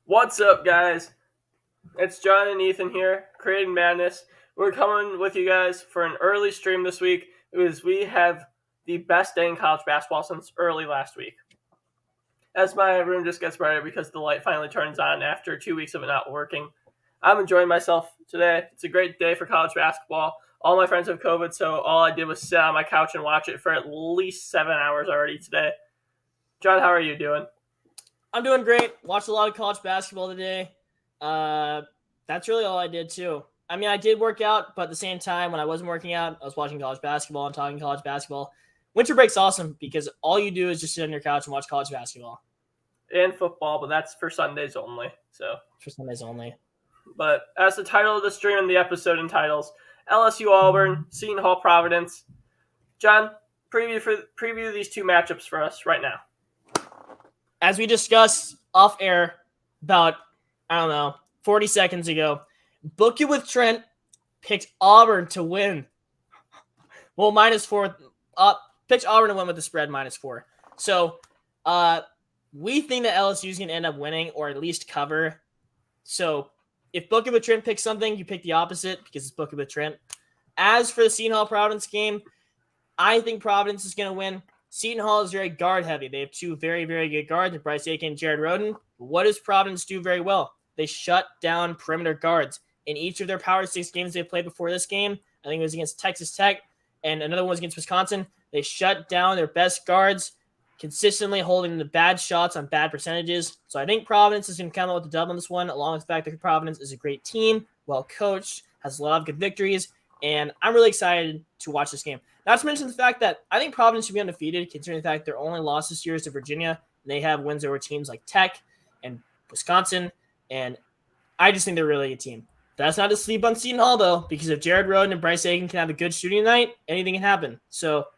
What's up, guys? It's John and Ethan here, creating madness. We're coming with you guys for an early stream this week because we have the best day in college basketball since early last week. As my room just gets brighter because the light finally turns on after 2 weeks of it not working. I'm enjoying myself today. It's a great day for college basketball. All my friends have COVID, so all I did was sit on my couch and watch it for at least 7 hours already today. John, how are you doing? I'm doing great. Watched a lot of college basketball today. That's really all I did too. I mean, I did work out, but at the same time, when I wasn't working out, I was watching college basketball and talking college basketball. Winter break's awesome because all you do is just sit on your couch and watch college basketball. And football, but that's for Sundays only. So for Sundays only. But as the title of the stream and the episode entitles, LSU Auburn, Seton Hall Providence. John, preview these two matchups for us right now. As we discussed off air about 40 seconds ago, Book It with Trent picked Auburn to win. Well, -4. Picked Auburn to win with the spread -4. So we think that LSU is going to end up winning or at least cover. So if Book It with Trent picks something, you pick the opposite because it's Book It with Trent. As for the Seton Hall Providence game, I think Providence is going to win. Seton Hall is very guard heavy. They have two very, very good guards, Bryce Aiken and Jared Roden. What does Providence do very well? They shut down perimeter guards. In each of their Power 6 games they played before this game, I think it was against Texas Tech, and another one was against Wisconsin, they shut down their best guards, consistently holding the bad shots on bad percentages. So I think Providence is going to come out with the dub on this one, along with the fact that Providence is a great team, well coached, has a lot of good victories, and I'm really excited to watch this game. Not to mention the fact that I think Providence should be undefeated, considering the fact their only loss this year is to Virginia, and they have wins over teams like Tech and Wisconsin, and I just think they're really a team. That's not to sleep on Seton Hall, though, because if Jared Roden and Bryce Aiken can have a good shooting night, anything can happen. So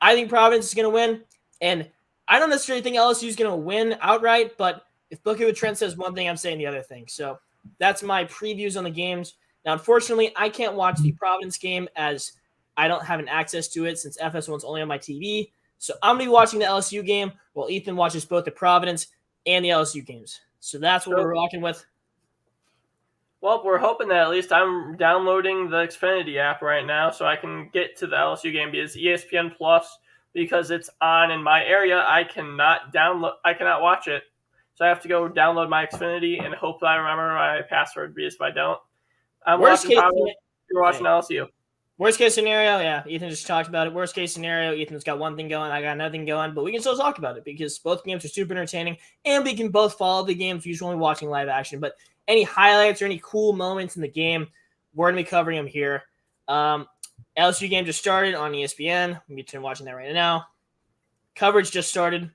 I think Providence is going to win, and I don't necessarily think LSU is going to win outright, but if Book It with Trent says one thing, I'm saying the other thing. So that's my previews on the games. Now, unfortunately, I can't watch the Providence game as I don't have an access to it since FS1's only on my TV. So I'm going to be watching the LSU game while Ethan watches both the Providence and the LSU games. So that's what we're rocking with. Well, we're hoping that at least I'm downloading the Xfinity app right now so I can get to the LSU game because ESPN Plus, because it's on in my area, I cannot watch it. So I have to go download my Xfinity and hope that I remember my password, because if I don't, I'm watching Providence, you're watching LSU. Worst case scenario, yeah, Ethan just talked about it. Worst case scenario, Ethan's got one thing going, I got nothing going, but we can still talk about it because both games are super entertaining, and we can both follow the games usually watching live action. But any highlights or any cool moments in the game, we're going to be covering them here. LSU game just started on ESPN. I'm watching that right now. Coverage just started.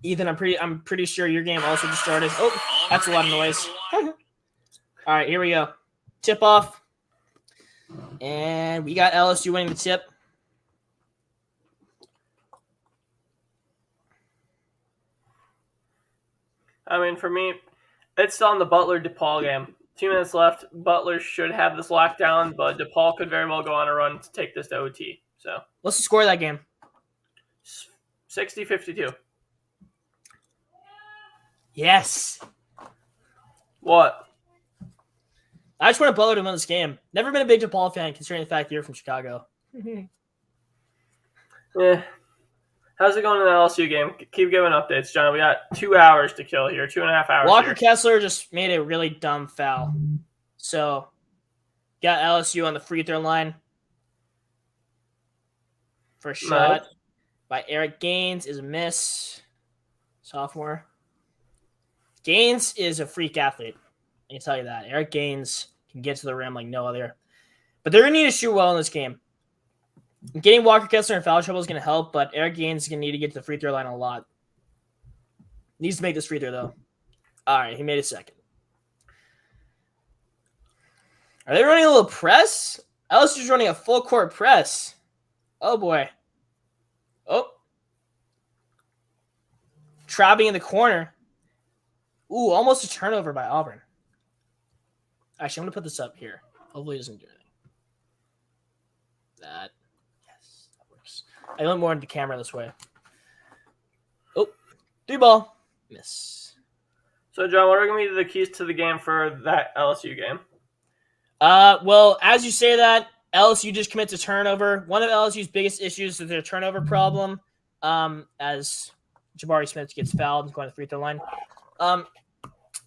Ethan, I'm pretty sure your game also just started. Oh, that's a lot of noise. All right, here we go. Tip off. And we got LSU winning the tip. I mean, for me, it's still on the Butler-DePaul game. 2 minutes left. Butler should have this locked down, but DePaul could very well go on a run to take this to OT. So what's the score of that game? 60-52. Yes. What? I just want Butler to win this game. Never been a big DePaul fan, considering the fact you're from Chicago. Yeah. How's it going in the LSU game? Keep giving updates, John. We got 2 hours to kill here, 2.5 hours. Walker Kessler just made a really dumb foul. So, got LSU on the free throw line. First shot by Eric Gaines is a miss. Sophomore. Gaines is a freak athlete. I can tell you that. Eric Gaines can get to the rim like no other. But they're going to need to shoot well in this game. Getting Walker Kessler in foul trouble is going to help, but Eric Gaines is going to need to get to the free throw line a lot. Needs to make this free throw, though. All right, he made a second. Are they running a little press? LSU's running a full court press. Oh, boy. Oh. Trapping in the corner. Ooh, almost a turnover by Auburn. Actually, I'm going to put this up here. Hopefully it doesn't do anything. Yes, that works. I went more into the camera this way. Oh, 3 ball. Miss. So, John, what are going to be the keys to the game for that LSU game? Well, as you say that, LSU just commits a turnover. One of LSU's biggest issues is their turnover problem. As Jabari Smith gets fouled and going to the free throw line.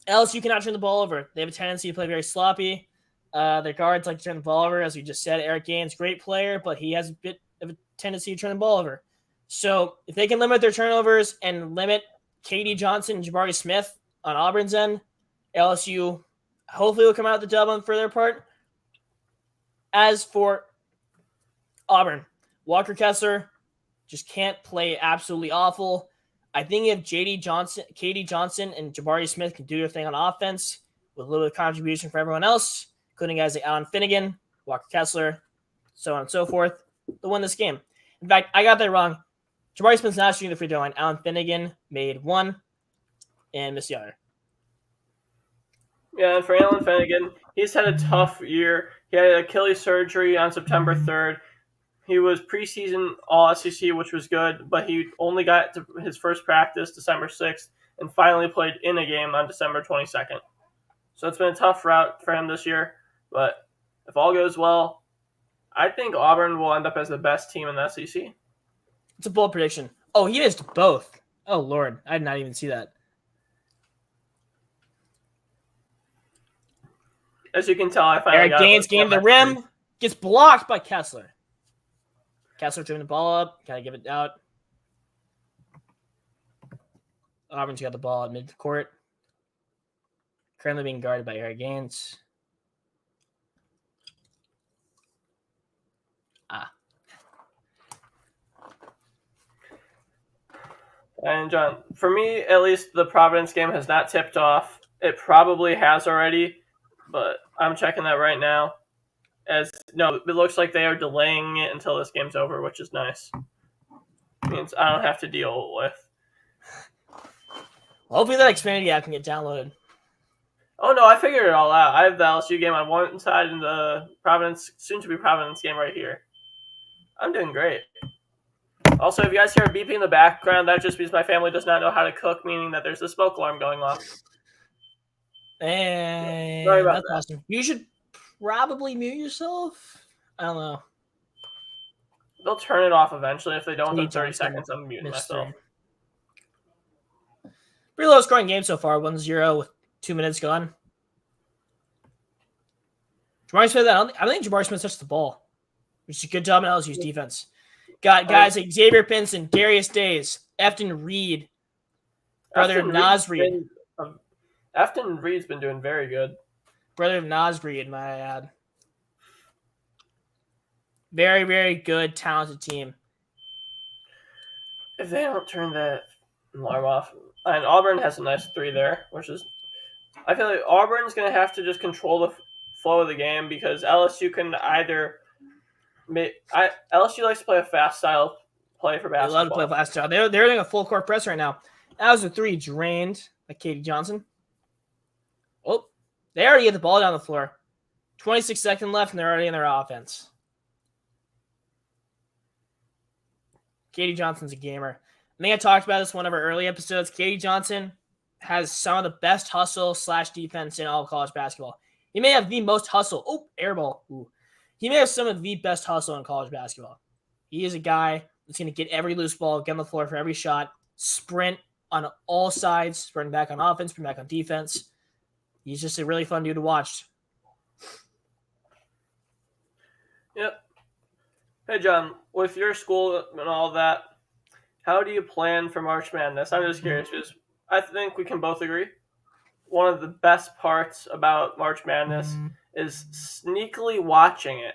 LSU cannot turn the ball over. They have a tendency to play very sloppy. Their guards like to turn the ball over, as we just said. Eric Gaines, great player, but he has a bit of a tendency to turn the ball over. So if they can limit their turnovers and limit KD Johnson and Jabari Smith on Auburn's end, LSU hopefully will come out the dub for their part. As for Auburn, Walker Kessler just can't play absolutely awful. I think if KD Johnson, and Jabari Smith can do their thing on offense with a little bit of contribution for everyone else, including guys like Allen Finnegan, Walker Kessler, so on and so forth, they'll win this game. In fact, I got that wrong. Jabari Smith's not shooting the free throw line. Allen Finnegan made one and missed the other. Yeah, and for Allen Finnegan, he's had a tough year. He had Achilles surgery on September 3rd. He was preseason All-SEC, which was good, but he only got to his first practice December 6th and finally played in a game on December 22nd. So it's been a tough route for him this year, but if all goes well, I think Auburn will end up as the best team in the SEC. It's a bold prediction. Oh, he missed both. Oh, Lord. I did not even see that. As you can tell, I finally Eric Gaines gained the rim. Gets blocked by Kessler. Kessler dribbling the ball up. Gotta give it out. Auburn's got the ball at midcourt. Currently being guarded by Eric Gaines. And John, for me, at least the Providence game has not tipped off. It probably has already, but I'm checking that right now. It looks like they are delaying it until this game's over, which is nice. It means I don't have to deal with. Hopefully that Xfinity app can get downloaded. Oh no, I figured it all out. I have the LSU game on one side and the soon-to-be Providence game right here. I'm doing great. Also, if you guys hear a beeping in the background, that just means my family does not know how to cook, meaning that there's a smoke alarm going off. And sorry about that's that. awesome. You should probably mute yourself. I don't know. They'll turn it off eventually. If they don't, Lee in 30 Johnson seconds, I'm muting myself. Pretty low scoring game so far. 1-0 with 2 minutes gone. Jabari Smith, I think Jabari Smith touched the ball, which is a good job in LSU's defense. Got guys like Xavier Pinson, Darius Days, Efton Reed, brother of Nas Reed. Efton Reed's been doing very good. Brother of Nas Reed, might I add. Very, very good, talented team. If they don't turn that alarm off, and Auburn has a nice 3 there, which is, I feel like Auburn's going to have to just control the flow of the game because LSU can either. LSU likes to play a fast style play for basketball. They love to play fast style. They're doing a full court press right now. That was a 3 drained by KD Johnson. Oh, they already get the ball down the floor. 26 seconds left, and they're already in their offense. KD Johnson's a gamer. I think I talked about this in one of our early episodes. KD Johnson has some of the best hustle / defense in all of college basketball. He may have the most hustle. Oh, air ball. Ooh. He may have some of the best hustle in college basketball. He is a guy that's going to get every loose ball, get on the floor for every shot, sprint on all sides, sprinting back on offense, sprinting back on defense. He's just a really fun dude to watch. Yep. Hey, John, with your school and all that, how do you plan for March Madness? I'm just curious because I think we can both agree one of the best parts about March Madness is sneakily watching it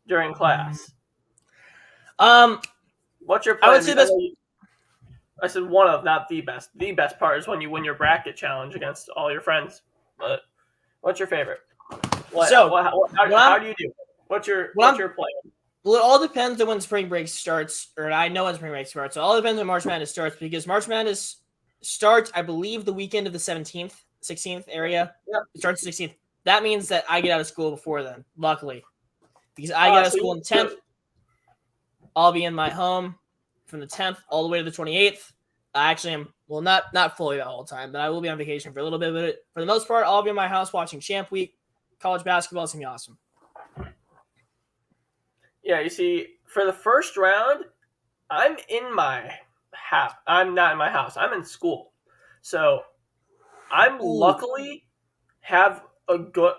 during class. What's your plan? I would say that's. I said one of, not the best. The best part is when you win your bracket challenge against all your friends. But what's your favorite? How do you do it? What's your plan? Well, it all depends on when spring break starts, or I know when spring break starts. So it all depends when March Madness starts because March Madness starts, I believe, the weekend of the 17th, 16th area. Yep. It starts the 16th. That means that I get out of school before then, luckily. Because I get out of school on the 10th. I'll be in my home from the 10th all the way to the 28th. I actually am Well, not fully the whole time, but I will be on vacation for a little bit of it. For the most part, I'll be in my house watching Champ Week. College basketball is going to be awesome. Yeah, you see, for the first round, I'm in my house. I'm not in my house. I'm in school. So I'm luckily have a good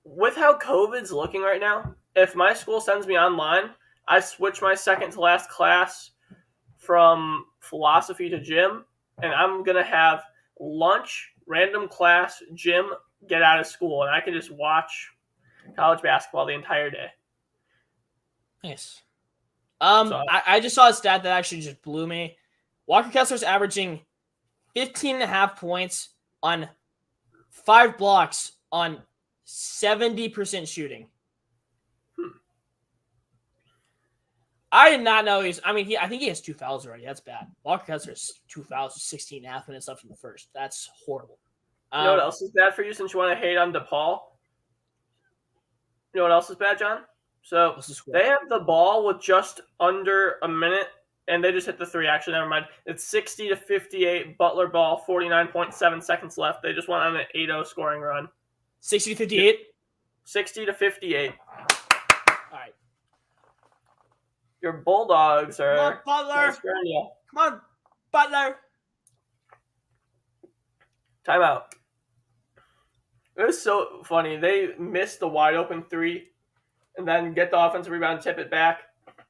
with how COVID's looking right now. If my school sends me online, I switch my second to last class from philosophy to gym, and I'm gonna have lunch, random class, gym, get out of school, and I can just watch college basketball the entire day. Nice. So I just saw a stat that actually just blew me. Walker Kessler's averaging 15.5 points on 5 blocks on 70% shooting. I did not know he's. I mean, I think he has 2 fouls already. That's bad. Walker Kessler has 2 fouls, 16 and a half minutes left in the first. That's horrible. You know what else is bad for you since you want to hate on DePaul? You know what else is bad, John? So they have the ball with just under a minute, and they just hit the 3. Actually, never mind. It's 60-58 Butler ball, 49.7 seconds left. They just went on an 8-0 scoring run. 60-58? 60-58. All right. Your Bulldogs are... Come on, Butler! Come on, Butler! Timeout. It was so funny. They missed the wide open 3 and then get the offensive rebound, tip it back. Can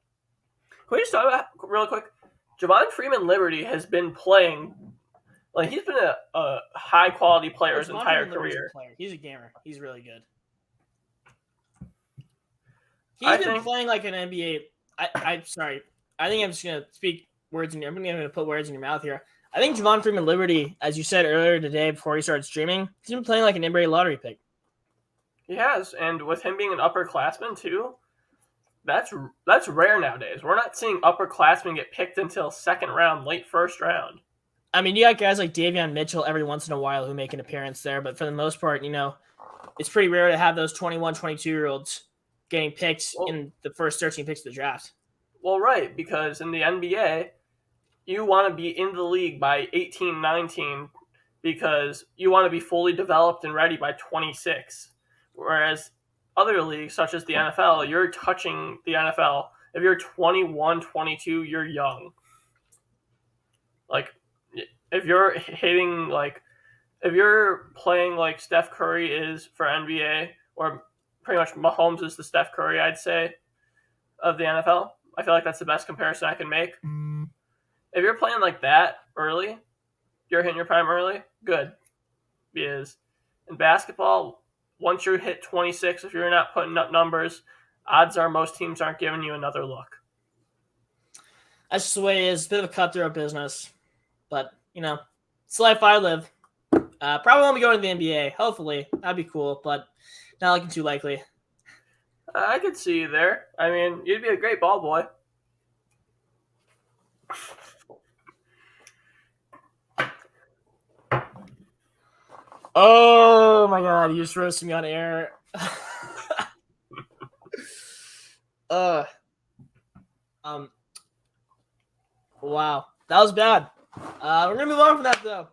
we just talk about real quick? Javon Freeman Liberty has been playing, like he's been a high quality player his entire career. He's a gamer. He's really good. He's been playing like an NBA. I'm sorry. I think I'm just gonna speak words in your. I'm gonna put words in your mouth here. I think Javon Freeman Liberty, as you said earlier today before he started streaming, he's been playing like an NBA lottery pick. He has, and with him being an upperclassman too, that's rare nowadays. We're not seeing upperclassmen get picked until second round, late first round. I mean, you got guys like Davion Mitchell every once in a while who make an appearance there, but for the most part, it's pretty rare to have those 21, 22-year-olds getting picked in the first 13 picks of the draft. Well, right, because in the NBA, you want to be in the league by 18, 19 because you want to be fully developed and ready by 26. Whereas other leagues, such as the NFL, you're touching the NFL. If you're 21, 22, you're young. Like, if you're hitting, like, if you're playing like Steph Curry is for NBA, or pretty much Mahomes is the Steph Curry, I'd say, of the NFL, I feel like that's the best comparison I can make. If you're playing like that early, you're hitting your prime early, good. Because in basketball, once you hit 26, if you're not putting up numbers, odds are most teams aren't giving you another look. That's just the way it is. It's a bit of a cutthroat business. But, it's the life I live. Probably won't be going to the NBA. Hopefully. That'd be cool, but not looking too likely. I could see you there. I mean, you'd be a great ball boy. Oh my god, you just roasted me on air. Wow. That was bad. We're gonna move on from that though.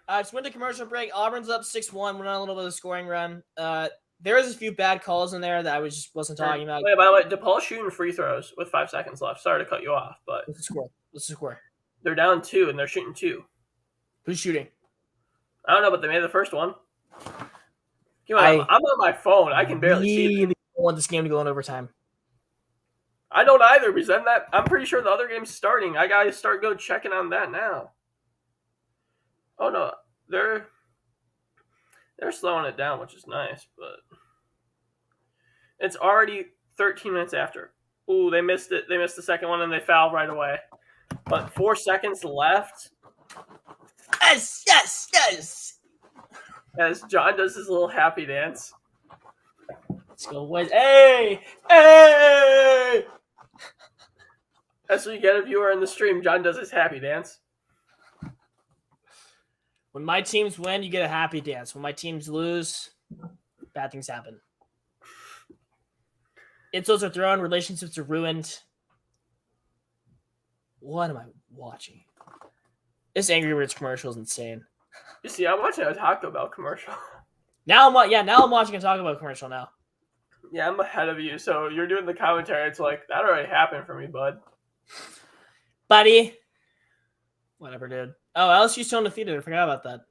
Just went to commercial break. Auburn's up 6-1. We're on a little bit of a scoring run. There was a few bad calls in there that I wasn't talking about. Wait, by the way, DePaul's shooting free throws with 5 seconds left. Sorry to cut you off, but what's the score? They're down 2 and they're shooting 2. Who's shooting? I don't know, but they made the first one. I'm on my phone. I can barely see it. I don't want this game to go in overtime. I don't either, because I'm pretty sure the other game's starting. I gotta start checking on that now. Oh no, they're slowing it down, which is nice, but it's already 13 minutes after. Ooh, they missed it. They missed the second one and they fouled right away. But 4 seconds left. Yes. As John does his little happy dance. Let's go, boys. Hey! That's what you get if you are in the stream. John does his happy dance. When my teams win, you get a happy dance. When my teams lose, bad things happen. Insults are thrown, relationships are ruined. What am I watching? This Angry Birds commercial is insane. You see, I'm watching a Taco Bell commercial. Now I'm watching a Taco Bell commercial now. Yeah, I'm ahead of you, so you're doing the commentary. It's like, that already happened for me, bud. Buddy. Whatever, dude. Oh, LSU's still undefeated. I forgot about that.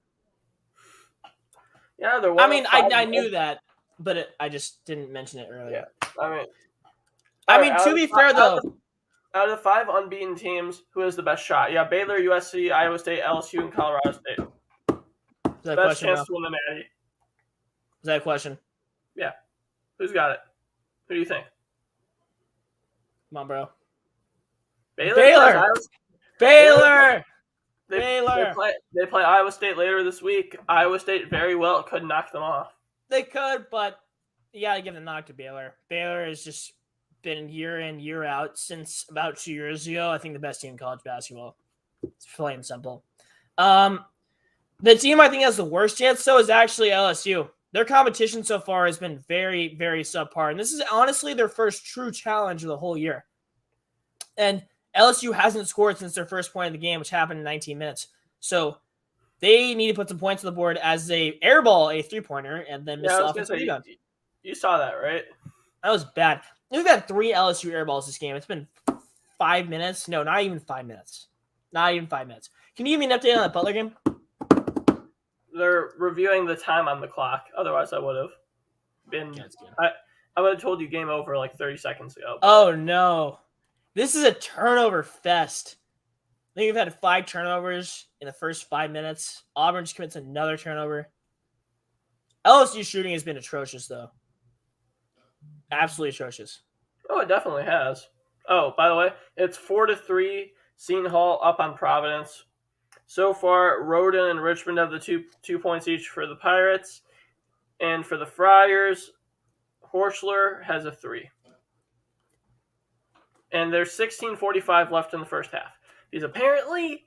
Yeah, they're I mean, I knew that, but I just didn't mention it earlier. Yeah, I mean, to be fair, though. Out of the 5 unbeaten teams, who has the best shot? Yeah, Baylor, USC, Iowa State, LSU, and Colorado State. Is that best chance to win the Natty. Is that a question? Yeah. Who's got it? Who do you think? Come on, bro. Baylor! Baylor! They play Iowa State later this week. Iowa State very well could knock them off. They could, but you got to give the knock to Baylor. Baylor has just been year in, year out since about 2 years ago. I think the best team in college basketball. It's plain and simple. The team I think has the worst chance, though, is actually LSU. Their competition so far has been very, very subpar. And this is honestly their first true challenge of the whole year. And LSU hasn't scored since their first point of the game, which happened in 19 minutes. So they need to put some points on the board as they airball a three-pointer and then miss the offensive rebound. You saw that, right? That was bad. We've had 3 LSU airballs this game. It's been 5 minutes. No, not even 5 minutes. Not even 5 minutes. Can you give me an update on that Butler game? They're reviewing the time on the clock. Otherwise, I would have been. Yeah, I would have told you game over like 30 seconds ago. Oh, no. This is a turnover fest. I think we've had 5 turnovers in the first 5 minutes. Auburn just commits another turnover. LSU shooting has been atrocious, though. Absolutely atrocious. Oh, it definitely has. Oh, by the way, it's 4-3. Seton Hall up on Providence. So far, Roden and Richmond have the two points each for the Pirates. And for the Friars, Horschler has a 3. And there's 16:45 left in the first half. Because apparently,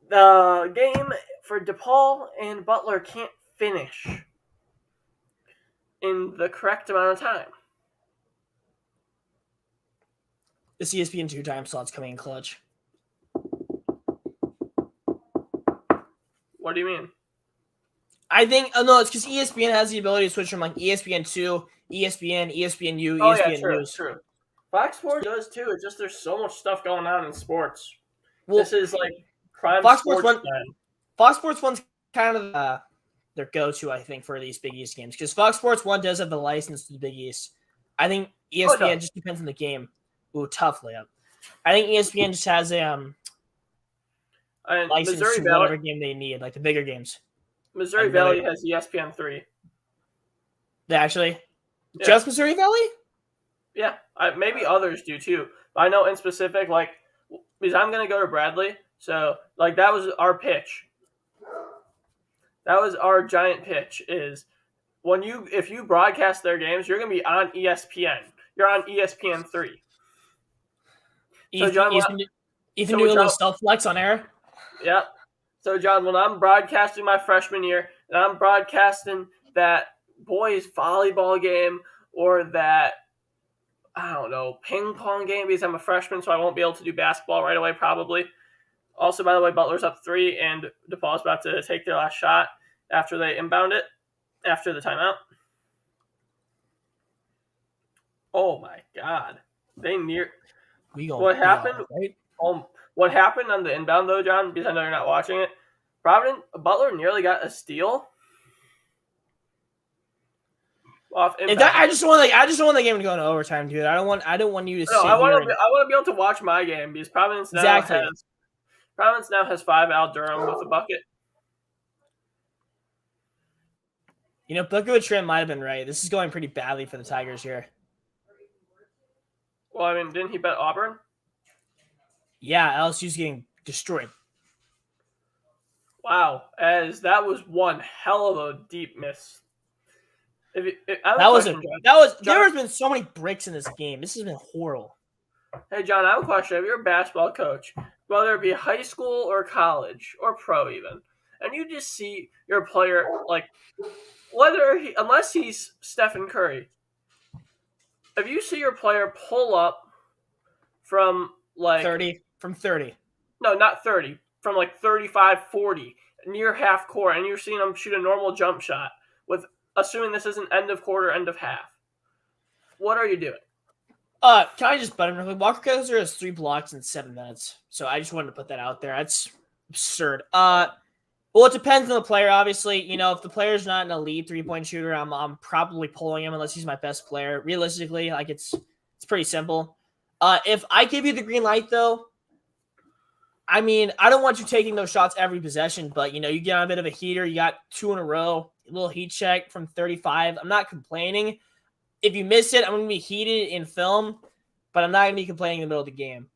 the game for DePaul and Butler can't finish in the correct amount of time. This ESPN 2 time slot's coming in clutch. What do you mean? I think no, it's because ESPN has the ability to switch from like ESPN 2, ESPN, ESPNU, ESPN News. True. Fox Sports does too. It's just there's so much stuff going on in sports. Well, this is like prime Fox sports Sports one. Fox Sports 1's kind of their go-to, I think, for these Big East games because Fox Sports 1 does have the license to the Big East. I think ESPN just depends on the game. Ooh, tough layup. I think ESPN just has a license to whatever game they need, like the bigger games. Missouri Valley has ESPN 3. They actually? Yeah. Just Missouri Valley? Yeah, maybe others do too. But I know in specific, like, because I'm going to go to Bradley, so, like, that was our pitch. That was our giant pitch is if you broadcast their games, you're going to be on ESPN. You're on ESPN 3. So, John, Ethan do a little self-flex on air? Yep. So, John, when I'm broadcasting my freshman year, and I'm broadcasting that boys volleyball game or that, I don't know, ping pong game because I'm a freshman, so I won't be able to do basketball right away probably. Also, by the way, Butler's up 3, and DePaul's about to take their last shot after they inbound it, after the timeout. Oh, my God. What happened? Right? What happened on the inbound, though, John, because I know you're not watching it, Butler nearly got a steal. Off inbound. I just want the game to go into overtime, dude. I don't want you to. No, I want to be able to watch my game because Providence now has 5. Al Durham with a bucket. You know, Booker with Trent might have been right. This is going pretty badly for the Tigers here. Well, I mean, didn't he bet Auburn? Yeah, LSU's getting destroyed. Wow, as that was one hell of a deep miss. There has been so many breaks in this game. This has been horrible. Hey, John, I have a question. If you're a basketball coach, whether it be high school or college or pro even, and you just see your player, like, unless he's Stephen Curry, if you see your player pull up from, like... 30. From 30. No, not 30. from like 35, 40 near half court, and you're seeing him shoot a normal jump shot with assuming this isn't end of quarter, end of half. What are you doing? Can I just butt in real quick? Walker Kessler has 3 blocks in 7 minutes. So I just wanted to put that out there. That's absurd. Well, it depends on the player, obviously. You know, if the player's not an elite 3-point shooter, I'm probably pulling him unless he's my best player. Realistically, like it's pretty simple. If I give you the green light, though, I mean, I don't want you taking those shots every possession, but, you know, you get on a bit of a heater. You got 2 in a row, a little heat check from 35. I'm not complaining. If you miss it, I'm going to be heated in film, but I'm not going to be complaining in the middle of the game.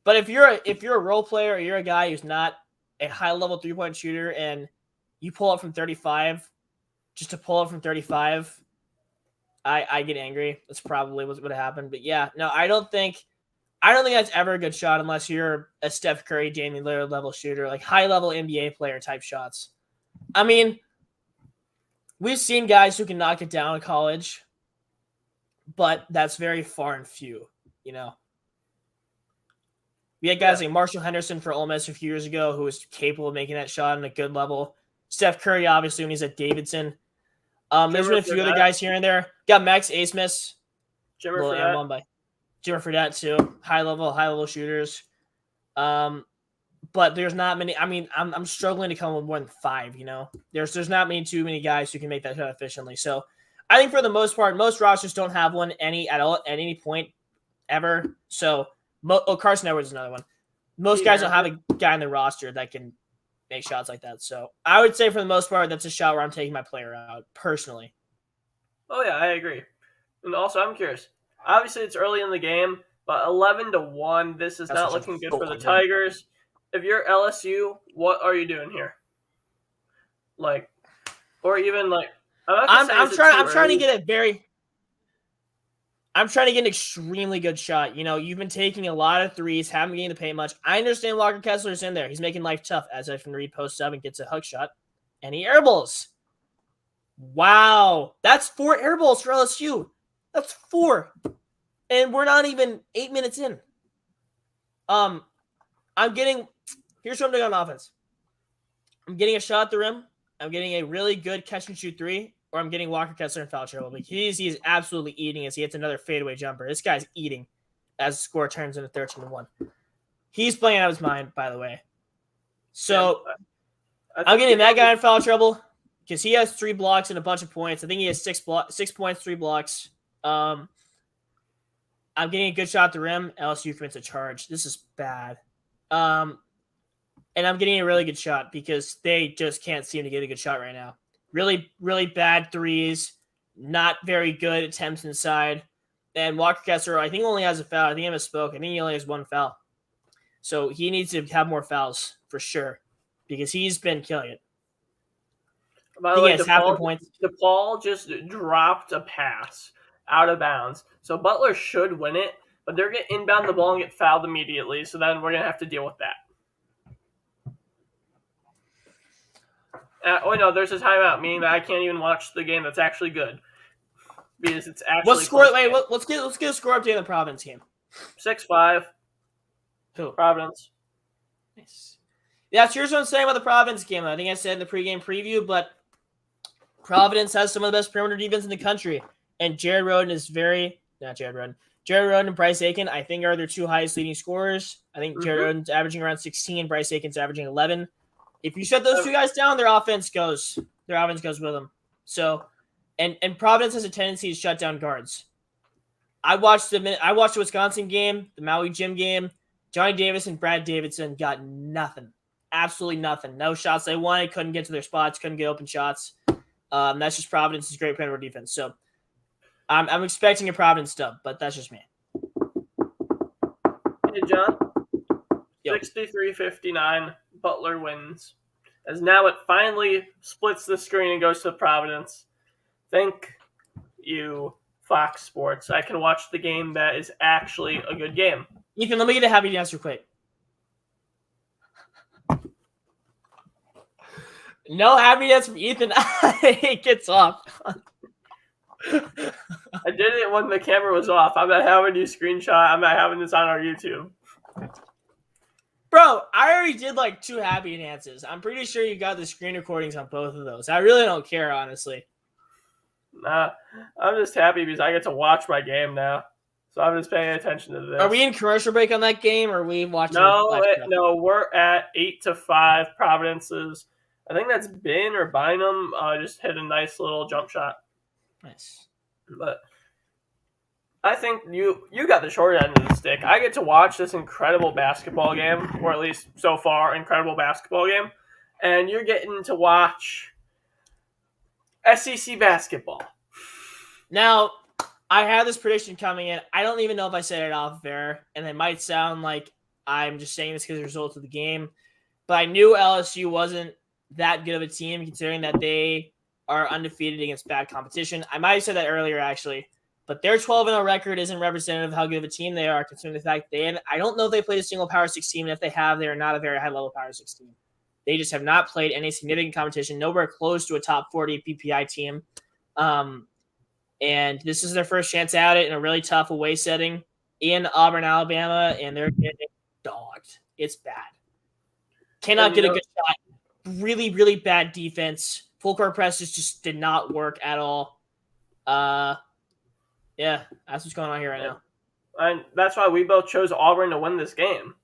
But if you're a role player or you're a guy who's not a high-level 3-point shooter and you pull up from 35, just to pull up from 35, I get angry. That's probably what would happen. But yeah, no, I don't think that's ever a good shot unless you're a Steph Curry, Damian Lillard level shooter, like high-level NBA player type shots. I mean, we've seen guys who can knock it down in college, but that's very far and few, you know. We had guys like Marshall Henderson for Ole Miss a few years ago who was capable of making that shot on a good level. Steph Curry, obviously, when he's at Davidson. There's been a few other guys here and there. Got Max Asmus. Jimmer Fredette, too. High level shooters. But there's not many. I mean, I'm struggling to come with more than 5, you know. There's not too many guys who can make that shot efficiently. So I think for the most part, most rosters don't have one at any point ever. So Carson Edwards is another one. Most guys don't have a guy on the roster that can make shots like that. So I would say for the most part, that's a shot where I'm taking my player out personally. Oh yeah, I agree. And also, I'm curious. Obviously, it's early in the game, but 11-1. This is not looking good for the Tigers. If you're LSU, what are you doing here? Like, or even like, I'm trying to get an extremely good shot. You know, you've been taking a lot of threes, haven't been getting the paint much. I understand Walker Kessler's in there. He's making life tough, as I can read post up and gets a hook shot. And he airballs. Wow. That's 4 airballs for LSU. That's 4. And we're not even 8 minutes in. Here's what I'm doing on offense. I'm getting a shot at the rim. I'm getting a really good catch and shoot 3. Or I'm getting Walker Kessler in foul trouble. But he's absolutely eating as he hits another fadeaway jumper. This guy's eating as the score turns into 13-1. He's playing out of his mind, by the way. So I'm getting that guy in foul trouble because he has 3 blocks and a bunch of points. I think he has 6 points, 3 blocks. I'm getting a good shot at the rim. LSU commits a charge. This is bad. And I'm getting a really good shot because they just can't seem to get a good shot right now. Really, really bad threes. Not very good attempts inside. And Walker Kessler, I think, only has a foul. I think I misspoke. I think he only has 1 foul. So he needs to have more fouls for sure because he's been killing it. By the way, DePaul just dropped a pass out of bounds. So Butler should win it, but they're going to inbound the ball and get fouled immediately. So then we're going to have to deal with that. No, there's a timeout, meaning that I can't even watch the game that's actually good. Because it's actually let's get a score update on the Providence game. 6-5. Who? Providence. Nice. Yeah, here's what I'm saying about the Providence game. I think I said in the pregame preview, but Providence has some of the best perimeter defense in the country. And Jared Rhoden and Bryce Aiken, I think, are their 2 highest leading scorers. I think Jared Rhoden's averaging around 16, Bryce Aiken's averaging 11. If you shut those 2 guys down, their offense goes with them. So, and Providence has a tendency to shut down guards. I watched the Wisconsin game, the Maui Gym game. Johnny Davis and Brad Davidson got nothing, absolutely nothing. No shots they wanted, couldn't get to their spots, couldn't get open shots. That's just Providence's great perimeter defense. So, I'm expecting a Providence dub, but that's just me. Hey, John. 63-59, Butler wins. As now it finally splits the screen and goes to Providence. Thank you, Fox Sports. I can watch the game that is actually a good game. Ethan, let me get a happy dance real quick. No happy dance from Ethan. It gets off. I did it when the camera was off. I'm not having you screenshot. I'm not having this on our YouTube. Bro, I already did like 2 happy dances. I'm pretty sure you got the screen recordings on both of those. I really don't care, honestly. Nah, I'm just happy because I get to watch my game now. So I'm just paying attention to this. Are we in commercial break on that game, or are we watching? No, we're at 8-5 Providence's. I think that's Bin or Bynum just hit a nice little jump shot. Nice. But I think you got the short end of the stick. I get to watch this incredible basketball game, or at least so far, incredible basketball game. And you're getting to watch SEC basketball. Now, I have this prediction coming in. I don't even know if I said it off air, and it might sound like I'm just saying this because of the result of the game. But I knew LSU wasn't that good of a team, considering that they are undefeated against bad competition. I might have said that earlier, actually. But their 12-0 record isn't representative of how good of a team they are, considering the fact I don't know if they played a single Power 6 team, and if they have, they are not a very high-level Power 6 team. They just have not played any significant competition, nowhere close to a top 40 PPI team. And this is their first chance at it in a really tough away setting in Auburn, Alabama, and they're getting dogged. It's bad. Cannot get a good shot. Really, really bad defense. Full court presses just did not work at all. Yeah, that's what's going on here right now. And that's why we both chose Auburn to win this game.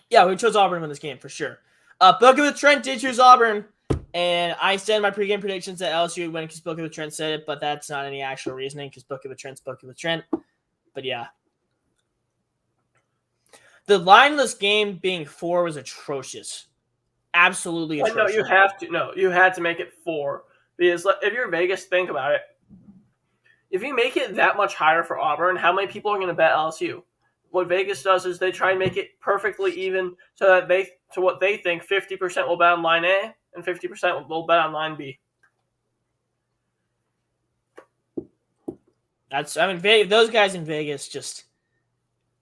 Yeah, we chose Auburn to win this game for sure. Booker with Trent did choose Auburn, and I said my pregame predictions that LSU would win because Booker with Trent said it, but that's not any actual reasoning because Booker with Trent. But yeah. The line of this game being 4 was atrocious. Absolutely atrocious. You had to make it 4. Because if you're Vegas, think about it. If you make it that much higher for Auburn, how many people are going to bet LSU? What Vegas does is they try and make it perfectly even so that what they think 50% will bet on line A and 50% will bet on line B. Those guys in Vegas just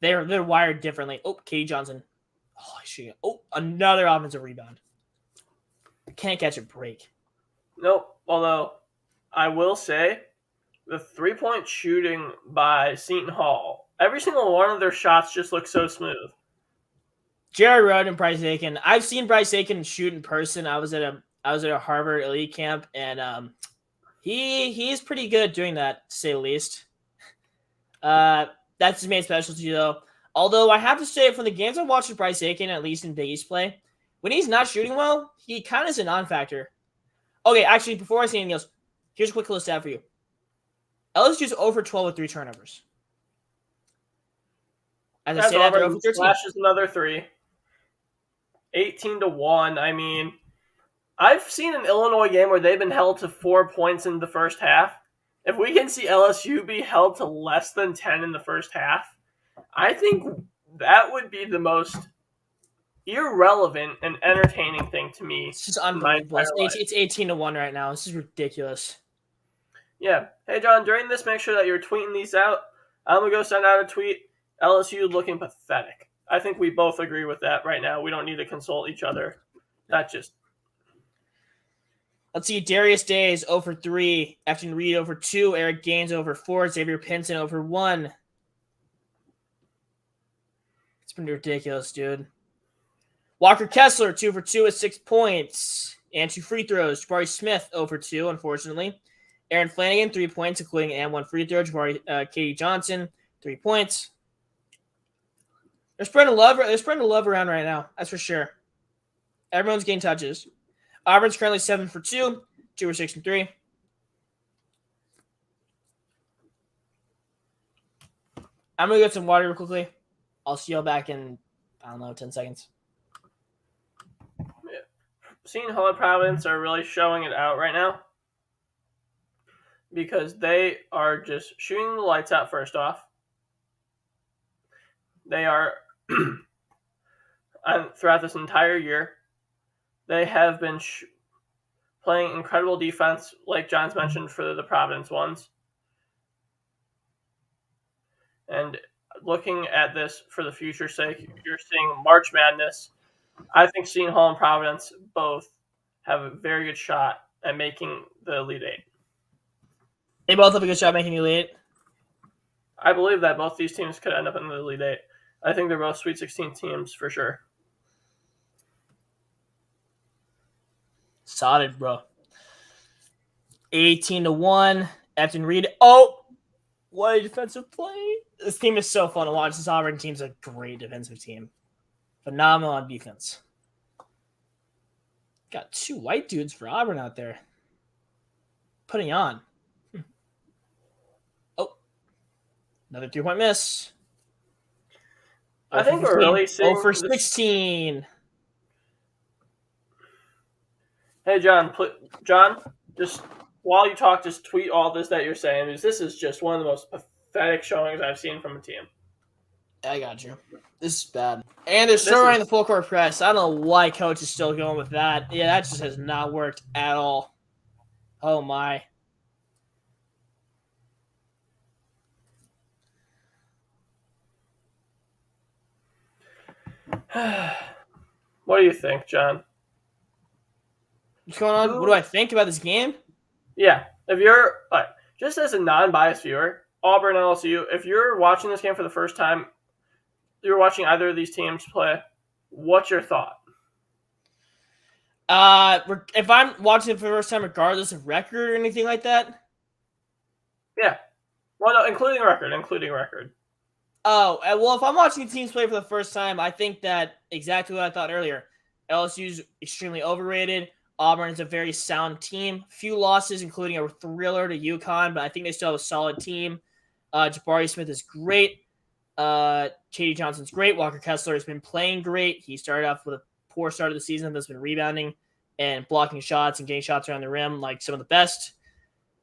they're wired differently. Oh, Katie Johnson. Another offensive rebound. Can't catch a break. Nope. Although I will say the 3-point shooting by Seton Hall, every single one of their shots just looks so smooth. Jared Rhodes and Bryce Aiken. I've seen Bryce Aiken shoot in person. I was at a Harvard elite camp, and he's pretty good doing that, to say the least. That's his main specialty, though. Although I have to say, from the games I've watched with Bryce Aiken, at least in Big East play, when he's not shooting well, he kind of is a non-factor. Okay, actually, before I say anything else, here's a quick little stat for you. LSU's over 12 with 3 turnovers. As I say that, they're over 13. Flashes another 3. 18-1. I mean, I've seen an Illinois game where they've been held to 4 points in the first half. If we can see LSU be held to less than 10 in the first half, I think that would be the most irrelevant and entertaining thing to me. It's just unbelievable. It's 18-1 right now. This is ridiculous. Yeah. Hey, John, during this, make sure that you're tweeting these out. I'm going to go send out a tweet. LSU looking pathetic. I think we both agree with that right now. We don't need to consult each other. Let's see. Darius Day is 0 for 3. Efton Reed 0 for 2. Eric Gaines 0 for 4. Xavier Pinson 0 for 1. It's been ridiculous, dude. Walker Kessler 2 for 2 with 6 points. And 2 free throws. Jabari Smith 0 for 2, unfortunately. Aaron Flanagan 3 points, including and 1 free throw. Katie Johnson 3 points. They're spreading love around right now. That's for sure. Everyone's getting touches. Auburn's currently 7 for 2, 2 for 6 and 3. I'm going to get some water real quickly. I'll see y'all back in, 10 seconds. Yeah. Seton Hall and Providence are really showing it out right now because they are just shooting the lights out first off. They are, throughout this entire year, they have been playing incredible defense, like John's mentioned, for the Providence ones. And looking at this for the future's sake, you're seeing March Madness. I think Seton Hall and Providence both have a very good shot at making the Elite Eight. They both have a good shot making the Elite Eight? I believe that both these teams could end up in the Elite Eight. I think they're both Sweet 16 teams for sure. Solid, bro. 18-1. Efton Reed. Oh, what a defensive play. This team is so fun to watch. This Auburn team's a great defensive team. Phenomenal on defense. Got two white dudes for Auburn out there. Putting on. Oh. Another 3-point miss. I think we're really seeing 0 for 16. Hey, John, just while you talk, just tweet all this that you're saying, because this is just one of the most pathetic showings I've seen from a team. I got you. This is bad. And they're still running the full court press. I don't know why coach is still going with that. Yeah, that just has not worked at all. Oh, my. What do you think, John? What's going on? What do I think about this game? Yeah, if you're just as a non-biased viewer, Auburn, LSU, if you're watching this game for the first time, you're watching either of these teams play, what's your thought? If I'm watching it for the first time, regardless of record or anything like that? Yeah. Well, no, including record. Oh, well, if I'm watching teams play for the first time, I think that exactly what I thought earlier. LSU's extremely overrated. Auburn is a very sound team. Few losses, including a thriller to UConn, but I think they still have a solid team. Jabari Smith is great. Katie Johnson's great. Walker Kessler has been playing great. He started off with a poor start of the season, but has been rebounding and blocking shots and getting shots around the rim like some of the best.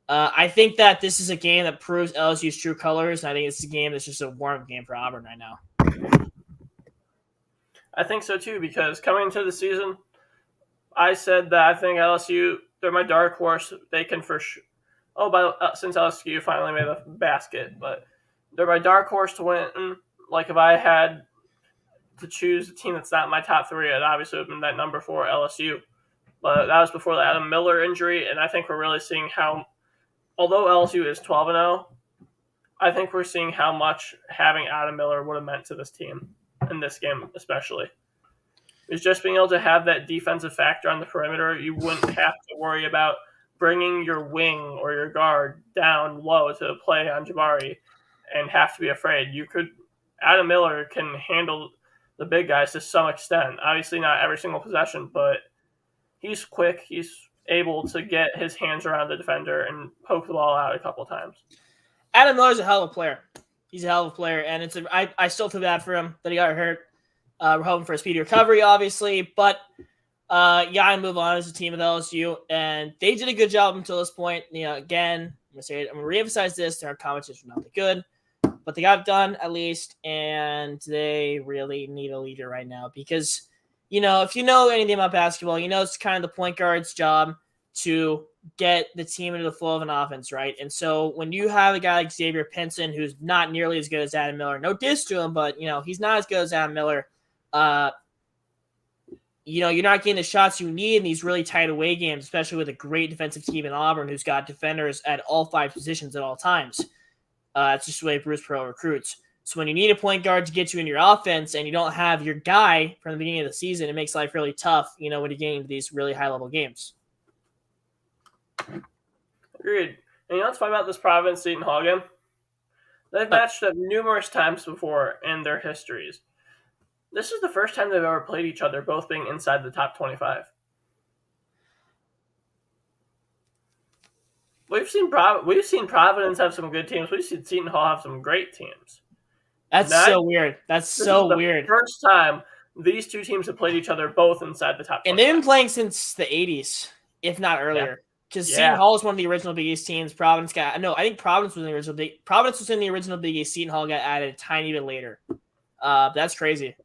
I think that this is a game that proves LSU's true colors. I think it's a game that's just a warm-up game for Auburn right now. I think so too, because coming into the season, I said that I think LSU, they're my dark horse. They can for sure. Since LSU finally made a basket, but they're my dark horse to win. Like if I had to choose a team that's not in my top three, it obviously would have been that number 4 LSU. But that was before the Adam Miller injury, and I think we're really seeing how, although LSU is 12-0, I think we're seeing how much having Adam Miller would have meant to this team in this game, especially. Is just being able to have that defensive factor on the perimeter. You wouldn't have to worry about bringing your wing or your guard down low to play on Jabari and have to be afraid. Adam Miller can handle the big guys to some extent. Obviously not every single possession, but he's quick. He's able to get his hands around the defender and poke the ball out a couple of times. Adam Miller's a hell of a player. He's a hell of a player, and I still feel bad for him that he got hurt. We're hoping for a speedy recovery, obviously, but I move on as a team with LSU, and they did a good job until this point. Again, I'm gonna say it. I'm gonna reemphasize this: their competition not that good, but they got it done at least, and they really need a leader right now because, if you know anything about basketball, it's kind of the point guard's job to get the team into the flow of an offense, right? And so when you have a guy like Xavier Pinson, who's not nearly as good as Adam Miller, no diss to him, but he's not as good as Adam Miller. You're not getting the shots you need in these really tight away games, especially with a great defensive team in Auburn who's got defenders at all 5 positions at all times. It's just the way Bruce Pearl recruits. So when you need a point guard to get you in your offense and you don't have your guy from the beginning of the season, it makes life really tough, when you're getting into these really high-level games. Agreed. And let's find out this Providence Seton Hall game. They've matched up numerous times before in their histories. This is the first time they've ever played each other, both being inside the top 25. We've seen Providence have some good teams. We've seen Seton Hall have some great teams. That's so weird. That's so weird. First time these two teams have played each other both inside the top 25. And they've been playing since the 80s, if not earlier. Because Seton Hall was one of the original Big East teams. I think Providence was in the original Big East. Seton Hall got added a tiny bit later. That's crazy.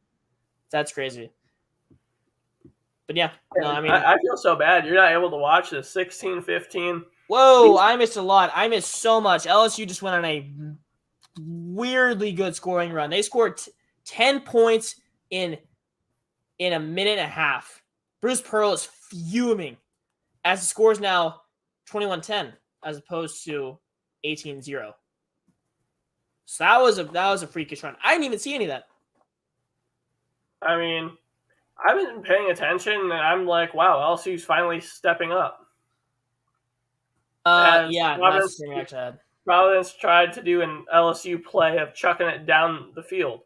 That's crazy. But I feel so bad. You're not able to watch this 16-15. Whoa, I missed a lot. I missed so much. LSU just went on a weirdly good scoring run. They scored 10 points in a minute and a half. Bruce Pearl is fuming as the score is now 21-10 as opposed to 18-0. So that was a freakish run. I didn't even see any of that. I mean, I've been paying attention, and I'm like, wow, LSU's finally stepping up. As Yeah, that's the same reaction I had. Providence tried to do an LSU play of chucking it down the field.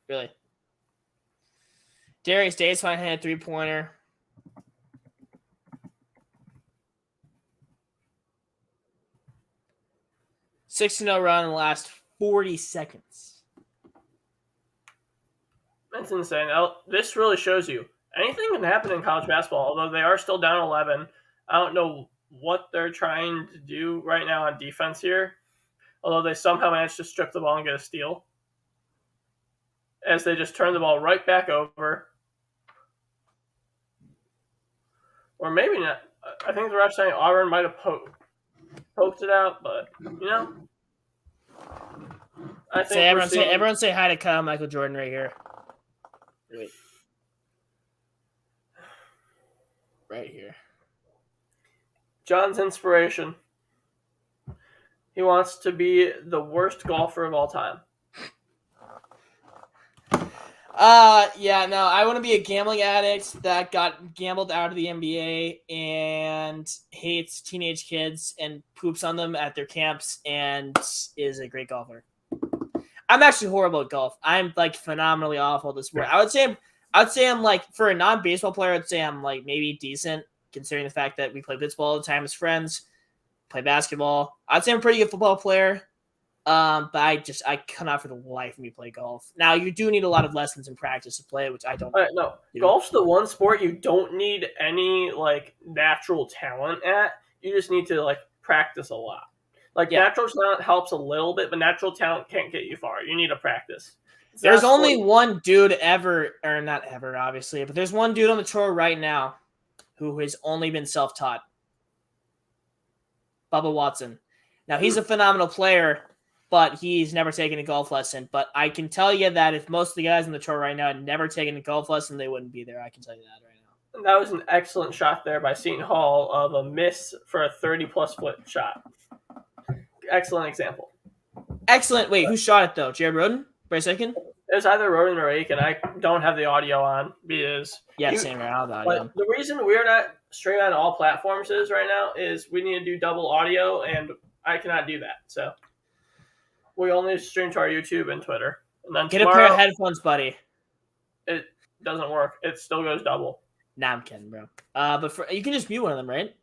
Really. Darius Days finally had a 3-pointer. (6-0) run in the last 40 seconds. That's insane. This really shows you anything can happen in college basketball. Although they are still down 11, I don't know what they're trying to do right now on defense here. Although they somehow managed to strip the ball and get a steal, as they just turn the ball right back over. Or maybe not. I think the ref saying Auburn might have poked it out, but I think everyone say hi to Kyle Michael Jordan right here. Wait. Right here. John's inspiration. He wants to be the worst golfer of all time. Yeah, no, I want to be a gambling addict that got gambled out of the NBA and hates teenage kids and poops on them at their camps and is a great golfer. I'm actually horrible at golf. I'm like phenomenally awful at this sport. I would say I'm like, for a non-baseball player, I'd say I'm like maybe decent considering the fact that we play baseball all the time as friends, play basketball. I'd say I'm a pretty good football player. But I cannot for the life of me play golf. Now you do need a lot of lessons and practice to play it, which I don't. No, golf's the one sport you don't need any like natural talent at. You just need to like practice a lot. Natural talent helps a little bit, but natural talent can't get you far. You need to practice. There's only one dude ever, or not ever, obviously, but there's one dude on the tour right now who has only been self-taught. Bubba Watson. Now he's a phenomenal player, but he's never taken a golf lesson. But I can tell you that if most of the guys on the tour right now had never taken a golf lesson, they wouldn't be there. I can tell you that right now. That was an excellent shot there by Seton Hall of a miss for a 30-plus foot shot. Excellent example. Excellent. Wait, who shot it, though? Jared Roden? For a second? It was either Roden or Aiken. I don't have the audio on because... same right now. The reason we're not streaming on all platforms right now is we need to do double audio, and I cannot do that. So we only stream to our YouTube and Twitter. And then get a pair of headphones, buddy. It doesn't work. It still goes double. Nah, I'm kidding, bro. But you can just mute one of them, right?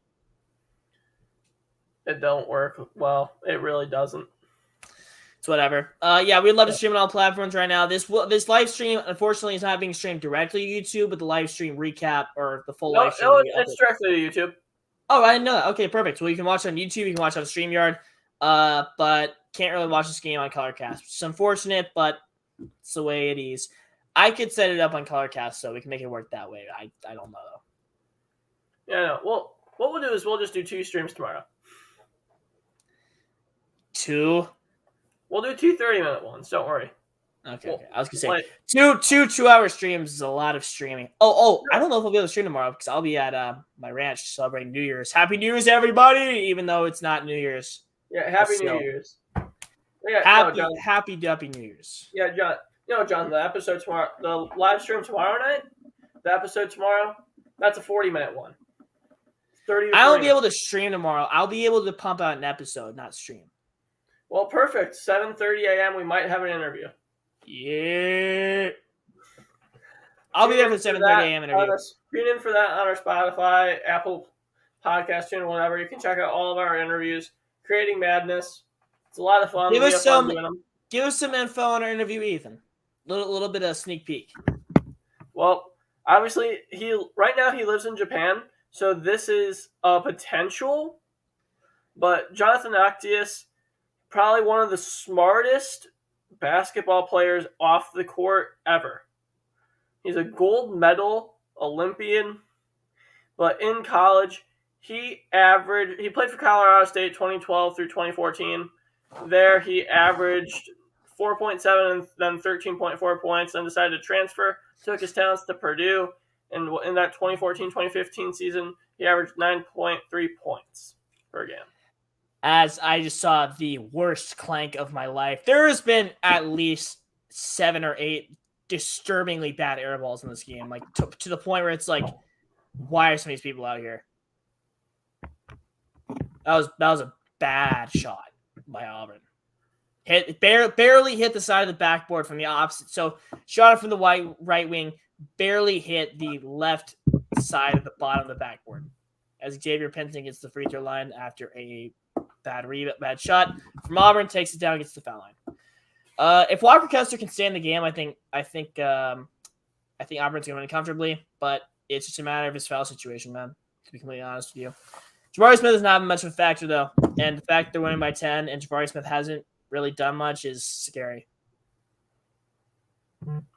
It don't work. Well, it really doesn't. It's whatever. We'd love to stream on all platforms right now. This live stream, unfortunately, is not being streamed directly to YouTube, but the live stream recap or the full live stream. No, it's directly to YouTube. Oh, I didn't know that. Okay, perfect. Well, you can watch it on YouTube. You can watch it on StreamYard. But can't really watch this game on Colorcast, which is unfortunate, but it's the way it is. I could set it up on Colorcast, so we can make it work that way. I don't know, though. Yeah, no. Well, what we'll do is we'll just do 2 streams tomorrow. 2? We'll do 2 30-minute ones. Don't worry. Okay. I was gonna say two 2-hour streams is a lot of streaming. I don't know if I'll be able to stream tomorrow because I'll be at my ranch celebrating New Year's. Happy New Year's, everybody! Even though it's not New Year's. Yeah, Happy New Year's. Yeah, happy New Year's. Yeah, John. The episode tomorrow, the live stream tomorrow night. The episode tomorrow. That's a 40-minute one. 30. I won't be able to stream tomorrow. I'll be able to pump out an episode, not stream. Well, perfect. 7:30 a.m. We might have an interview. Yeah. I'll be there for the 7:30 a.m. interview. Tune in for that on our Spotify, Apple Podcast channel, whatever. You can check out all of our interviews. Creating Madness. It's a lot of fun. Give us some info on our interview, Ethan. Little bit of sneak peek. Well, obviously, right now he lives in Japan, so this is a potential. But Jonathan Octius, probably one of the smartest basketball players off the court ever. He's a gold medal Olympian, but in college, he played for Colorado State 2012 through 2014. There, he averaged 4.7 and then 13.4 points, then decided to transfer, took his talents to Purdue, and in that 2014-2015 season, he averaged 9.3 points per game. As I just saw the worst clank of my life. There has been at least 7 or 8 disturbingly bad air balls in this game, like to the point where it's like, why are some of these people out here? That was a bad shot by Auburn. Barely hit the side of the backboard from the opposite. So shot it from the right wing, barely hit the left side of the bottom of the backboard. As Xavier Penton gets the free throw line after a bad shot from Auburn, takes it down, gets the foul line. If Walker Kessler can stay in the game, I think Auburn's gonna win comfortably, but it's just a matter of his foul situation, man. To be completely honest with you, Jabari Smith is not much of a factor though, and the fact they're winning by 10 and Jabari Smith hasn't really done much is scary.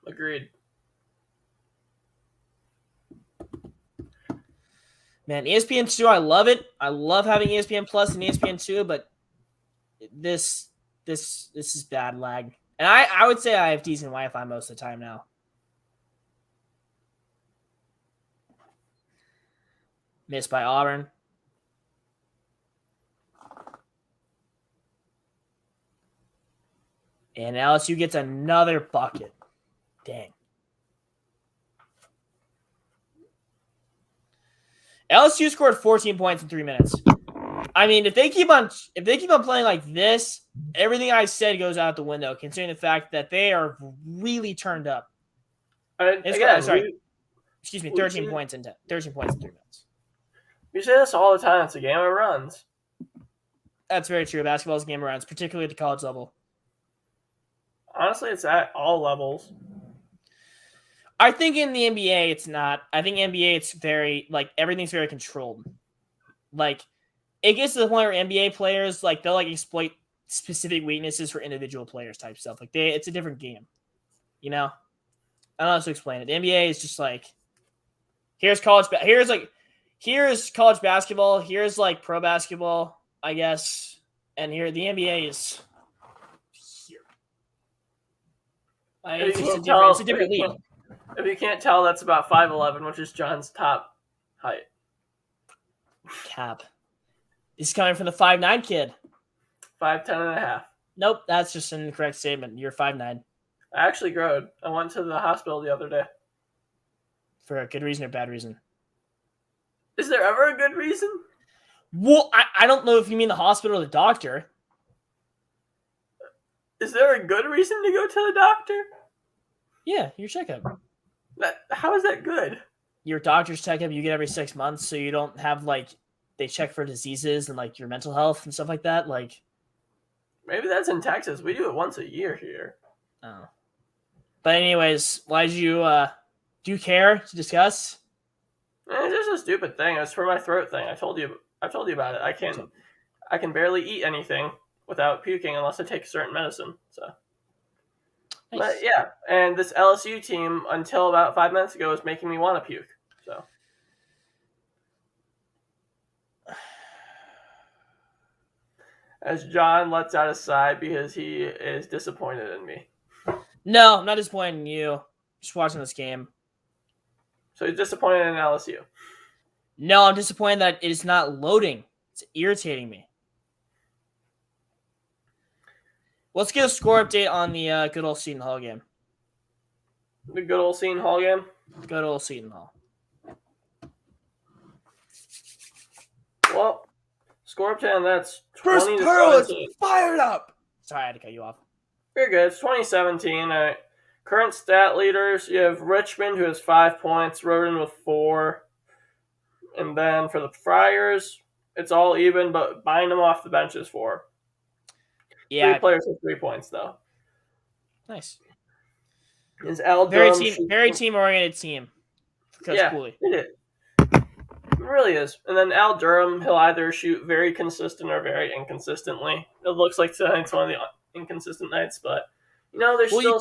Agreed. Man, ESPN2, I love it. I love having ESPN Plus and ESPN2, but this is bad lag. And I would say I have decent Wi-Fi most of the time now. Missed by Auburn. And LSU gets another bucket. Dang. LSU scored 14 points in 3 minutes. I mean, if they keep on playing like this, everything I said goes out the window, considering the fact that they are really turned up. Excuse me, 13 points in 3 minutes. You say this all the time. It's a game of runs. That's very true. Basketball is a game of runs, particularly at the college level. Honestly, it's at all levels. I think in the NBA, it's not. I think NBA, it's very, like, everything's very controlled. Like, it gets to the point where NBA players, like, they'll, like, exploit specific weaknesses for individual players type stuff. Like, it's a different game. You know? I don't know how to explain it. The NBA is just, like, here's college basketball, here's, like, pro basketball, I guess. And here, the NBA is here. It's a different league. If you can't tell, that's about 5'11", which is John's top height. Cap. This is coming from the 5'9" kid. 5'10" and a half. Nope, that's just an incorrect statement. You're 5'9". I actually growed. I went to the hospital the other day. For a good reason or bad reason? Is there ever a good reason? Well, I don't know if you mean the hospital or the doctor. Is there a good reason to go to the doctor? Yeah, your checkup. How is that good? Your doctor's checkup you get every 6 months, so you don't have, like, they check for diseases and, like, your mental health and stuff like that. Like, maybe that's in Texas. We do it once a year here. Oh. But anyways, why did you, do you care to discuss? It's just a stupid thing. It's for my throat thing. I told you about it. I can barely eat anything without puking unless I take a certain medicine. So. Nice. But yeah, and this LSU team, until about 5 minutes ago, was making me want to puke. So, as John lets out a sigh because he is disappointed in me. No, I'm not disappointed in you. Just watching this game. So he's disappointed in LSU. No, I'm disappointed that it is not loading. It's irritating me. Let's get a score update on the good old Seton Hall game. The good old Seton Hall game? Good old Seton Hall. Well, score update on that's 20 Chris Pearl is fired up. Sorry, I had to cut you off. Very good. It's 2017. Current stat leaders, you have Richmond, who has 5 points, Rhoden with 4. And then for the Friars, it's all even, but buying them off the bench is 4. Yeah. 3 players with 3 points, though. Nice. Is Al very team-oriented team. Coach Cooley. It really is. And then Al Durham, he'll either shoot very consistent or very inconsistently. It looks like tonight's one of the inconsistent nights, but there's still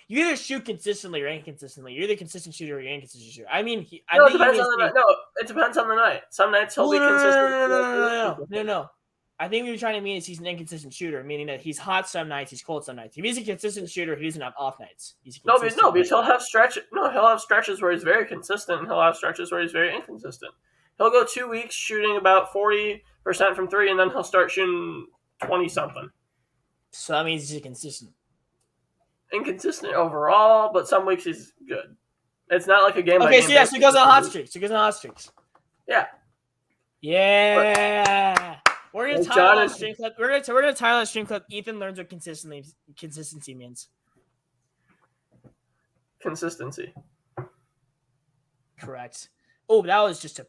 you either shoot consistently or inconsistently. You're either a consistent shooter or you're an inconsistent shooter. I mean, it depends on the night. Some nights he'll be consistent. No. I think what you're trying to mean is he's an inconsistent shooter, meaning that he's hot some nights, he's cold some nights. If he's a consistent shooter, he doesn't have off nights. Because he'll have stretches. No, he'll have stretches where he's very consistent, and he'll have stretches where he's very inconsistent. He'll go 2 weeks shooting about 40% from 3, and then he'll start shooting 20-something. So that means he's consistent. inconsistent overall, but some weeks he's good. It's not like a game by Okay, game. so yeah, so he goes on hot streaks. Yeah. Yeah. We're gonna Like title John that and stream clip. We're gonna title that stream clip. Ethan learns what consistency means. consistency. Correct. Oh, that was just a.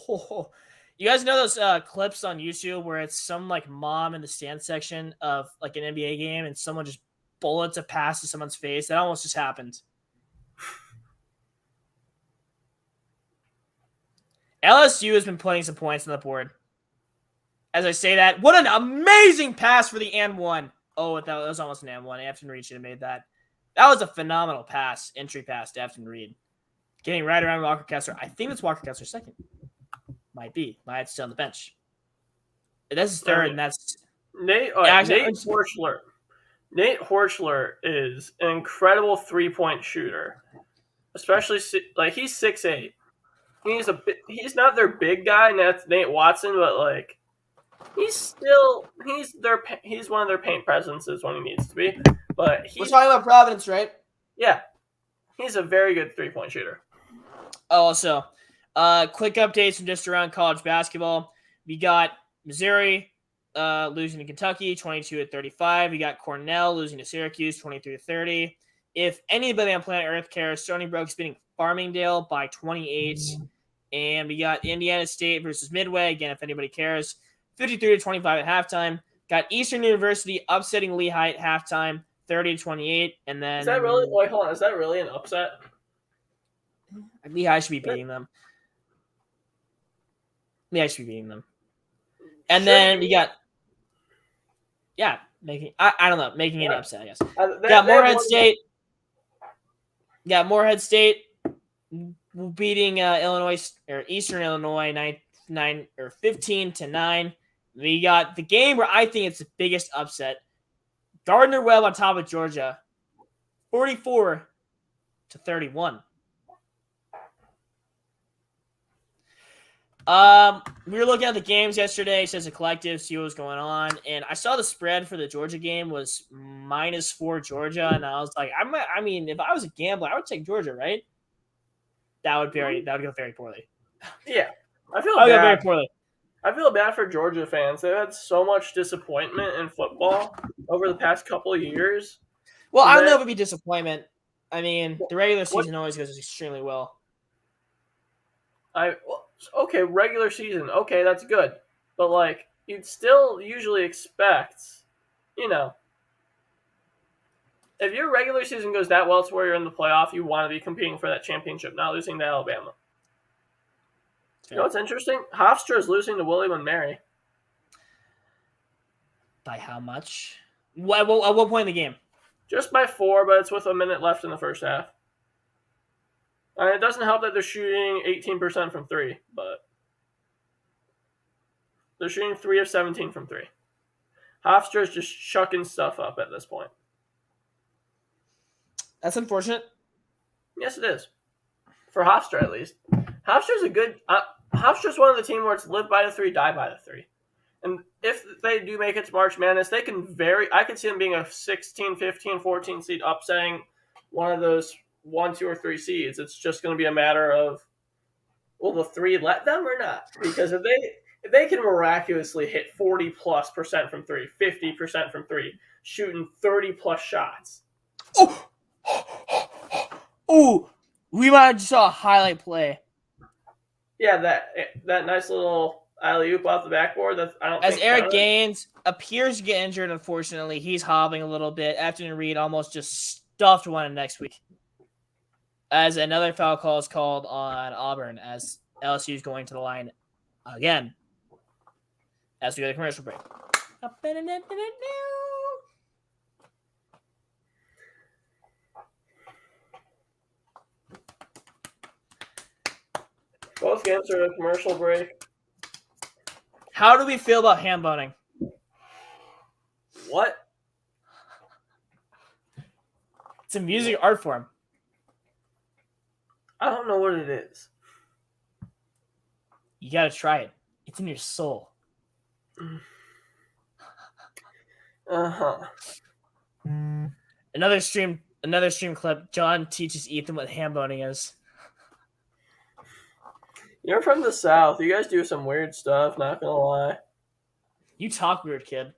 Oh. You guys know those clips on YouTube where it's some like mom in the stand section of like an NBA game and someone just bullets a pass to someone's face? That almost just happened. LSU has been putting some points on the board. As I say that, what an amazing pass for the and one. Oh, that was almost an and one. Afton Reed should have made that. That was a phenomenal pass, entry pass to Afton Reed. Getting right around Walker Kessler. I think it's Walker Kessler second. Might be. Might have to stay on the bench. That's his third, and that's Nate Horschler. Nate Horschler is an incredible 3-point shooter, especially like he's 6'8". He's not their big guy, and that's Nate Watson, but like he's one of their paint presences when he needs to be. But we're talking about Providence, right? Yeah, he's a very good 3-point shooter. Also, quick updates from just around college basketball. We got Missouri losing to Kentucky 22-35. We got Cornell losing to Syracuse 23-30. If anybody on planet Earth cares, Stony Brook's beating Farmingdale by 28. And we got Indiana State versus Midway. Again, if anybody cares, 53-25 at halftime. Got Eastern University upsetting Lehigh at halftime, 30-28. And then is that really? Wait, hold on. Is that really an upset? Lehigh should be beating them. And then we got, making an upset, I guess. Got Morehead State beating Illinois or Eastern Illinois 15-9. We got the game where I think it's the biggest upset. Gardner Webb on top of Georgia, 44-31. We were looking at the games yesterday, as a collective, see what was going on, and I saw the spread for the Georgia game was -4 Georgia, and I was like, I mean, if I was a gambler, I would take Georgia, right? That would go very poorly. Yeah, I feel bad. Very poorly. I feel bad for Georgia fans. They've had so much disappointment in football over the past couple of years. Well, I don't know if it'd be disappointment. I mean, the regular season always goes extremely well. Okay, regular season. Okay, that's good. But, like, you'd still usually expect, if your regular season goes that well to where you're in the playoff, you want to be competing for that championship, not losing to Alabama. You know what's interesting? Hofstra is losing to William & Mary. By how much? At what point in the game? Just by 4, but it's with a minute left in the first half. And it doesn't help that they're shooting 18% from 3, but they're shooting 3 of 17 from 3. Hofstra is just chucking stuff up at this point. That's unfortunate. Yes, it is. For Hofstra, at least. Hofstra's Hofstra's one of the team where it's live by the 3, die by the 3. And if they do make it to March Madness, I could see them being a 16, 15, 14 seed, upsetting one of those 1, 2, or 3 seeds. It's just going to be a matter of, will the 3 let them or not? Because if they can miraculously hit 40+% from 3, 50% from 3, shooting 30+ shots. Oh, we might have just saw a highlight play. Yeah, that nice little alley-oop off the backboard. As Eric Gaines appears to get injured, unfortunately, he's hobbling a little bit. Afton Reed almost just stuffed one next week. As another foul call is called on Auburn, as LSU is going to the line again. As we go to commercial break. Both games are a commercial break. How do we feel about ham boning? What? It's a music art form. I don't know what it is. You gotta try it. It's in your soul. Uh-huh. Another stream clip. John teaches Ethan what ham boning is. You're from the South. You guys do some weird stuff, not gonna lie. You talk weird, kid.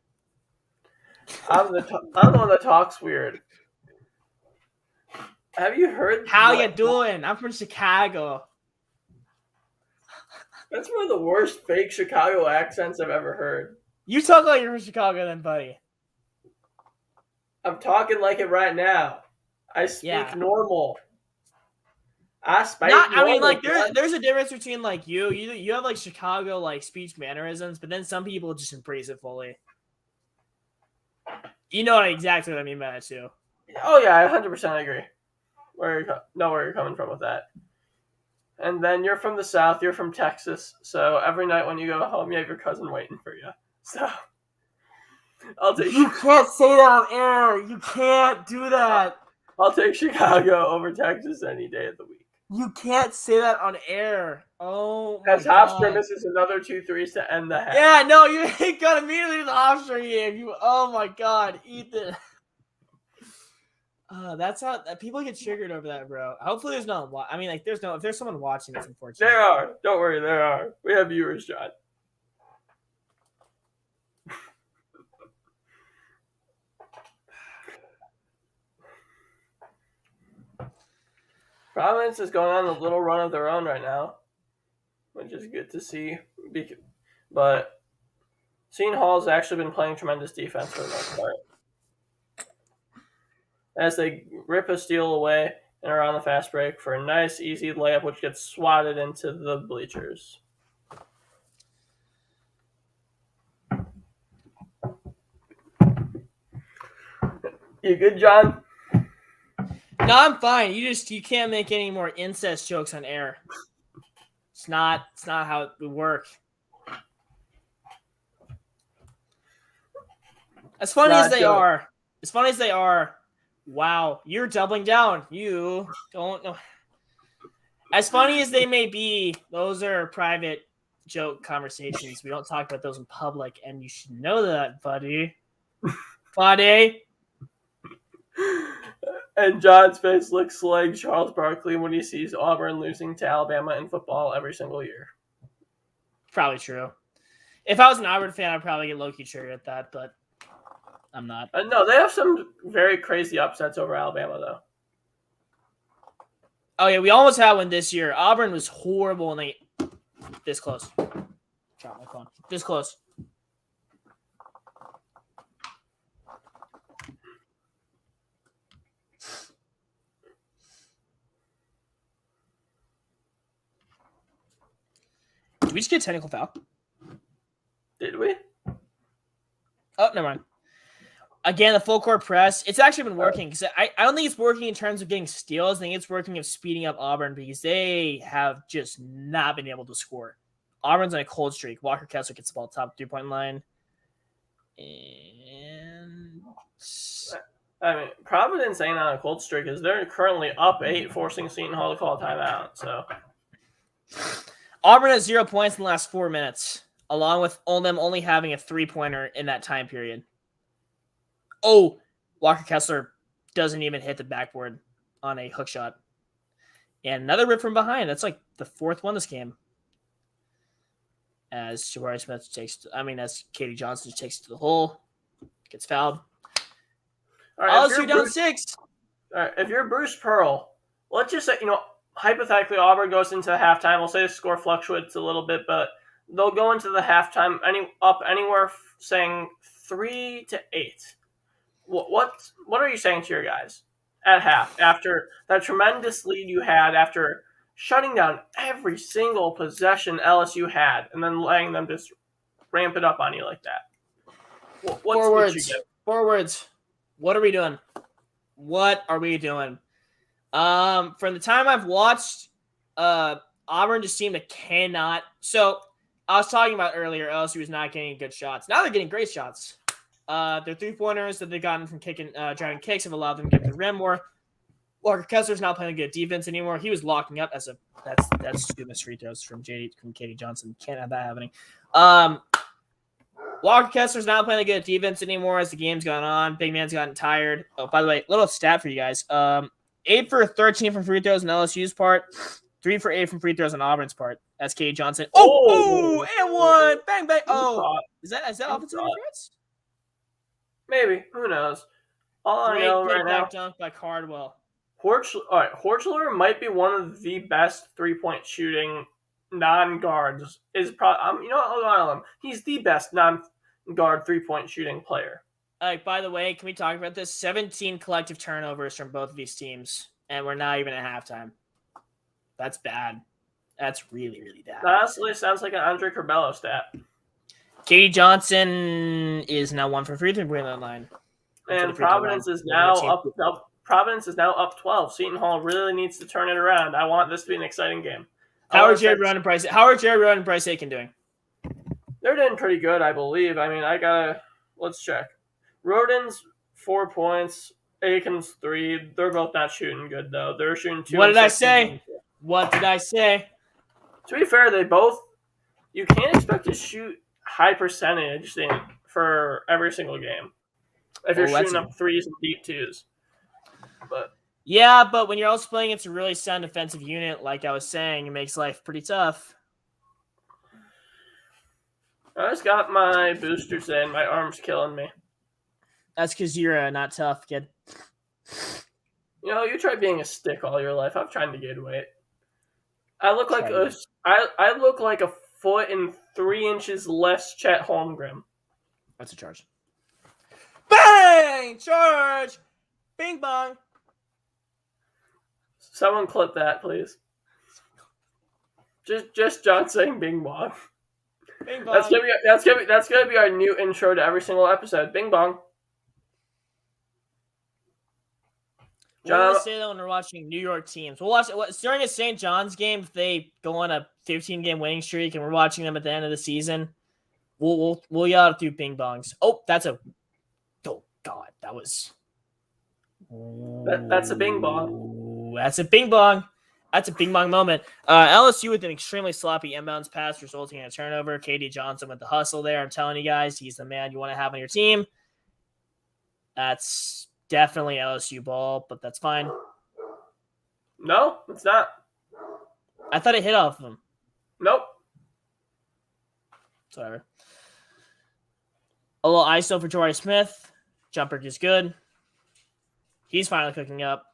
I'm the one that talks weird. Have you heard? How you doing? I'm from Chicago. That's one of the worst fake Chicago accents I've ever heard. You talk like you're from Chicago then, buddy. I'm talking like it right now. I speak normal. There's a difference between like you have like Chicago like speech mannerisms, but then some people just embrace it fully. You know exactly what I mean by that too. Oh yeah, I 100% agree. Where you're coming from with that. And then you're from the South. You're from Texas. So every night when you go home, you have your cousin waiting for you. So you can't say that on air. You can't do that. I'll take Chicago over Texas any day of the week. You can't say that on air. Oh my God. As Hofstra misses another 2 threes to end the half. Yeah, no, you got immediately to the Hofstra game. Oh my God, Ethan. That's how people get triggered over that, bro. Hopefully there's no. I mean, like, if there's someone watching, it's unfortunate. There are. Don't worry, there are. We have viewers, John. Providence is going on a little run of their own right now, which is good to see. But Seton Hall has actually been playing tremendous defense for the most part. As they rip a steal away and are on the fast break for a nice, easy layup, which gets swatted into the bleachers. You good, John? No, I'm fine. You can't make any more incest jokes on air. It's not how it would work. As funny as they are, wow, you're doubling down. You don't know. As funny as they may be, those are private joke conversations. We don't talk about those in public, and you should know that, buddy. Buddy. And John's face looks like Charles Barkley when he sees Auburn losing to Alabama in football every single year. Probably true. If I was an Auburn fan, I'd probably get low-key triggered at that, but I'm not. No, they have some very crazy upsets over Alabama, though. Oh, yeah, we almost had one this year. Auburn was horrible, and they this close. Drop my phone. This close. Did we just get a technical foul? Did we? Oh, never mind. Again, the full court press. It's actually been working because I don't think it's working in terms of getting steals. I think it's working of speeding up Auburn because they have just not been able to score. Auburn's on a cold streak. Walker Kessler gets the ball top 3-point line. And I mean, Providence ain't on a cold streak because they're currently up 8, forcing Seton Hall to call a timeout. So Auburn has 0 points in the last 4 minutes, along with them only having a 3-pointer in that time period. Oh, Walker Kessler doesn't even hit the backboard on a hook shot. And another rip from behind. That's like the 4th one this game. As Katie Johnson takes to the hole, gets fouled. All right, LSU down 6. All right, if you're Bruce Pearl, let's just say, hypothetically, Auburn goes into halftime. We'll say the score fluctuates a little bit, but they'll go into the halftime up anywhere saying 3-8. What are you saying to your guys at half after that tremendous lead you had after shutting down every single possession LSU had and then letting them just ramp it up on you like that? Forwards. What are we doing? From the time I've watched, Auburn just seemed to cannot. So I was talking about earlier, LSU was not getting good shots. Now they're getting great shots. Their 3-pointers that they've gotten from driving kicks have allowed them to get to the rim more. Walker Kessler's not playing good defense anymore. He was locking up that's 2 missed free throws from Katie Johnson. Can't have that happening. Walker Kessler's not playing a good defense anymore as the game's gone on. Big man's gotten tired. Oh, by the way, little stat for you guys. 8 for 13 from free throws on LSU's part. 3 for 8 from free throws on Auburn's part. That's Katie Johnson. Oh, and one. Bang, bang. Oh, is that offensive interference? Maybe. Who knows? All I know right now. Great dunk by Cardwell. Horchler might be one of the best 3-point shooting non-guards. Probably, he's the best non-guard 3-point shooting player. By the way, can we talk about this? 17 collective turnovers from both of these teams, and we're not even at halftime. That's bad. That's really, really bad. That honestly sounds like an Andre Curbelo stat. Katie Johnson is now 1 for 3 from the line. And Providence is now up 12. Seton Hall really needs to turn it around. I want this to be an exciting game. How are Jared Rowan and Bryce Aiken doing? They're doing pretty good, I believe. I mean, let's check. Roden's 4 points, Aiken's 3. They're both not shooting good though. They're shooting 2. What did I say? To be fair, you can't expect to shoot high percentage for every single game. If you're shooting up threes and deep twos. But when you're also playing against a really sound defensive unit, like I was saying, it makes life pretty tough. I just got my boosters in. My arm's killing me. That's because you're not tough, kid. You tried being a stick all your life. I'm trying to gain weight. I look like I look like a foot and 3 inches less Chet Holmgren. That's a charge. Bang! Charge! Bing bong. Someone clip that, please. Just John saying bing bong. Bing bong. That's gonna be our new intro to every single episode. Bing bong. John, we'll say that when we're watching New York teams. We'll watch during a St. John's game. If they go on a 15-game winning streak and we're watching them at the end of the season, we'll yell out a few bing bongs. Oh, that's a. Oh God, that was. That's a bing bong. That's a bing bong. That's a bing bong moment. LSU with an extremely sloppy inbounds pass resulting in a turnover. Katie Johnson with the hustle there. I'm telling you guys, he's the man you want to have on your team. That's definitely LSU ball, but that's fine. No, it's not. I thought it hit off him. Nope. Sorry. A little ISO for Torrey Smith. Jumper is good. He's finally cooking up.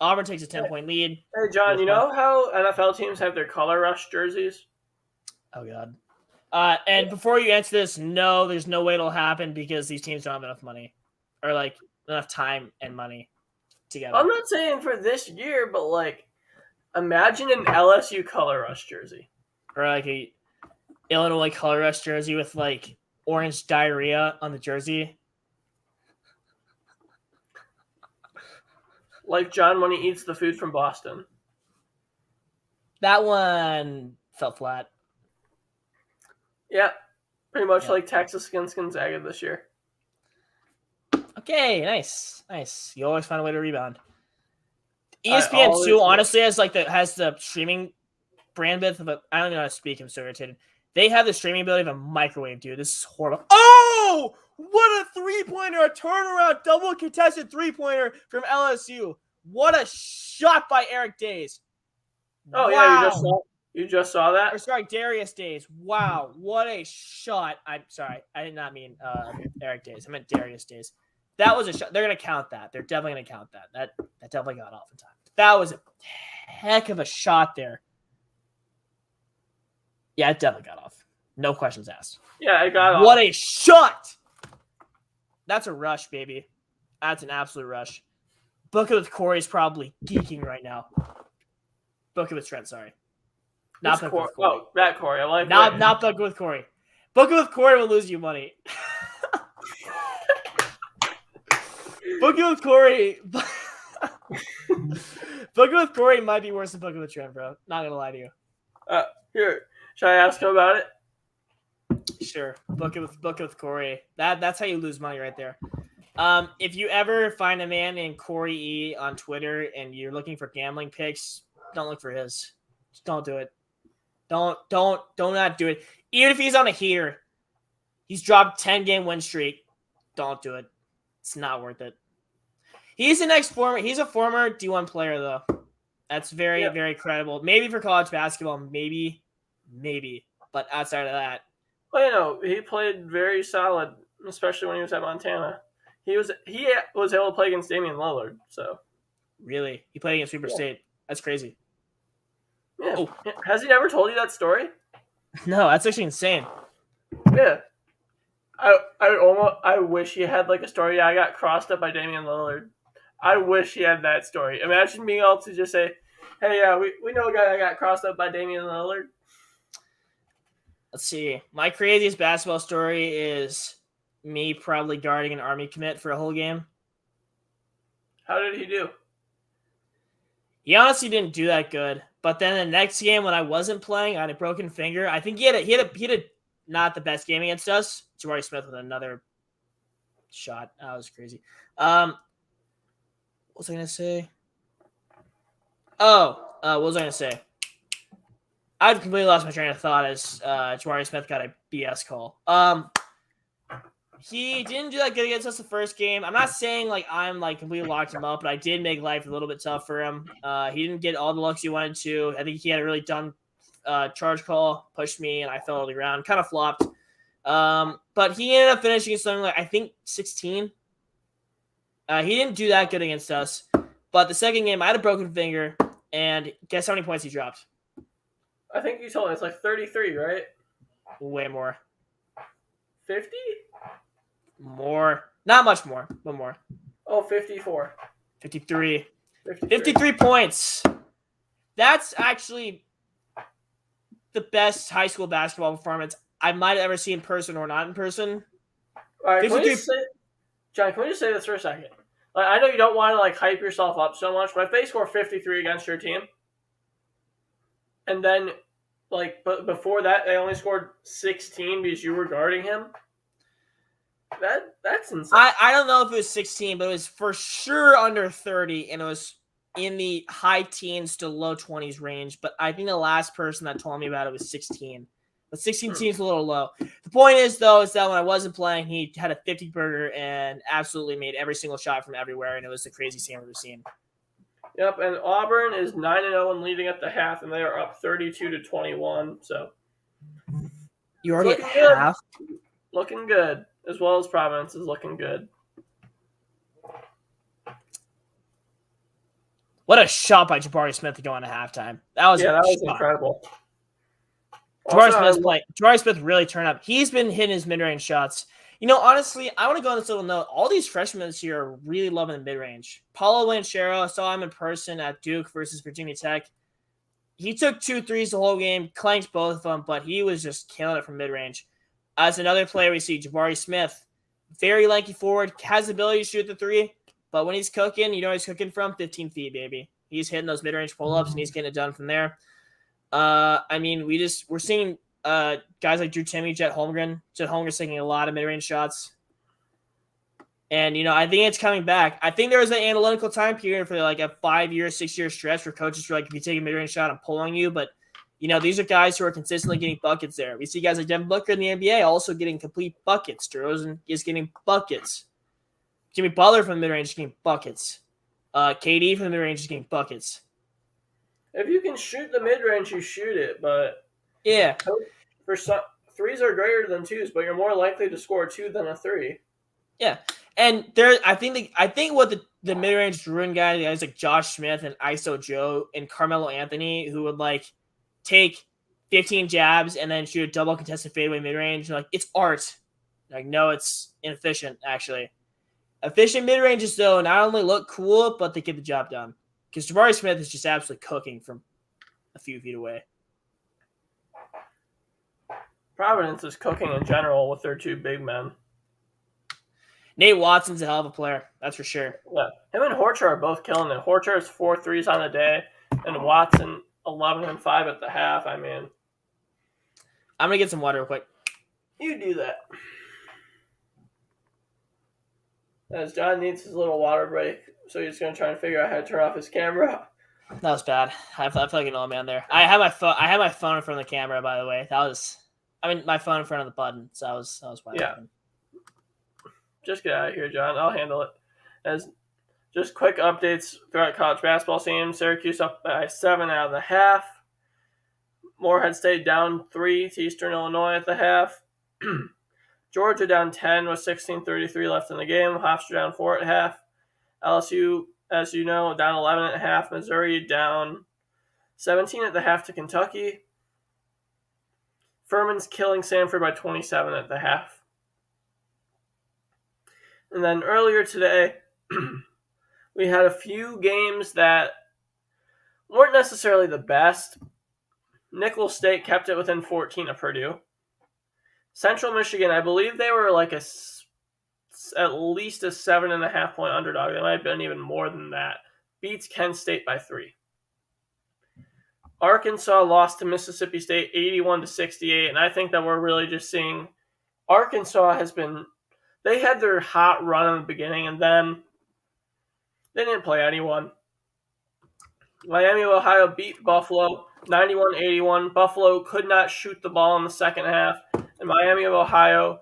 Auburn takes a 10-point lead. Hey, John, you know how NFL teams have their color rush jerseys? Oh, God. And before you answer this, no, there's no way it'll happen because these teams don't have enough money. Or, enough time and money together. I'm not saying for this year, but, imagine an LSU color rush jersey. Or, a Illinois color rush jersey with, orange diarrhea on the jersey. Like John when he eats the food from Boston. That one fell flat. Yeah, pretty much like Texas against Gonzaga this year. Okay, nice. You always find a way to rebound. ESPN too, honestly, has the streaming bandwidth of I don't know how to speak. I'm so irritated. They have the streaming ability of a microwave, dude. This is horrible. Oh, what a 3-pointer! A turnaround, double contested 3-pointer from LSU. What a shot by Eric Days. Oh, wow. Yeah, you just saw that? Or sorry, Darius Days. Wow, what a shot. I'm sorry. I did not mean Eric Days. I meant Darius Days. That was a shot. They're going to count that. They're definitely going to count that. That definitely got off in time. That was a heck of a shot there. Yeah, it definitely got off. No questions asked. Yeah, it got off. What a shot! That's a rush, baby. That's an absolute rush. Book it with Corey's probably geeking right now. Book it with Trent, sorry. Not book it with Corey. Oh, that Corey. I like that. Not book it with Corey. Book it with Corey will lose you money. Book it with Corey. Book it with Corey might be worse than book it with Trent, bro. Not gonna lie to you. Here. Should I ask him about it? Sure. Book it with Corey. That's how you lose money right there. If you ever find a man named Corey E on Twitter and you're looking for gambling picks, don't look for his. Just don't do it. Don't not do it. Even if he's on a heater, He's dropped 10-game win streak. Don't do it. It's not worth it. He's a former D1 player, though. That's very, very credible. Maybe for college basketball, maybe. But outside of that. Well, he played very solid, especially when he was at Montana. He was able to play against Damian Lillard, so. Really? He played against Weber State. That's crazy. Yeah. Oh. Has he never told you that story? No, that's actually insane. Yeah. I wish he had like a story. I got crossed up by Damian Lillard. I wish he had that story. Imagine being able to just say, hey, yeah, we know a guy that got crossed up by Damian Lillard. Let's see. My craziest basketball story is me probably guarding an Army commit for a whole game. How did he do? He honestly didn't do that good. But then the next game when I wasn't playing, I had a broken finger. I think he had not the best game against us. Jabari Smith with another shot. That was crazy. What was I going to say? What was I going to say? I've completely lost my train of thought as Jabari Smith got a BS call. He didn't do that good against us the first game. I'm not saying like I'm like completely locked him up, but I did make life a little bit tough for him. He didn't get all the looks he wanted to. I think he had a really dumb charge call, pushed me, and I fell to the ground. Kind of flopped. But he ended up finishing something like, I think, 16. He didn't do that good against us. But the second game, I had a broken finger, and guess how many points he dropped? I think you told me it's like 33, right? Way more. 50? More. Not much more, but more. Oh, 54. 53. 53 points. That's actually the best high school basketball performance I might have ever seen in person or not in person. All right, John, can we just say this for a second? Like, I know you don't want to like hype yourself up so much, but if they score 53 against your team, and then but before that they only scored 16 because you were guarding him, that's insane. I don't know if it was 16, but it was for sure under 30, and it was in the high teens to low 20s range. But I think the last person that told me about it was 16. But 16 seems a little low. The point is, though, is that when I wasn't playing, he had a 50-burger and absolutely made every single shot from everywhere, and it was the craziest thing I've ever seen. Yep, and Auburn is 9-0 and leading at the half, and they are up 32-21. So you already at half? Looking good, as well as Providence is looking good. What a shot by Jabari Smith to go into halftime. That was incredible. Jabari Smith really turned up. He's been hitting his mid-range shots. You know, honestly, I want to go on this little note. All these freshmen this year are really loving the mid-range. Paulo Lanchero, I saw him in person at Duke versus Virginia Tech. He took 2 threes the whole game, clanked both of them, but he was just killing it from mid-range. As another player we see, Jabari Smith, very lanky forward, has the ability to shoot the 3, but when he's cooking, you know he's cooking from 15 feet, baby. He's hitting those mid-range pull-ups, and he's getting it done from there. I mean, we're seeing guys like Drew Timme, Jet Holmgren's taking a lot of mid-range shots. And, you know, I think it's coming back. I think there was an analytical time period for like a 5-year, 6-year stretch where coaches were like, if you take a mid-range shot, I'm pulling you. But, you know, these are guys who are consistently getting buckets there. We see guys like Devin Booker in the NBA also getting complete buckets. DeRozan is getting buckets. Jimmy Butler from the mid-range is getting buckets. KD from the mid-range is getting buckets. If you can shoot the mid-range, you shoot it. But yeah, for some, 3s are greater than 2s, but you're more likely to score a 2 than a 3. Yeah, and I think what the mid-range Druin guys like Josh Smith and ISO Joe and Carmelo Anthony, who would like take 15 jabs and then shoot a double contested fadeaway mid-range, like it's art. Like no, it's inefficient actually. Efficient mid-ranges though not only look cool, but they get the job done. Because Jabari Smith is just absolutely cooking from a few feet away. Providence is cooking in general with their 2 big men. Nate Watson's a hell of a player, that's for sure. Yeah, him and Horcher are both killing it. Horcher has 4 threes on the day, and Watson 11 and 5 at the half. I mean, I'm gonna get some water real quick. You do that. As John needs his little water break, so he's gonna try and figure out how to turn off his camera. That was bad. I feel like an old man there. I had my phone in front of the camera, by the way. I I mean, my phone in front of the button, so I was wide open. Just get out of here, John. I'll handle it. As just quick updates throughout college basketball scene. Syracuse up by 7 out of the half. Morehead State down 3 to Eastern Illinois at the half. Georgia down 10 with 16:33 left in the game. Hofstra down 4 at half. LSU, as you know, down 11 at half. Missouri down 17 at the half to Kentucky. Furman's killing Samford by 27 at the half. And then earlier today, we had a few games that weren't necessarily the best. Nicholls State kept it within 14 of Purdue. Central Michigan, I believe they were like at least a 7.5 point underdog. They might have been even more than that. Beats Kent State by 3. Arkansas lost to Mississippi State 81-68, and I think that we're really just seeing Arkansas they had their hot run in the beginning, and then they didn't play anyone. Miami of Ohio beat Buffalo 91-81. Buffalo could not shoot the ball in the second half, and Miami of Ohio,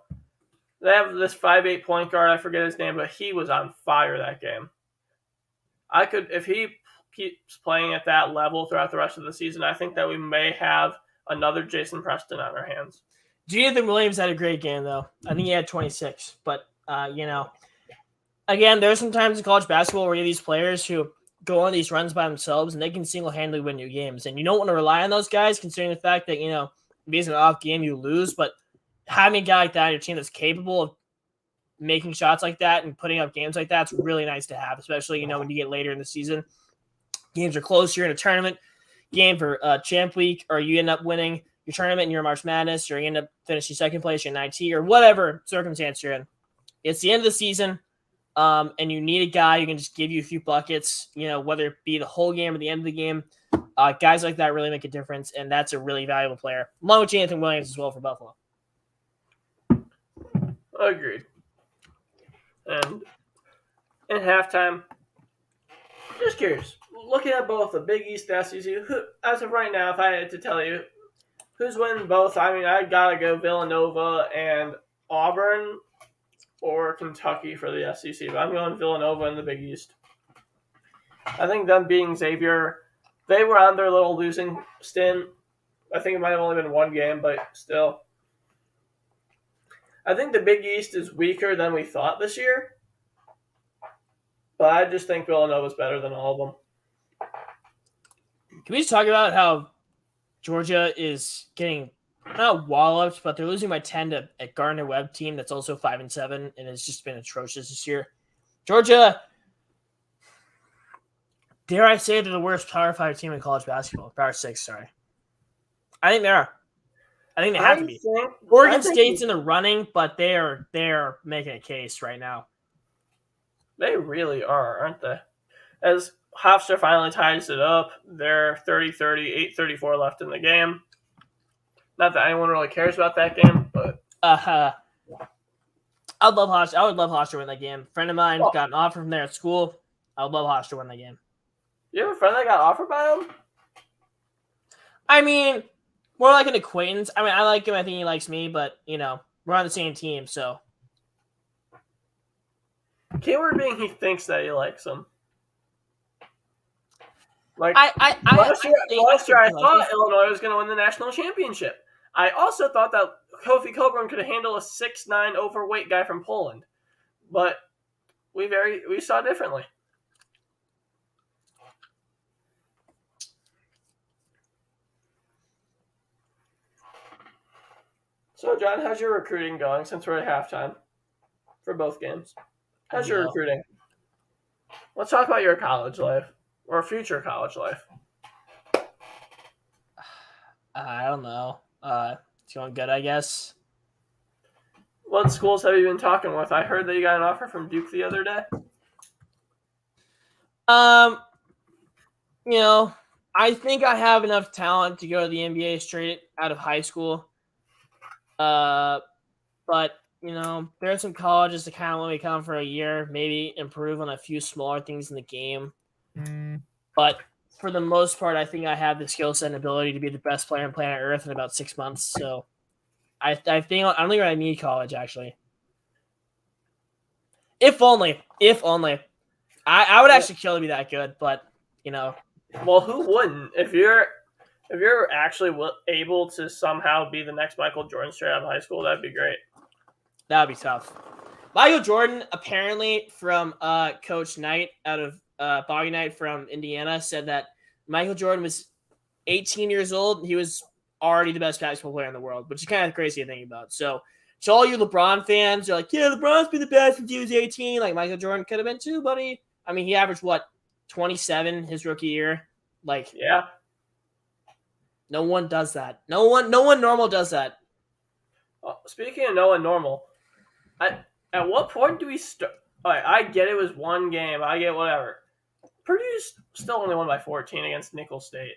they have this 5'8" point guard, I forget his name, but he was on fire that game. If he keeps playing at that level throughout the rest of the season, I think that we may have another Jason Preston on our hands. Jonathan Williams had a great game, though. I think he had 26. But, again, there's some times in college basketball where you have these players who go on these runs by themselves and they can single-handedly win you games. And you don't want to rely on those guys, considering the fact that, if it's an off game, you lose. But having a guy like that on your team that's capable of making shots like that and putting up games like that, it's really nice to have, especially, when you get later in the season. Games are close. You're in a tournament game for champ week, or you end up winning your tournament and you're in March Madness, or you end up finishing second place in IT, or whatever circumstance you're in. It's the end of the season, and you need a guy who can just give you a few buckets, whether it be the whole game or the end of the game. Guys like that really make a difference, and that's a really valuable player, along with Jonathan Williams as well for Buffalo. Agreed. And in halftime, just curious, looking at both the Big East and SEC, as of right now, if I had to tell you who's winning both, I mean, I gotta go Villanova and Auburn or Kentucky for the SEC, but I'm going Villanova in the Big East. I think them being Xavier, they were on their little losing stint. I think it might have only been one game, but still. I think the Big East is weaker than we thought this year, but I just think Villanova's better than all of them. Can we just talk about how Georgia is getting not walloped, but they're losing by 10 to a Gardner-Webb team that's also 5-7, and it's just been atrocious this year. Georgia, dare I say, they're the worst Power 5 team in college basketball. Power 6, sorry. I think they are. I think they have to be. Oregon State's in the running, but they're making a case right now. They really are, aren't they? As Hofstra finally ties it up, they're 30-30, 8:34 left in the game. Not that anyone really cares about that game, but I would love Hofstra to win that game. A friend of mine got an offer from there at school. I would love Hofstra to win that game. You have a friend that got offered by him? I mean, more like an acquaintance. I mean, I like him. I think he likes me, but, we're on the same team, so. Keyword being he thinks that he likes him. Like, last year I thought Illinois was going to win the national championship. I also thought that Kofi Coburn could handle a 6'9" overweight guy from Poland. But we saw differently. So, John, how's your recruiting going since we're at halftime for both games? How's your recruiting? Let's talk about your college life or future college life. I don't know. It's going good, I guess. What schools have you been talking with? I heard that you got an offer from Duke the other day. I think I have enough talent to go to the NBA straight out of high school. But there are some colleges that kind of let me come for a year, maybe improve on a few smaller things in the game. But for the most part, I think I have the skill set and ability to be the best player on planet Earth in about 6 months. So I think I don't think I need college actually. If only. I would actually kill to be that good, but you know. Well, who wouldn't? If you're actually able to somehow be the next Michael Jordan straight out of high school, that'd be great. That would be tough. Michael Jordan, apparently from Coach Knight out of Bobby Knight from Indiana, said that Michael Jordan was 18 years old. He was already the best basketball player in the world, which is kind of crazy to think about. So to all you LeBron fans, you're like, yeah, LeBron's been the best since he was 18. Like Michael Jordan could have been too, buddy. I mean, he averaged, 27 his rookie year? Like, yeah. No one does that. No one normal does that. Speaking of no one normal, at what point do we start? Right, I get it was one game. I get whatever. Purdue's still only won by 14 against Nicholls State.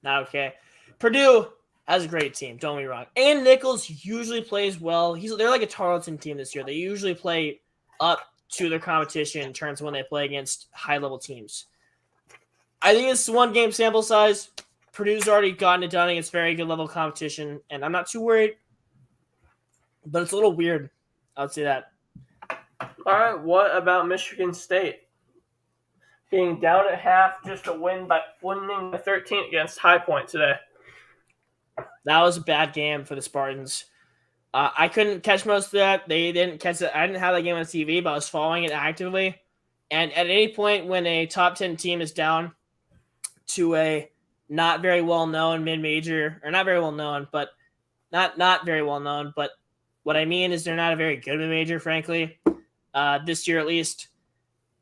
Not okay. Purdue has a great team. Don't get me wrong. And Nicholls usually plays well. They're like a Tarleton team this year. They usually play up to their competition in terms of when they play against high-level teams. I think it's one game sample size. Purdue's already gotten it done against very good level competition, and I'm not too worried. But it's a little weird. I would say that. All right, what about Michigan State? Being down at half just to winning by 13 against High Point today. That was a bad game for the Spartans. I couldn't catch most of that. They didn't catch it. I didn't have that game on TV, but I was following it actively. And at any point when a top 10 team is down to a not very well-known mid-major, or not very well-known, but not very well-known, but what I mean is they're not a very good mid-major, frankly, this year at least.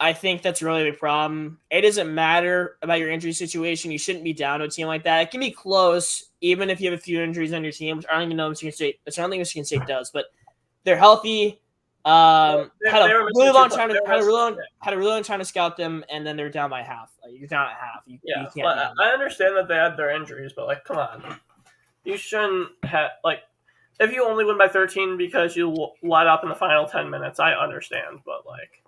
I think that's really a big problem. It doesn't matter about your injury situation. You shouldn't be down to a team like that. It can be close, even if you have a few injuries on your team, which I don't even know Michigan State. I don't think Michigan State does, but they're healthy. Had a really long time to scout them, and then they're down by half. Like, you're down at half. You can't. I understand that they had their injuries, but like, come on, you shouldn't have like. If you only win by 13 because you light up in the final 10 minutes, I understand, but like,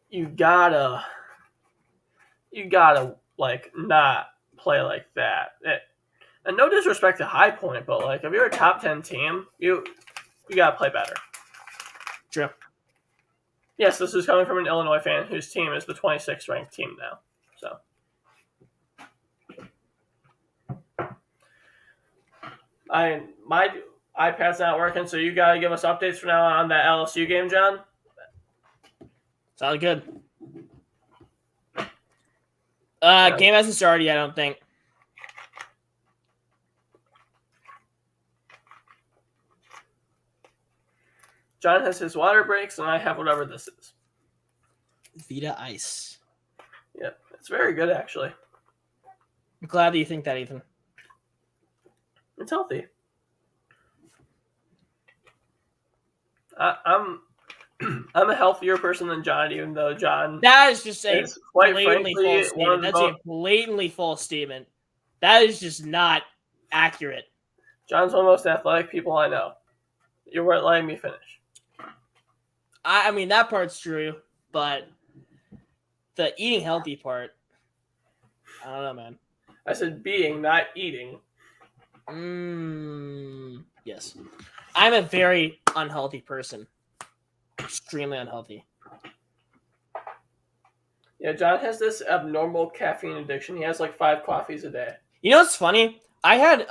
you gotta like not play like that. And no disrespect to High Point, but like, if you're a top 10 team, you gotta play better. True. Yes, this is coming from an Illinois fan whose team is the 26th ranked team now. So, my iPad's not working, so you gotta give us updates from now on that LSU game, John. Sounds good. Game hasn't started yet, I don't think. John has his water breaks, and I have whatever this is. Vita Ice. Yep, it's very good, actually. I'm glad that you think that, Ethan. It's healthy. I'm a healthier person than John, even though John. That is just a blatantly false statement. That's a blatantly false statement. That is just not accurate. John's one of the most athletic people I know. You weren't letting me finish. I mean, that part's true, but the eating healthy part, I don't know, man. I said being, not eating. Yes. I'm a very unhealthy person. Extremely unhealthy. Yeah, John has this abnormal caffeine addiction. He has like 5 coffees a day. You know what's funny? I had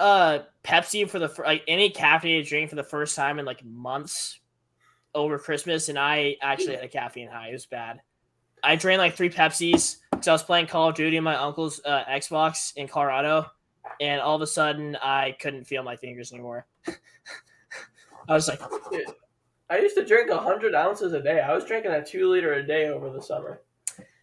Pepsi for any caffeinated drink for the first time in like months over Christmas, and I actually had a caffeine high. It was bad. I drank like 3 Pepsis because I was playing Call of Duty on my uncle's Xbox in Colorado, and all of a sudden I couldn't feel my fingers anymore. I was like, I used to drink 100 ounces a day. I was drinking a 2-liter a day over the summer.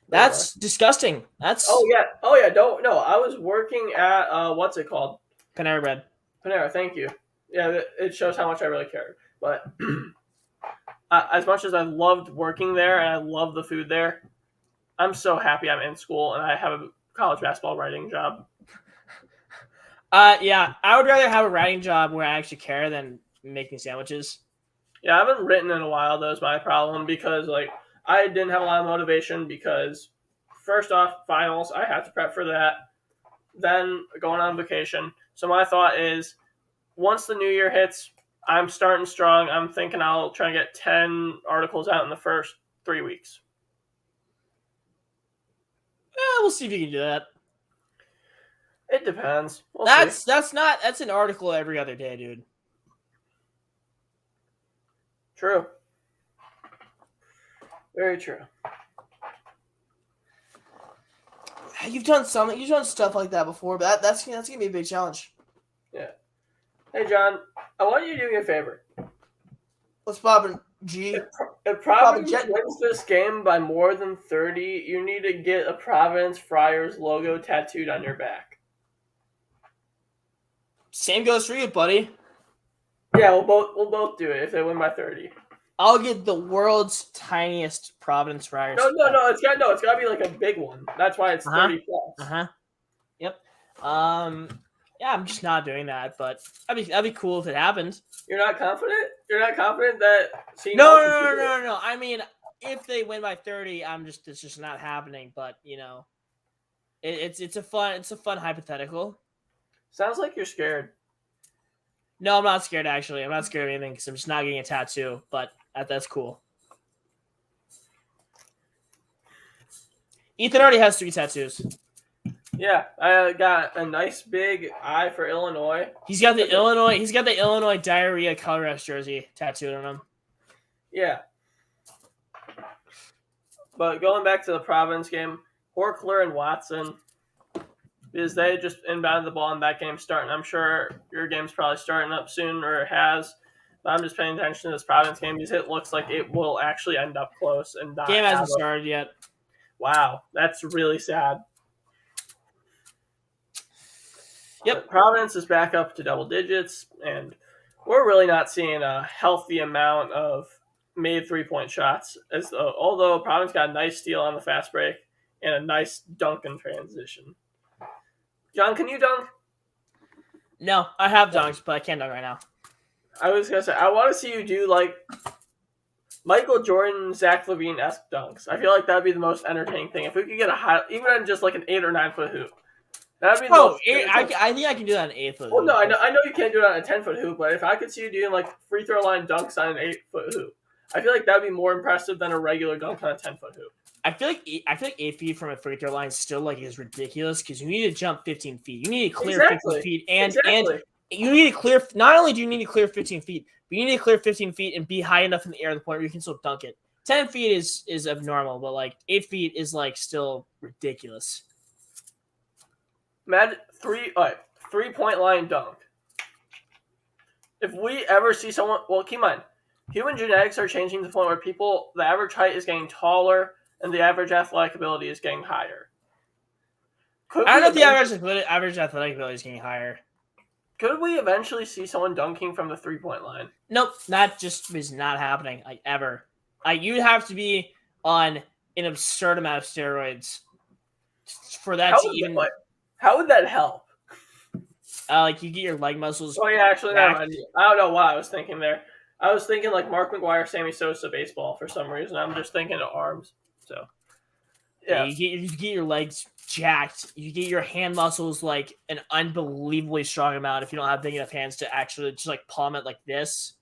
That's disgusting. That's oh yeah. Don't no. I was working at what's it called? Panera Bread. Panera. Thank you. Yeah, it shows how much I really cared. But as much as I loved working there and I love the food there, I'm so happy I'm in school and I have a college basketball writing job. Yeah, I would rather have a writing job where I actually care than making sandwiches. Yeah, I haven't written in a while. That was my problem because like I didn't have a lot of motivation because first off, finals, I had to prep for that. then going on vacation. So my thought is, once the new year hits, I'm starting strong. I'm thinking I'll try and get 10 articles out in the first 3 weeks. We'll see if you can do that. It depends. We'll see. That's an article every other day, dude. True. Very true. You've done stuff like that before, but that's gonna be a big challenge. Yeah. Hey John, I want you to do me a favor. What's poppin', G? If Providence wins this game by more than 30, you need to get a Providence Friars logo tattooed on your back. Same goes for you, buddy. Yeah, we'll both do it if they win by 30. I'll get the world's tiniest Providence Friars. No. It's gotta be like a big one. That's why it's 30 plus. Yep. Yeah, I'm just not doing that, but that'd be cool if it happened. You're not confident? You're not confident that? No. I mean, if they win by 30, it's just not happening. But it's a fun hypothetical. Sounds like you're scared. No, I'm not scared. Actually, I'm not scared of anything because I'm just not getting a tattoo. But that's cool. Ethan already has 3 tattoos. Yeah, I got a nice big eye for Illinois. He's got the Illinois diarrhea color rush jersey tattooed on him. Yeah. But going back to the Providence game, Horkler and Watson, because they just inbounded the ball and that game's starting. I'm sure your game's probably starting up soon, or it has. But I'm just paying attention to this Providence game because it looks like it will actually end up close and not. Game hasn't started yet. Wow, that's really sad. Yep. But Providence is back up to double digits, and we're really not seeing a healthy amount of made 3-point shots. Although Providence got a nice steal on the fast break and a nice dunk in transition. John, can you dunk? No, I have dunks, but I can't dunk right now. I was gonna say I want to see you do like Michael Jordan, Zach LaVine-esque dunks. I feel like that'd be the most entertaining thing if we could get a high, even on just like an 8 or 9 foot hoop. That'd be I think I can do that on an 8 foot hoop. Well, no, I know you can't do it on a 10 foot hoop, but if I could see you doing like free throw line dunks on an 8 foot hoop, I feel like that'd be more impressive than a regular dunk on a 10 foot hoop. I feel like 8 feet from a free throw line still like is ridiculous because you need to jump 15 feet. You need to clear 15 feet, and you need to clear. Not only do you need to clear 15 feet, but you need to clear 15 feet and be high enough in the air to the point where you can still dunk it. 10 feet is abnormal, but like 8 feet is like still ridiculous. Imagine 3-point line dunk. If we ever see someone, well, keep in mind, human genetics are changing to the point where the average height is getting taller and the average athletic ability is getting higher. I don't know if the average athletic ability is getting higher. Could we eventually see someone dunking from the 3-point line? Nope, that just is not happening, like, ever. You'd have to be on an absurd amount of steroids for that to even... How would that help? Like, you get your leg muscles... Oh, yeah, actually, never mind. I don't know what I was thinking there. I was thinking, like, Mark McGwire, Sammy Sosa baseball for some reason. I'm just thinking of arms. So, yeah. You get your legs jacked. You get your hand muscles, like, an unbelievably strong amount if you don't have big enough hands to actually just, like, palm it like this.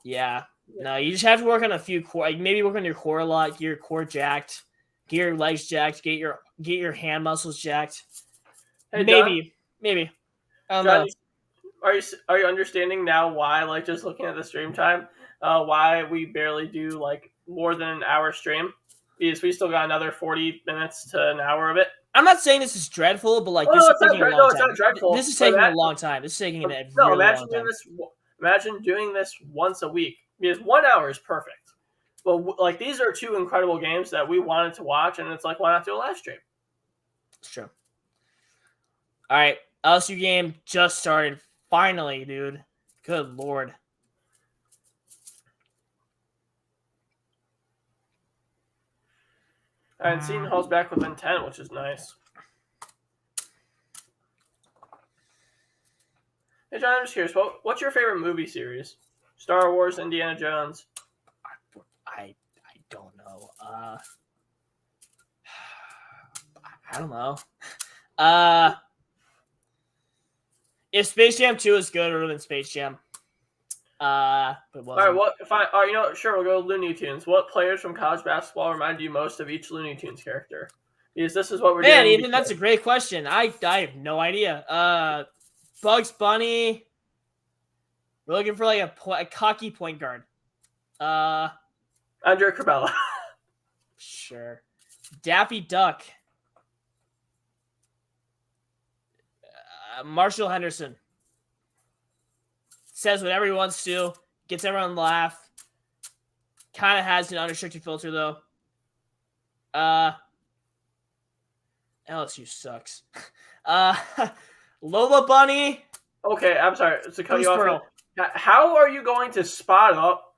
Yeah. No, you just have to work on a few core. Like, maybe work on your core a lot. Get your core jacked. Get your legs jacked. Get your hand muscles jacked. Hey, maybe. I don't John, know. Are you understanding now why, like, just looking at the stream time, why we barely do, like, more than an hour stream? Because we still got another 40 minutes to an hour of it. I'm not saying this is dreadful, but, like, this is taking a long time. No, it's not dreadful. This is taking a long time. This is taking a really long time. Imagine doing this once a week. Because 1 hour is perfect. But, like, these are 2 incredible games that we wanted to watch, and it's like, why not do a live stream? It's true. All right, LSU game just started. Finally, dude. Good Lord. And Seton Hall's back with intent, which is nice. Hey, John, I'm just curious. What's your favorite movie series? Star Wars, Indiana Jones? I don't know. I don't know. If Space Jam 2 is good, it would have been Space Jam. But it All right, wasn't. what if I? You know, sure, we'll go Looney Tunes. What players from college basketball remind you most of each Looney Tunes character? Because this is what we're Man, doing. Ethan, that's a great question. I have no idea. Bugs Bunny. We're looking for like a cocky point guard. Andre Curbelo. Sure. Daffy Duck. Marshall Henderson. Says whatever he wants to. Gets everyone to laugh. Kind of has an unrestricted filter, though. LSU sucks. Lola Bunny. Okay, I'm sorry to cut Bruce you off. Pearl. How are you going to spot up,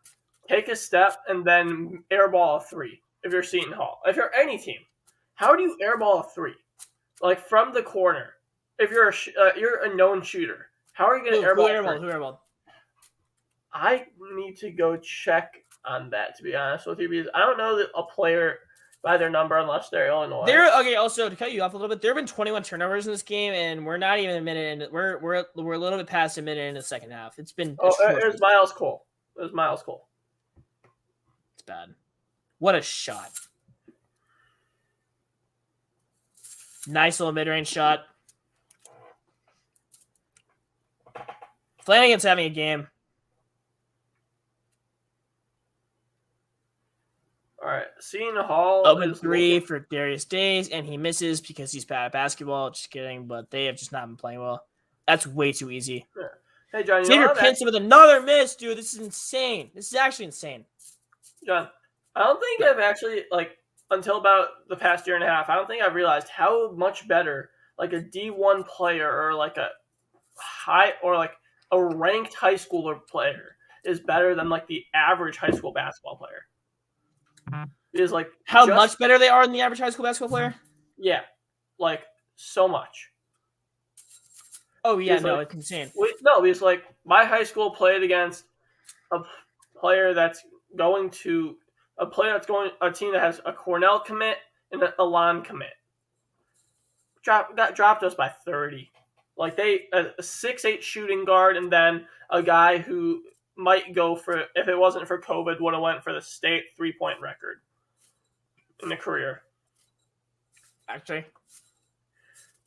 take a step, and then airball a three if you're Seton Hall? If you're any team, how do you airball a three? Like from the corner. If you're you're a known shooter, how are you going to airball? Who airballed? I need to go check on that, to be honest with you, because I don't know that a player by their number unless they're Illinois. Also to cut you off a little bit, there have been 21 turnovers in this game, and we're not even a minute in. We're a little bit past a minute in the second half. It's been. It was Miles Cole. It's bad. What a shot! Nice little mid-range shot. Flanagan's having a game. All right, Seton Hall. Open three for Darius Days, and he misses because he's bad at basketball. Just kidding, but they have just not been playing well. That's way too easy. Yeah. Hey, John. Xavier Pinson with another miss, dude. This is insane. This is actually insane. John, I don't think I've actually, until about the past year and a half, I don't think I've realized how much better, like, a D1 player or, like, a ranked high schooler player is better than, like, the average high school basketball player. It is, like... How much better they are than the average high school basketball player? Yeah. Like, so much. Oh, yeah, it's insane. Because, like, my high school played against a player that's going to... A team that has a Cornell commit and an Elan commit. Dropped us by 30. Like, a 6'8" shooting guard, and then a guy who might go for, if it wasn't for COVID, would have went for the state 3-point record in the career. Actually.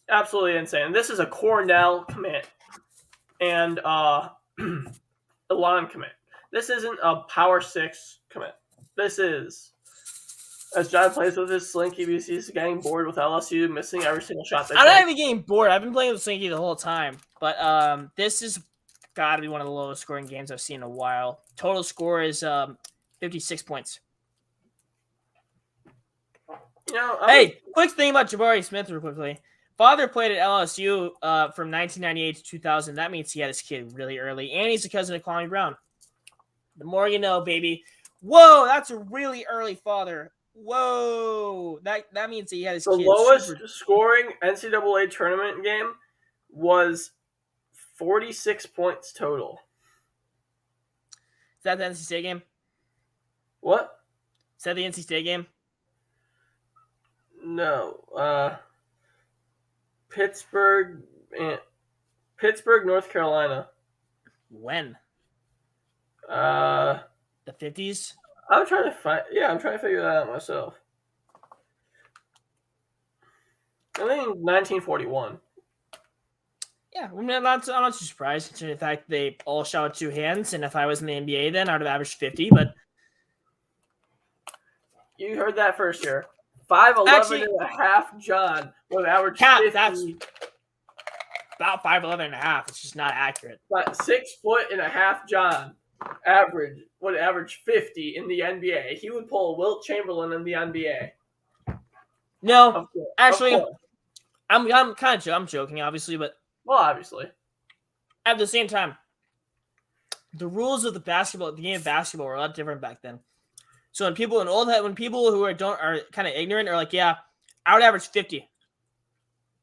Absolutely insane. This is a Cornell commit and Elan commit. This isn't a Power 6 commit. This is, as John plays with his Slinky, because he's getting bored with LSU, missing every single shot. I'm not even getting bored. I've been playing with Slinky the whole time. But this is got to be one of the lowest scoring games I've seen in a while. Total score is 56 points. Hey, quick thing about Jabari Smith real quickly. Father played at LSU from 1998 to 2000. That means he had his kid really early. And he's a cousin of Kwame Brown. The more you know, baby. Whoa, that's a really early father. Whoa. That means he had his kid. The lowest scoring NCAA tournament game was 46 points total. Is that the NC State game? What? Is that the NC State game? No. Pittsburgh, North Carolina. When? The 50s? I'm trying to figure that out myself. I think 1941. Yeah, I'm not too surprised considering the fact they all shot with two hands, and if I was in the NBA then, I would have averaged 50, but... You heard that first year. 5'11" and a half John would average 50. That's about 5'11" and a half. It's just not accurate. But 6'1" John would average 50 in the NBA. He would pull Wilt Chamberlain in the NBA. No, actually, I'm kind of joking, obviously, but obviously, at the same time, the rules of the game of basketball were a lot different back then. So when people who are kind of ignorant are like, yeah, I would average 50.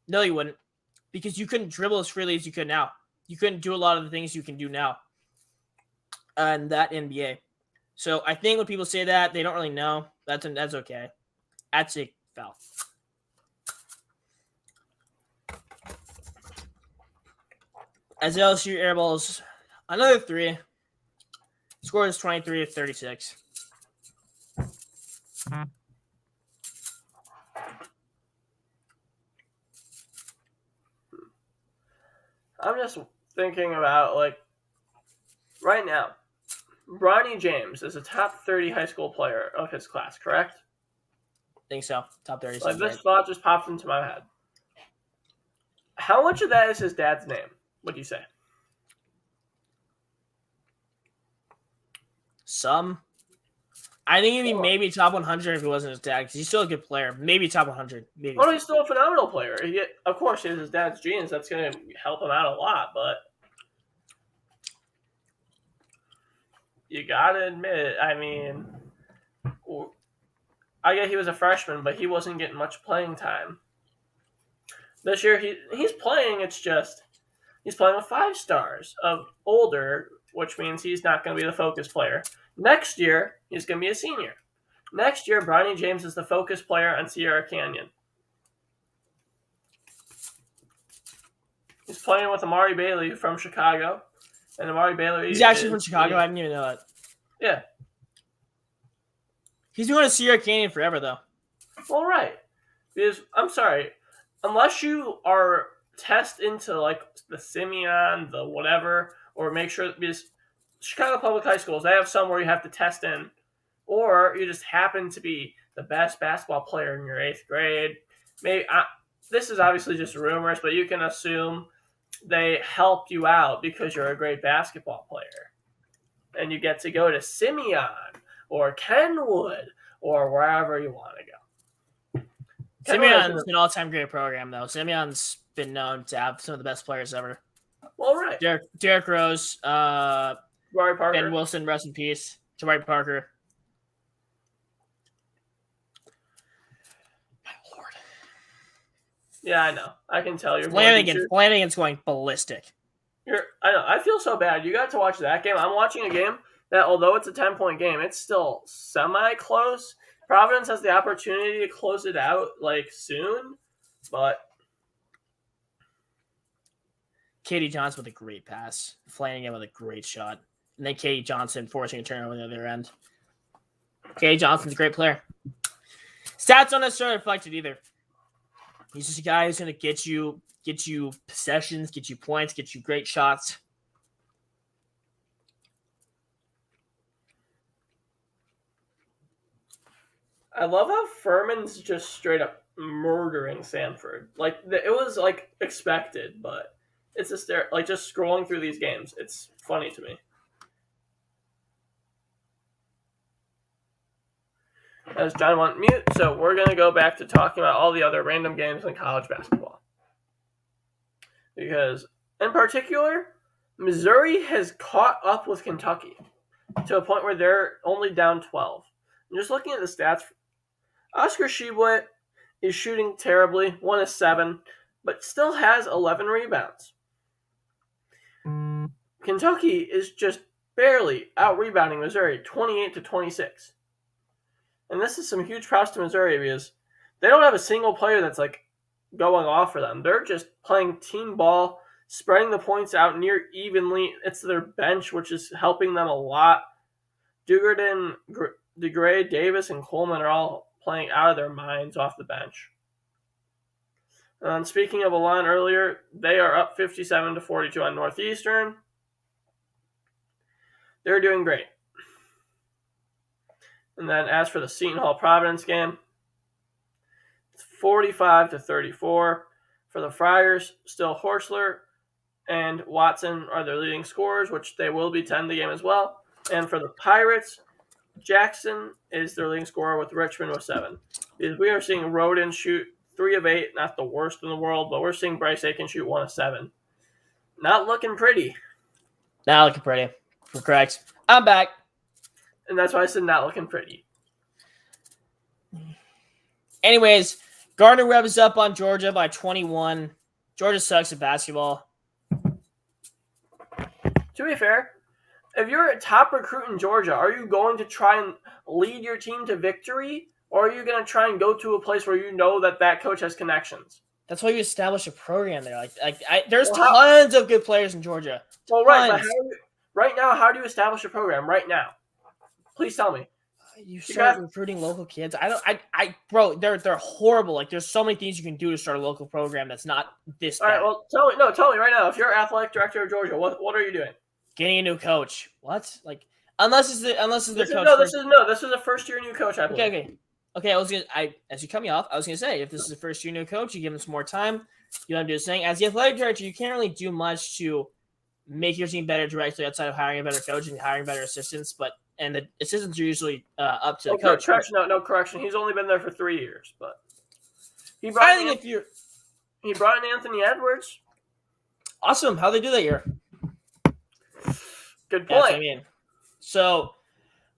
No, you wouldn't, because you couldn't dribble as freely as you could now. You couldn't do a lot of the things you can do now in that NBA. So I think when people say that, they don't really know. That's okay. That's a foul. as LSU airballs another 3. Score is 23-36. I'm just thinking about, like, right now, Bronny James is a top 30 high school player of his class, correct? Think so. Top 30. Like, this thought just popped into my head. How much of that is his dad's name, would you say? Some. I think he'd be maybe top 100 if he wasn't his dad, because he's still a good player. Maybe top 100. Maybe. Well, he's still a phenomenal player. Of course, he has his dad's genes. That's going to help him out a lot, but you got to admit, I mean, I get he was a freshman, but he wasn't getting much playing time. This year, he's playing. It's just he's playing with 5 stars of older, which means he's not going to be the focus player. Next year, he's going to be a senior. Next year, Bronny James is the focus player on Sierra Canyon. He's playing with Amari Bailey from Chicago. And Amari Bailey He's actually from Chicago. I didn't even know that. Yeah. He's been going to Sierra Canyon forever, though. Well, right. Because, I'm sorry, unless you are test into, like, the Simeon, the whatever, or make sure, because Chicago Public High Schools, they have some where you have to test in, or you just happen to be the best basketball player in your 8th grade. This is obviously just rumors, but you can assume they helped you out because you're a great basketball player. And you get to go to Simeon or Kenwood or wherever you want to go. Simeon's an all-time great program, though. Simeon's been known to have some of the best players ever. Well, right. Derrick Rose, Jabari Parker. Ben Wilson, rest in peace. Jabari Parker. My Lord. Yeah, I know. I can tell you're Flanagan's going ballistic. I know. I feel so bad. You got to watch that game. I'm watching a game that, although it's a 10-point game, it's still semi-close. Providence has the opportunity to close it out, like, soon, but Katie Johnson with a great pass. Flanagan with a great shot. And then Katie Johnson forcing a turnover on the other end. Katie Johnson's a great player. Stats don't necessarily reflect it either. He's just a guy who's going to get you possessions, get you points, get you great shots. I love how Furman's just straight up murdering Sanford. Like, it was, like, expected, but it's just there. Like, just scrolling through these games, it's funny to me. As John went mute, so we're going to go back to talking about all the other random games in college basketball. Because, in particular, Missouri has caught up with Kentucky to a point where they're only down 12. And just looking at the stats, Oscar Shiblet is shooting terribly, 1 of 7, but still has 11 rebounds. Kentucky is just barely out-rebounding Missouri, 28-26. And this is some huge props to Missouri because they don't have a single player that's, like, going off for them. They're just playing team ball, spreading the points out near evenly. It's their bench, which is helping them a lot. Dugerton, DeGray, Davis, and Coleman are all playing out of their minds off the bench. And speaking of Alon earlier, they are up 57-42 on Northeastern. They're doing great. And then as for the Seton Hall Providence game, it's 45-34. For the Friars, still Horschler and Watson are their leading scorers, which they will be 10 the game as well. And for the Pirates, Jackson is their leading scorer with Richmond with 7. Because we are seeing Roden shoot 3 of 8, not the worst in the world, but we're seeing Bryce Aiken shoot 1 of 7. Not looking pretty. Not looking pretty. For correct. I'm back. And that's why I said not looking pretty. Anyways, Gardner-Webb is up on Georgia by 21. Georgia sucks at basketball. To be fair, if you're a top recruit in Georgia, are you going to try and lead your team to victory? Or are you going to try and go to a place where you know that coach has connections? That's why you establish a program there. There's Well, tons of good players in Georgia. well, right, but Tons. right now, how do you establish a program right now? Please tell me. You start recruiting local kids. Bro, they're horrible. Like, there's so many things you can do to start a local program that's not this All bad. right, well, tell me right now. If you're athletic director of Georgia, what are you doing? Getting a new coach. What? Like, unless it's their coach. This is a first year new coach, I believe. Okay. As you cut me off, I was gonna say, if this is a first year new coach, you give him some more time. You let him do his thing. As the athletic director, you can't really do much to make your team better directly outside of hiring a better coach and hiring better assistants. And the assistants are usually up to the coach. Correction. He's only been there for 3 years, but he brought in Anthony Edwards. Awesome. How'd they do that year? Good point. I mean, so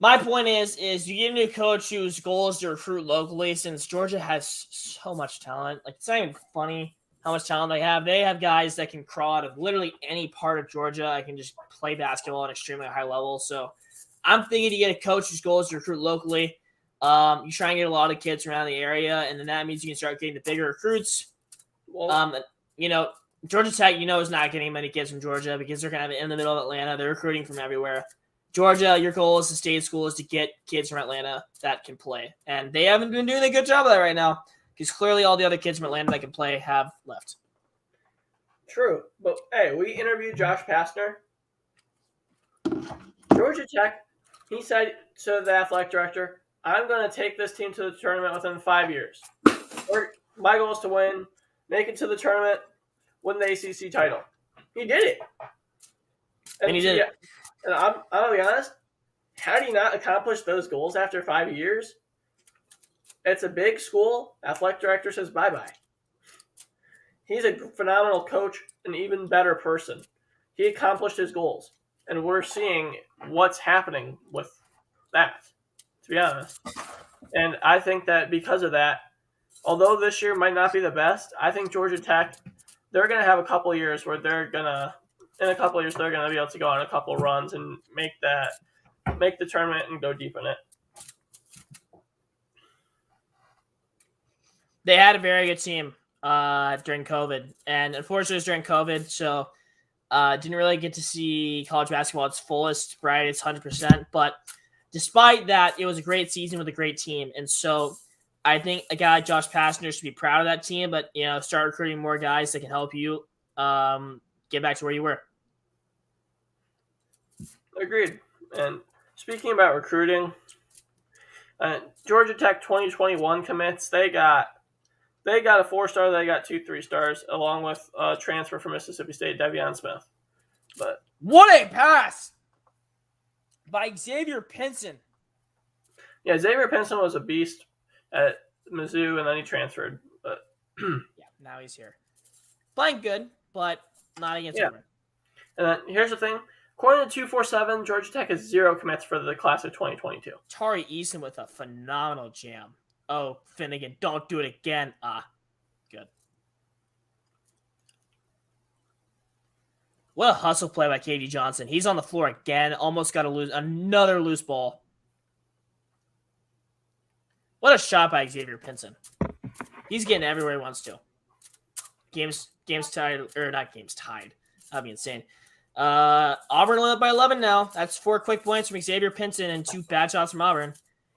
my point is you get a new coach whose goal is to recruit locally. Since Georgia has so much talent, like, it's not even funny how much talent they have. They have guys that can crawl out of literally any part of Georgia. I can just play basketball at an extremely high level. So I'm thinking to get a coach whose goal is to recruit locally. You try and get a lot of kids around the area, and then that means you can start getting the bigger recruits. Well, Georgia Tech, is not getting many kids from Georgia because they're kind of in the middle of Atlanta. They're recruiting from everywhere. Georgia, your goal as a state school is to get kids from Atlanta that can play. And they haven't been doing a good job of that right now because clearly all the other kids from Atlanta that can play have left. True. But, hey, we interviewed Josh Pastner. Georgia Tech, he said to the athletic director, I'm going to take this team to the tournament within 5 years. My goal is to win, make it to the tournament, win the ACC title. He did it. And he did it. And I'm going to be honest, how do you not accomplish those goals after 5 years? It's a big school. Athletic director says bye-bye. He's a phenomenal coach, an even better person. He accomplished his goals. And we're seeing what's happening with that, to be honest. And I think that because of that, although this year might not be the best, I think Georgia Tech, they're going to have a couple of years where they're going to be able to go on a couple of runs and make the tournament and go deep in it. They had a very good team during COVID, and unfortunately it was during COVID, so didn't really get to see college basketball at its fullest, right? It's 100%, but despite that, it was a great season with a great team, and so I think a guy like Josh Pastner should be proud of that team, but start recruiting more guys that can help you get back to where you were. Agreed. And speaking about recruiting, Georgia Tech 2021 commits. They got a 4-star. They got 2 3-stars, along with a transfer from Mississippi State, Devion Smith. But what a pass by Xavier Pinson! Yeah, Xavier Pinson was a beast at Mizzou, and then he transferred. But yeah, now he's here, playing good, but not against Auburn. And then here's the thing. According to 247, Georgia Tech has 0 commits for the class of 2022. Tari Eason with a phenomenal jam. Oh, Finnegan, don't do it again. Good. What a hustle play by KD Johnson. He's on the floor again. Almost got to lose another loose ball. What a shot by Xavier Pinson. He's getting everywhere he wants to. Game's tied, or not game's tied. That'd be insane. Auburn led by 11 now. That's 4 quick points from Xavier Pinson and 2 bad shots from Auburn.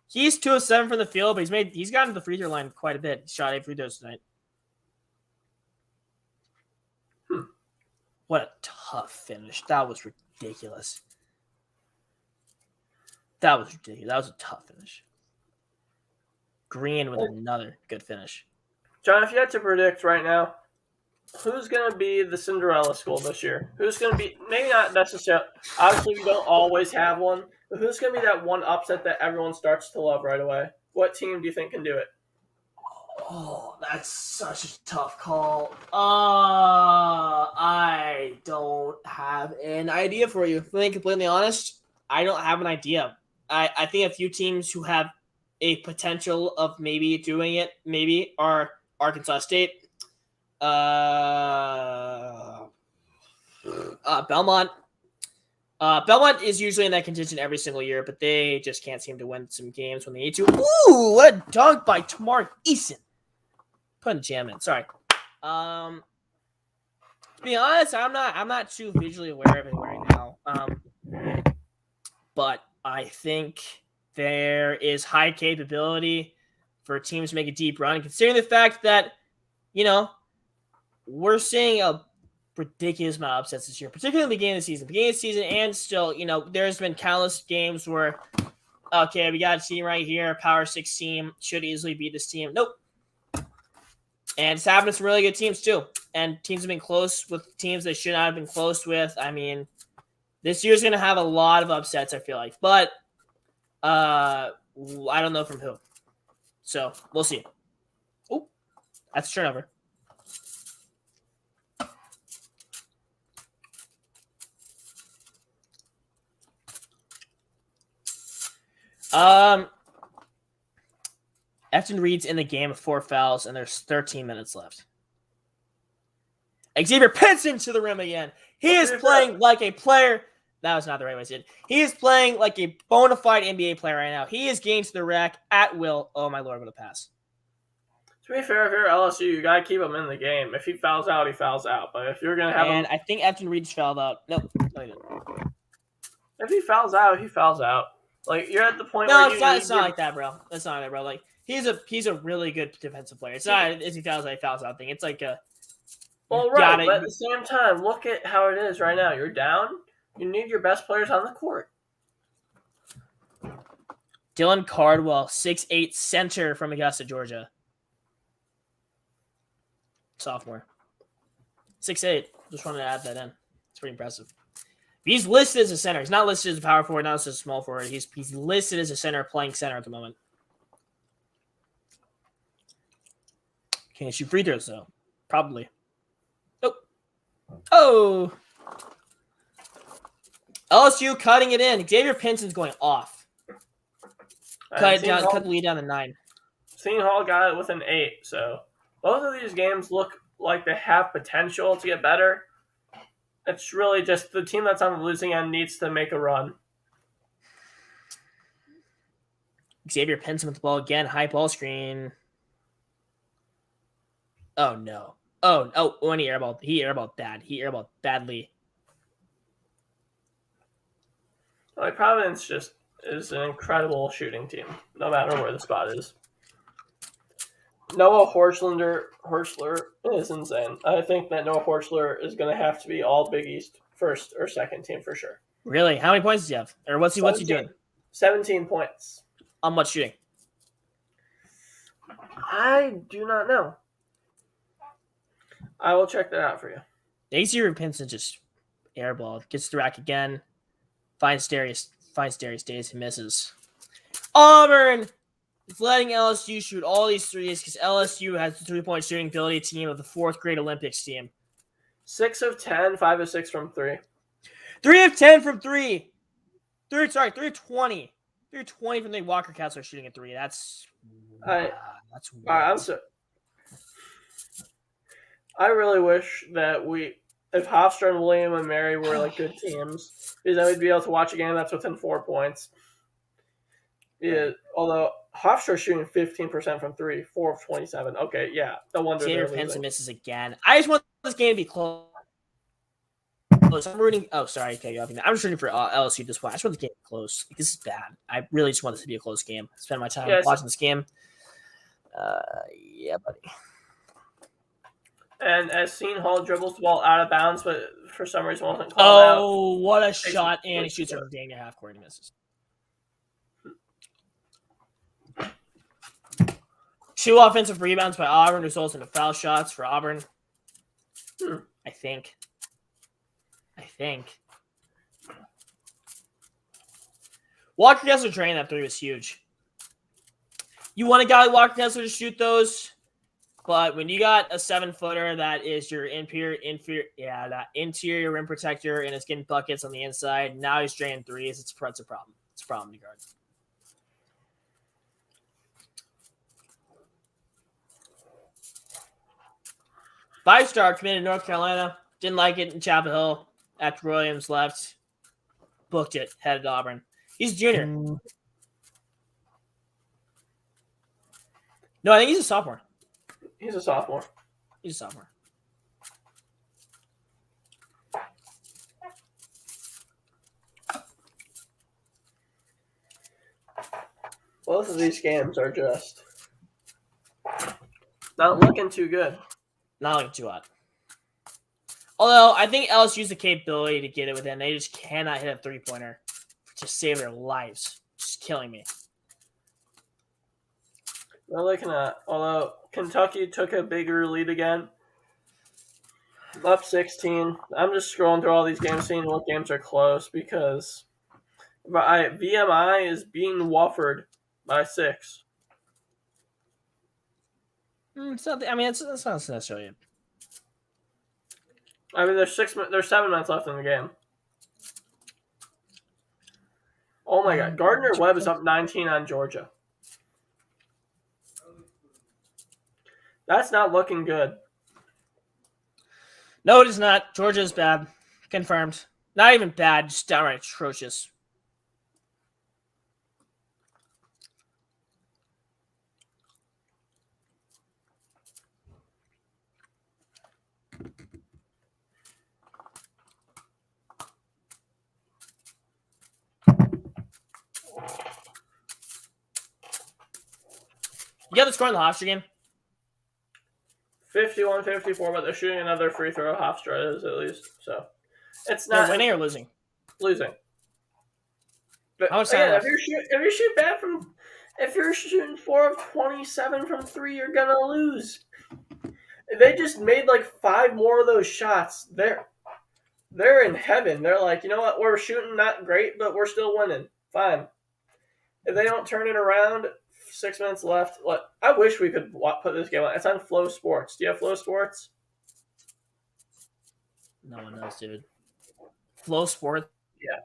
He's 2 of 7 from the field, but he's gotten to the free throw line quite a bit. He shot 8 free throws tonight. What a tough finish. That was ridiculous. That was a tough finish. Green with another good finish. John, if you had to predict right now, who's going to be the Cinderella school this year? Who's going to be, maybe not necessarily, obviously we don't always have one, but who's going to be that one upset that everyone starts to love right away? What team do you think can do it? Oh, that's such a tough call. I don't have an idea for you. Being completely honest, I don't have an idea. I think a few teams who have a potential of maybe doing it, maybe, are Arkansas State, Belmont. Belmont is usually in that contention every single year, but they just can't seem to win some games when they need to. Ooh, what a dunk by Tamar Eason. Putting a jam in. Sorry. To be honest, I'm not too visually aware of it right now. But I think there is high capability for teams to make a deep run, considering the fact that, we're seeing a ridiculous amount of upsets this year, particularly in the beginning of the season, and still, there's been countless games where, okay, we got a team right here, Power 6 team, should easily beat this team. Nope. And it's happened to some really good teams, too. And teams have been close with teams they should not have been close with. I mean, this year's going to have a lot of upsets, I feel like. But I don't know from who. So, we'll see. Oh, that's a turnover. Efton Reed's in the game with 4 fouls, and there's 13 minutes left. Xavier Pinson to the rim again. He is playing like a player. That was not the right way to say it. He is playing like a bona fide NBA player right now. He is getting to the rack at will. Oh, my Lord, what a pass. To be fair, if you're LSU, you got to keep him in the game. If he fouls out, he fouls out. But if you're going to have him... And I think Efton Reed's fouled out. Nope. No, he didn't. If he fouls out, he fouls out. Like, you're at the point where it's not like that, bro. That's not like that, bro. Like, he's a really good defensive player. It's not if he fouls out, he fouls out thing. It's like a... Well, right, but at the same time, look at how it is right now. You're down. You need your best players on the court. Dylan Cardwell, 6'8", center from Augusta, Georgia. Sophomore. 6'8". Just wanted to add that in. It's pretty impressive. He's listed as a center. He's not listed as a power forward, not listed as a small forward. He's listed as a center, playing center at the moment. Can't shoot free throws, though. Probably. Oh! LSU cutting it in. Xavier Pinson's going off. Cut the lead down to 9. Seton Hall got it with an 8, so both of these games look like they have potential to get better. It's really just the team that's on the losing end needs to make a run. Xavier Pinson with the ball again. High ball screen. Oh, no. Oh, when he airballed bad. He airballed badly. Like, Providence just is an incredible shooting team, no matter where the spot is. Noah Horchler is insane. I think that Noah Horchler is going to have to be all Big East first or second team for sure. Really? How many points does he have? Or what's he doing? 17 points. On what shooting? I do not know. I will check that out for you. Xavier Pinson just airball. Gets the rack again. Finds Darius Days. He misses. Auburn is letting LSU shoot all these threes because LSU has the 3-point shooting ability team of the 4th grade Olympics team. 6 of 10, 5 of 6 from 3. 3 of 10 from 3. 3 of 20. 3 of 20 from the Walker Cats are shooting at 3. That's weird. I'm sorry. I really wish that if Hofstra and William and Mary were like good teams, because then we'd be able to watch a game that's within 4 points. Yeah, although Hofstra's shooting 15% from 3, 4 of 27. Okay, yeah, no wonder Xavier Pinson misses again. I just want this game to be close. I'm rooting. Oh, sorry, okay, I'm just rooting for LSU at this point. I just want the game to be close. This is bad. I really just want this to be a close game. Spend my time watching this game. Yeah, buddy. And as Seton Hall dribbles the ball out of bounds, but for some reason wasn't called out. Oh, what a shot. And he shoots it from dang near half court and misses. 2 offensive rebounds by Auburn results in foul shots for Auburn. I think. Walker Kessler draining that 3 was huge. You want a guy like Walker Kessler to shoot those? But when you got a 7-footer that is your interior rim protector and is getting buckets on the inside, now he's draining 3s. It's a problem. It's a problem to guard. Five-star committed to North Carolina. Didn't like it in Chapel Hill after Williams left. Booked it. Headed to Auburn. He's a junior. No, I think he's a sophomore. He's a sophomore. He's a sophomore. Both of these games are just not looking too good. Not looking too hot. Although, I think LSU used the capability to get it within. They just cannot hit a three-pointer to save their lives. Just killing me. They're looking at, although Kentucky took a bigger lead again, up 16. I'm just scrolling through all these games, seeing what games are close because VMI is beating Wofford by 6. It's not, I mean, it's not necessarily. I mean, there's 7 minutes left in the game. Oh my God, Gardner Webb is up 19 on Georgia. That's not looking good. No, it is not. Georgia's bad. Confirmed. Not even bad, just downright atrocious. You got the score in the Hofstra game? 51-54, but they're shooting another free throw. Hofstra is at least. So it's not winning or losing. Losing. But how much again, if you're shooting 4 of 27 from 3, you're gonna lose. They just made like 5 more of those shots. They're in heaven. They're like, you know what? We're shooting not great, but we're still winning. Fine. If they don't turn it around, 6 minutes left. Look, I wish we could put this game on. It's on Flow Sports. Do you have Flow Sports? No one knows, dude. Flow Sports? Yeah.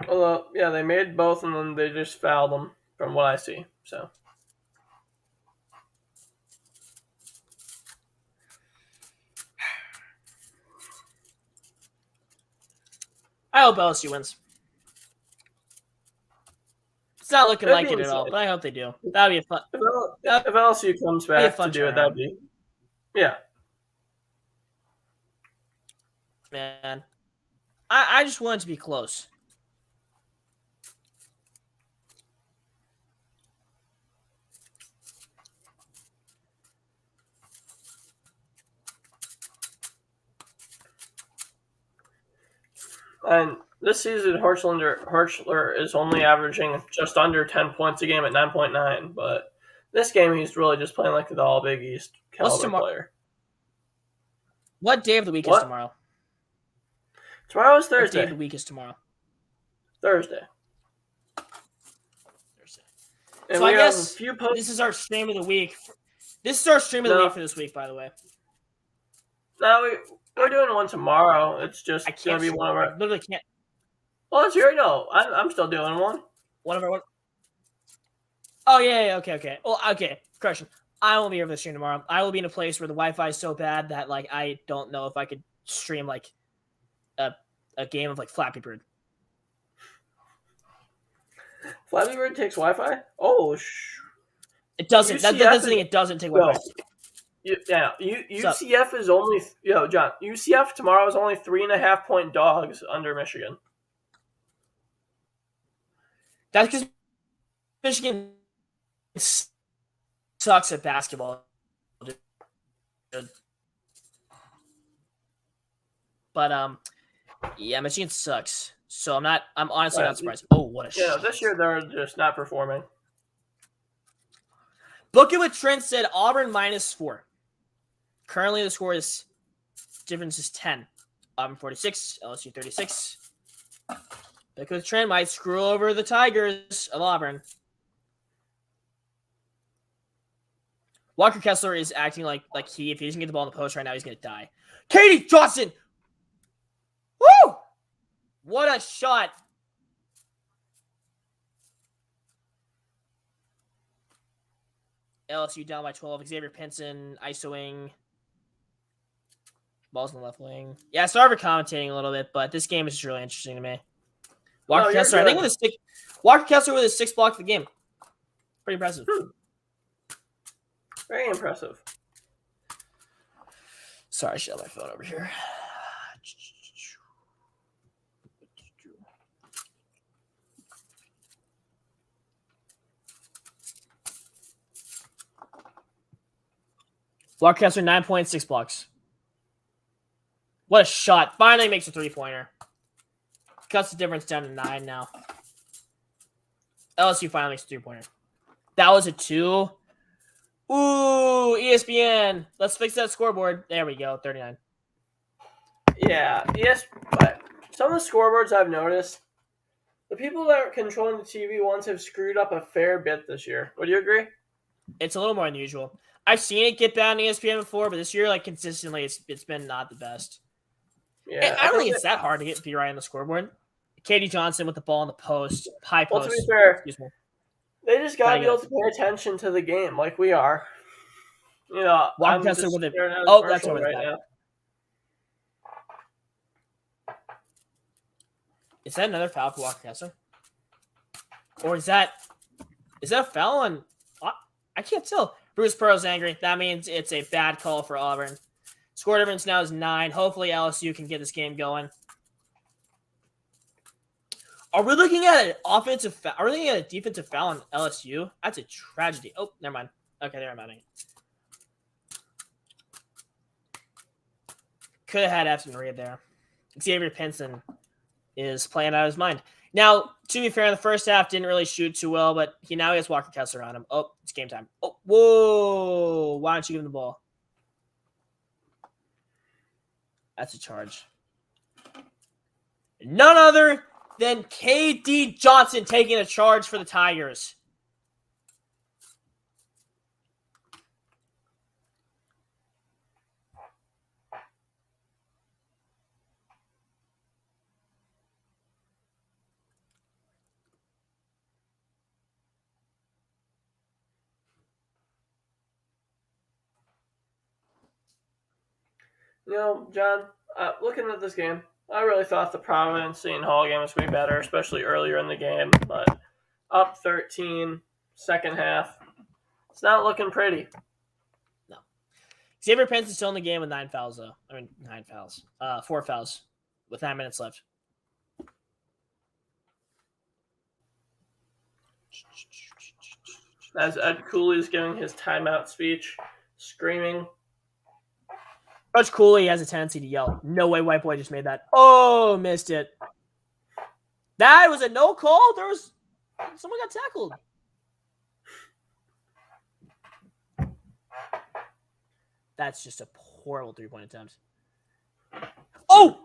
Well, yeah, they made both, and then they just fouled them, from what I see. So. I hope LSU wins. It's not looking like it at all, but I hope they do. That would be a fun. If LSU comes back to do it, that'd be. Yeah. Man. I just want it to be close. And this season, Hirschler is only averaging just under 10 points a game at 9.9. But this game, he's really just playing like the All Big East caliber player. What day of the week is tomorrow? Tomorrow is Thursday. What day of the week is tomorrow? Thursday. And so I guess this is our stream of the week. This is our stream of the week for this week, by the way. No, we're doing one tomorrow. It's just going to be one of our... I literally can't. Well, it's here. No, I'm still doing one. One of our... Oh, yeah, okay. Well, okay, correction. I won't be here for the stream tomorrow. I will be in a place where the Wi-Fi is so bad that, like, I don't know if I could stream, like, a game of, like, Flappy Bird. Flappy Bird takes Wi-Fi? Oh, It doesn't. That's the thing. It doesn't take Wi-Fi. UCF is only John. UCF tomorrow is only 3.5 point dogs under Michigan. That's because Michigan sucks at basketball. But yeah, Michigan sucks. So I'm honestly not surprised. Oh, what a shot. This year they're just not performing. Book it with Trent said Auburn -4. Currently, the score is difference is 10. Auburn 46, LSU 36. Book it with Trent might screw over the Tigers of Auburn. Walker Kessler is acting like if he doesn't get the ball in the post right now, he's gonna die. Katie Johnson! Woo! What a shot! LSU down by 12. Xavier Pinson, ISOing. Ball's in the left wing. Yeah, sorry for commentating a little bit, but this game is just really interesting to me. Walker Kessler, I think with a stick. Walker Kessler with his 6th block of the game. Pretty impressive. Very impressive. Sorry, I should have my phone over here. Walker Kessler, 9.6 blocks. What a shot. Finally makes a three-pointer. Cuts the difference down to 9 now. LSU finally makes a three-pointer. That was a 2. Ooh, ESPN. Let's fix that scoreboard. There we go, 39. Yeah, yes, but some of the scoreboards I've noticed, the people that are controlling the TV ones have screwed up a fair bit this year. Would you agree? It's a little more unusual. I've seen it get bad on ESPN before, but this year, like, consistently, it's been not the best. Yeah, I don't think it's that hard to be right on the scoreboard. Katie Johnson with the ball in the post, high post. Well, to be fair, excuse me. They just gotta be able to pay attention to the game like we are. You know, Walker Kessler with it. Oh, that's over right now. Is that another foul for Walker Kessler? Or is that a foul on? I can't tell. Bruce Pearl's angry. That means it's a bad call for Auburn. Score difference now is 9. Hopefully LSU can get this game going. Are we looking at an offensive foul? Are we looking at a defensive foul on LSU? That's a tragedy. Oh, never mind. Okay, never mind. Could have had Efton Reed there. Xavier Pinson is playing out of his mind. Now, to be fair, in the first half, didn't really shoot too well, but he has Walker Kessler on him. Oh, it's game time. Oh, whoa. Why don't you give him the ball? That's a charge. None other than KD Johnson taking a charge for the Tigers. You know, John, looking at this game, I really thought the Providence Seton Hall game was going to be better, especially earlier in the game. But up 13, second half, it's not looking pretty. No. Xavier Pence is still in the game with 9 fouls, though. 9 fouls. 4 fouls with 9 minutes left. As Ed Cooley is giving his timeout speech, screaming. Coach Cooley has a tendency to yell, "No way, white boy just made that." Oh, missed it. That was a no call. Someone got tackled. That's just a horrible 3-point attempt. Oh!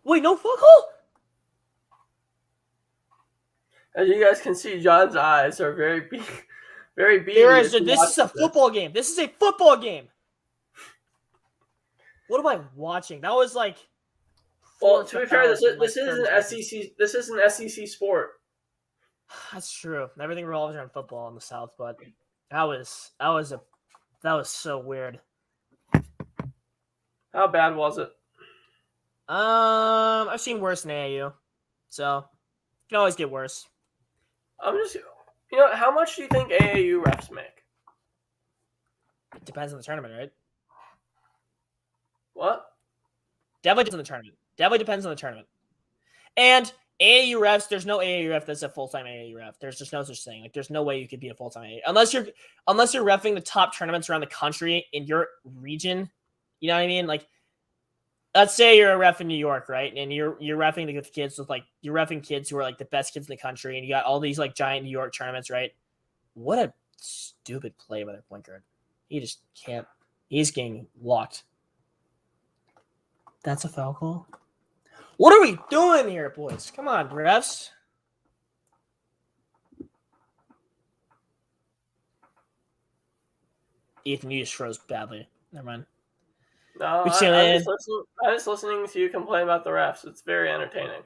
Wait, no foul call? As you guys can see, John's eyes are very beady. This is a football game. This is a football game. What am I watching? That was like. Well, to be fair, this is an SEC. This is an SEC sport. That's true. Everything revolves around football in the South, but that was so weird. How bad was it? I've seen worse than AAU, so it can always get worse. How much do you think AAU refs make? It depends on the tournament, right? What? Definitely depends on the tournament. And AAU refs, there's no AAU ref that's a full-time AAU ref. There's just no such thing. Like, there's no way you could be a full-time AAU unless you're reffing the top tournaments around the country in your region. You know what I mean? Like, let's say you're a ref in New York, right? And you're reffing the kids with you're reffing kids who are like the best kids in the country, and you got all these like giant New York tournaments, right? What a stupid play by that point guard. He just can't. He's getting locked. That's a foul call. What are we doing here, boys? Come on, refs. Ethan, you just froze badly. Never mind. No, I'm just listening to you complain about the refs. It's very entertaining.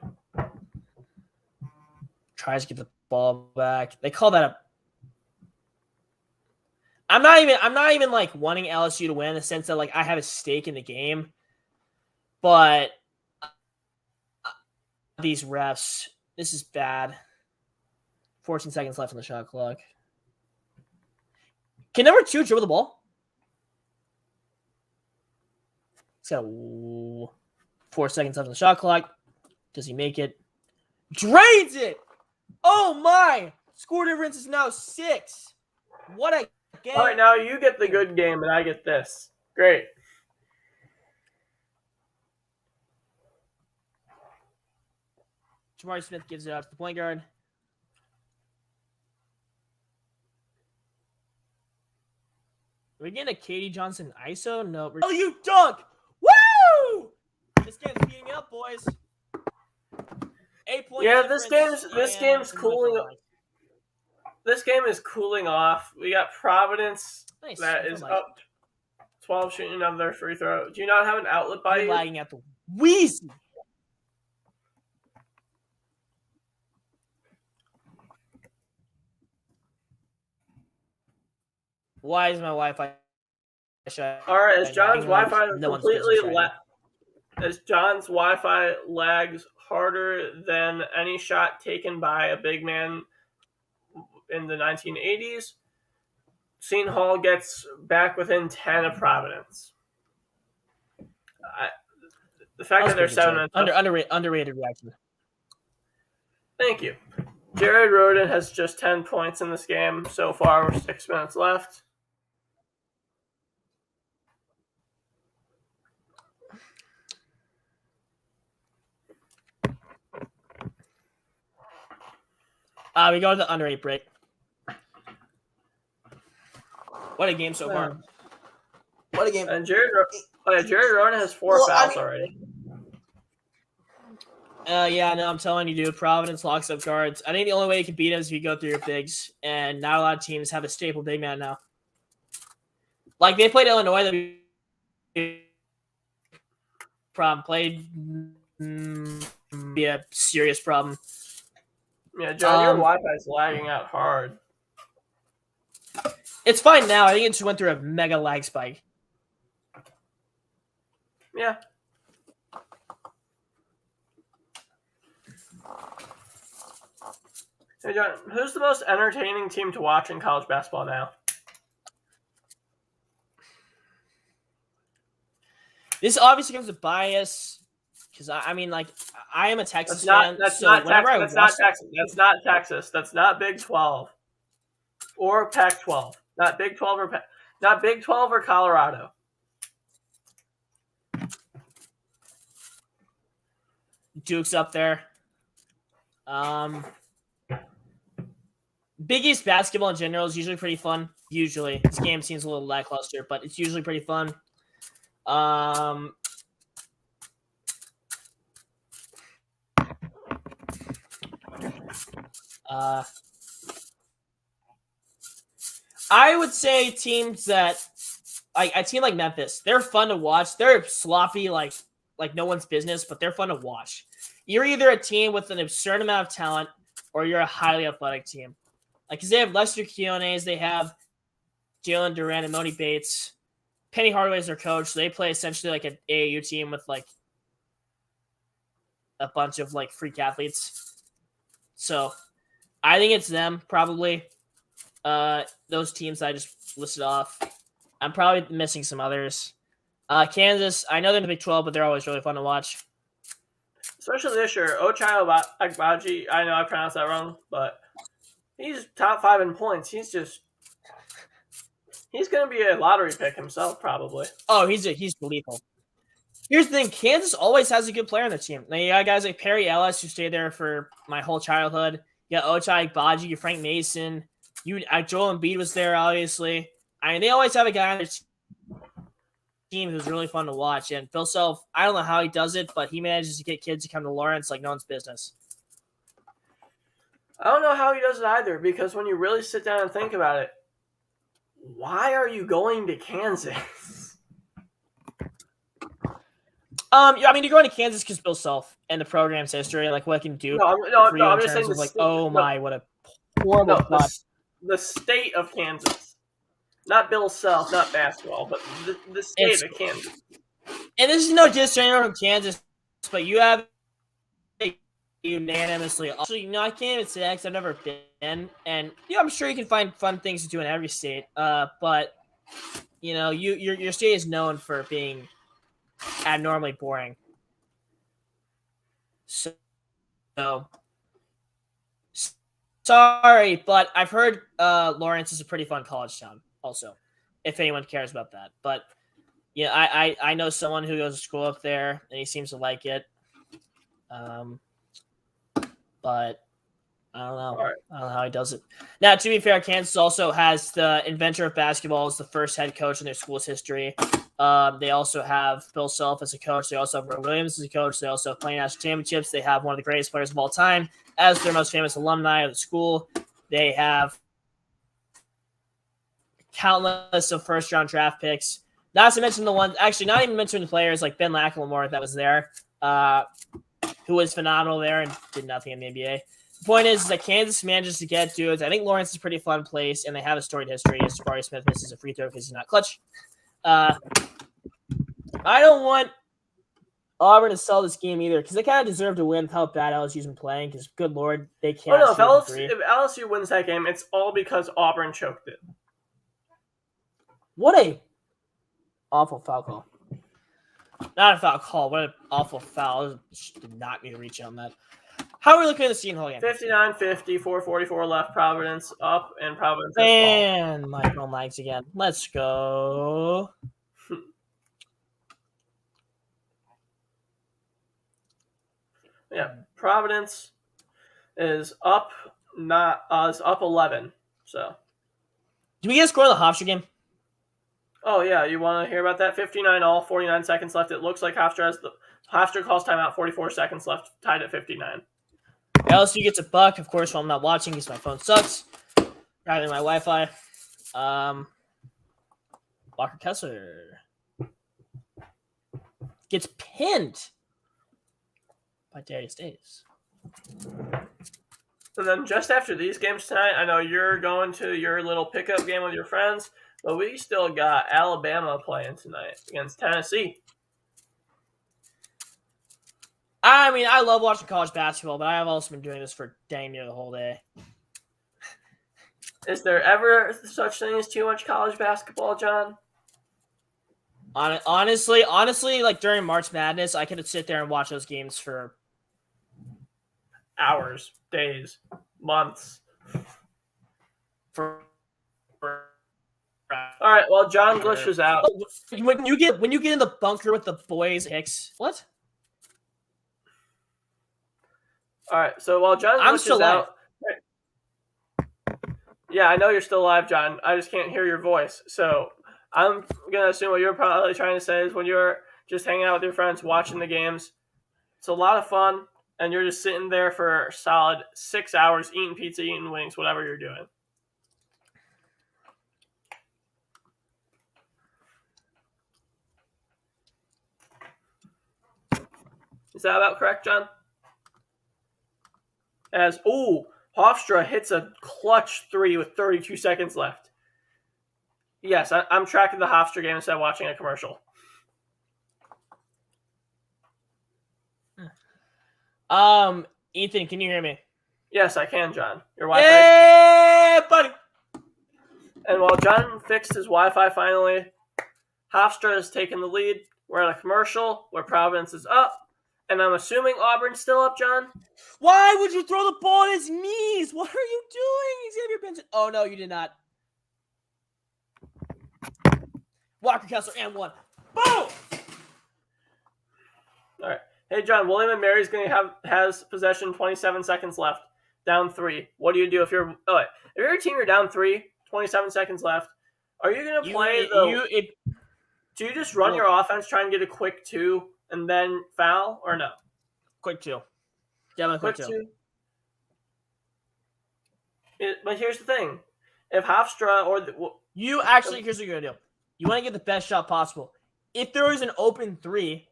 Tries to get the ball back. They call that a. I'm not even like wanting LSU to win in the sense that like I have a stake in the game, but these refs, this is bad. 14 seconds left on the shot clock. Can number 2 dribble the ball? He's got 4 seconds left on the shot clock. Does he make it? Drains it! Oh my! Score difference is now 6. What a game. All right, now you get the good game, and I get this. Great. Jabari Smith gives it out to the point guard. Are we getting a Katie Johnson ISO? No. Oh, you dunk! Woo! This game's heating up, boys. 8 points. Yeah, this game's cooling. This game is cooling off. We got Providence that is up 12 shooting another free throw. Do you not have an outlet by you? Lagging at the Weezy. Why is my Wi-Fi shut? All right, as John's Wi-Fi lags harder than any shot taken by a big man in the 1980s, Seton Hall gets back within 10 of Providence. The fact that they're 7 minutes underrated reaction. Thank you. Jared Roden has just 10 points in this game so far with 6 minutes left. We go to the underrated break. What a game so far. What a game. And Jared Roden has 4 fouls already. Yeah, no, I'm telling you, dude. Providence locks up guards. I think the only way you can beat them is if you go through your bigs, and not a lot of teams have a staple big man now. Like they played Illinois, be a serious problem. Yeah, John, your Wi-Fi is lagging out hard. It's fine now. I think it just went through a mega lag spike. Yeah. Hey, John, who's the most entertaining team to watch in college basketball now? This obviously comes with bias because I mean, like, I am a Texas fan. That's not Texas. That's not Big 12 or Pac-12. Not Big 12 or Colorado. Duke's up there. Big East basketball in general is usually pretty fun. Usually, this game seems a little lackluster, but it's usually pretty fun. I would say teams that like a team like Memphis, they're fun to watch. They're sloppy, like no one's business, but they're fun to watch. You're either a team with an absurd amount of talent, or you're a highly athletic team. Like, because they have Lester Quiones, they have Jalen Duran and Moni Bates. Penny Hardaway is their coach, so they play essentially like an AAU team with like a bunch of like freak athletes. So I think it's them probably. Those teams I just listed off. I'm probably missing some others. Kansas, I know they're in the Big 12, but they're always really fun to watch. Especially this year, Ochai Agbaji. I know I pronounced that wrong, but he's top 5 in points. He's going to be a lottery pick himself, probably. Oh, he's lethal. Here's the thing: Kansas always has a good player on the team. Now you got guys like Perry Ellis who stayed there for my whole childhood. You got Ochai Agbaji, you Frank Mason. Joel Embiid was there, obviously. I mean, they always have a guy on their team who's really fun to watch. And Bill Self, I don't know how he does it, but he manages to get kids to come to Lawrence like no one's business. I don't know how he does it either, because when you really sit down and think about it, why are you going to Kansas? I mean, you're going to Kansas because Bill Self and the program's history, like what it can do. I'm just saying what a horrible thought. The state of Kansas. Not Bill Self, not basketball, but the state of Kansas. And this is no disrespect from Kansas, but you have unanimously. Actually, I can't even say that because I've never been. And I'm sure you can find fun things to do in every state. But your state is known for being abnormally boring. So Sorry, but I've heard Lawrence is a pretty fun college town. Also, if anyone cares about that, but yeah, I know someone who goes to school up there, and he seems to like it. But I don't know. All right. I don't know how he does it. Now, to be fair, Kansas also has the inventor of basketball as the first head coach in their school's history. They also have Bill Self as a coach. They also have Roy Williams as a coach. They also have playing national championships. They have one of the greatest players of all time as their most famous alumni of the school. They have countless of first-round draft picks. Not to mention the ones, actually, not even mentioning the players like Ben McLemore that was there, who was phenomenal there and did nothing in the NBA. The point is that Kansas manages to get dudes. I think Lawrence is a pretty fun place, and they have a storied history. As Jabari Smith misses a free throw because he's not clutch. I don't want Auburn to sell this game either because they kind of deserve to win with how bad LSU's been playing. Because good lord, they can't. Oh no! If LSU wins that game, it's all because Auburn choked it. What a awful foul call! Not a foul call. What an awful foul! Did not need to reach on that. How are we looking at the Seton Hall game? 59-50, 4:44 left. Providence up, and Providence. And my phone lags again. Let's go. Yeah, Providence is up. Is up 11. So. Do we get a score of the Hofstra game? Oh yeah, you want to hear about that? 59 all, 49 seconds left. It looks like Hofstra calls timeout. 44 seconds left, tied at 59. LSU gets a buck, of course, while I'm not watching because my phone sucks. Rather than my Wi-Fi. Walker Kessler gets pinned by Darius Days. And then just after these games tonight, I know you're going to your little pickup game with your friends, but we still got Alabama playing tonight against Tennessee. I mean, I love watching college basketball, but I've also been doing this for dang near the whole day. Is there ever such thing as too much college basketball, John? Honestly, like during March Madness, I could sit there and watch those games for hours, days, months. All right, well, John glitches out. When you get in the bunker with the boys, Hicks, what? All right, so while John glitches out, yeah, I know you're still alive, John. I just can't hear your voice. So I'm gonna assume what you're probably trying to say is when you're just hanging out with your friends, watching the games, it's a lot of fun, and you're just sitting there for a solid 6 hours, eating pizza, eating wings, whatever you're doing. Is that about correct, John? Hofstra hits a clutch three with 32 seconds left. Yes, I'm tracking the Hofstra game instead of watching a commercial. Ethan, can you hear me? Yes, I can, John. Your Wi-Fi. Hey, buddy. And while John fixed his Wi-Fi finally, Hofstra has taken the lead. We're at a commercial where Providence is up. And I'm assuming Auburn's still up, John? Why would you throw the ball at his knees? What are you doing, Xavier Benson? Oh, no, you did not. Walker Kessler and one. Boom! All right. Hey, John, William and Mary's has possession, 27 seconds left, down 3. What do you do if you're if you're a team, you're down 3, 27 seconds left? Are you going to play do you just run your offense, try and get a quick 2, and then foul, or no? Quick 2. Yeah, quick 2. But here's the thing. If Hofstra here's what you're going to do. You want to get the best shot possible. If there is an open 3,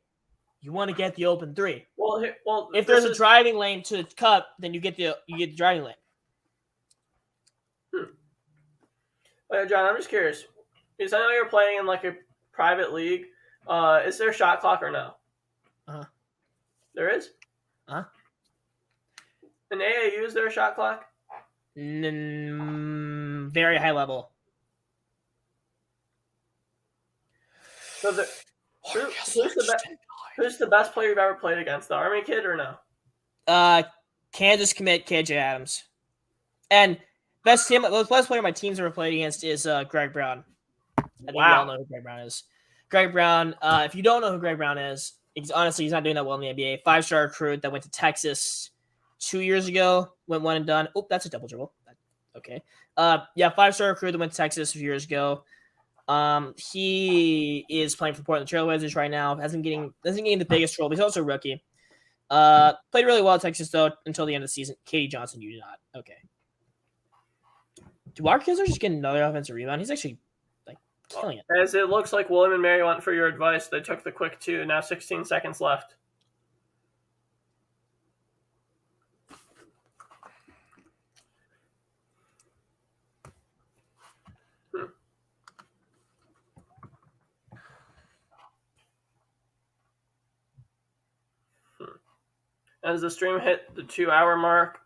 you want to get the open 3. Well, if there's a driving lane to the cup, then you get the driving lane. John, I'm just curious because I know you're playing in like a private league. Is there a shot clock or no? There is. In AAU, is there a shot clock? Very high level. So who's the best player you've ever played against? The Army kid or no? Kansas commit KJ Adams. And the best player my team's ever played against is Greg Brown. I think we all know who Greg Brown is. Greg Brown, if you don't know who Greg Brown is, he's not doing that well in the NBA. 5-star recruit that went to Texas 2 years ago, went one and done. Oh, that's a double dribble. Okay. 5-star recruit that went to Texas a few years ago. He is playing for the Portland Trailblazers right now. Hasn't getting the biggest role, but he's also a rookie. Played really well at Texas though until the end of the season. Katie Johnson, you did not. Okay. Do our kids are just getting another offensive rebound? He's actually killing it. As it looks like William and Mary went for your advice. They took the quick 2. Now 16 seconds left. As the stream hit the 2-hour mark,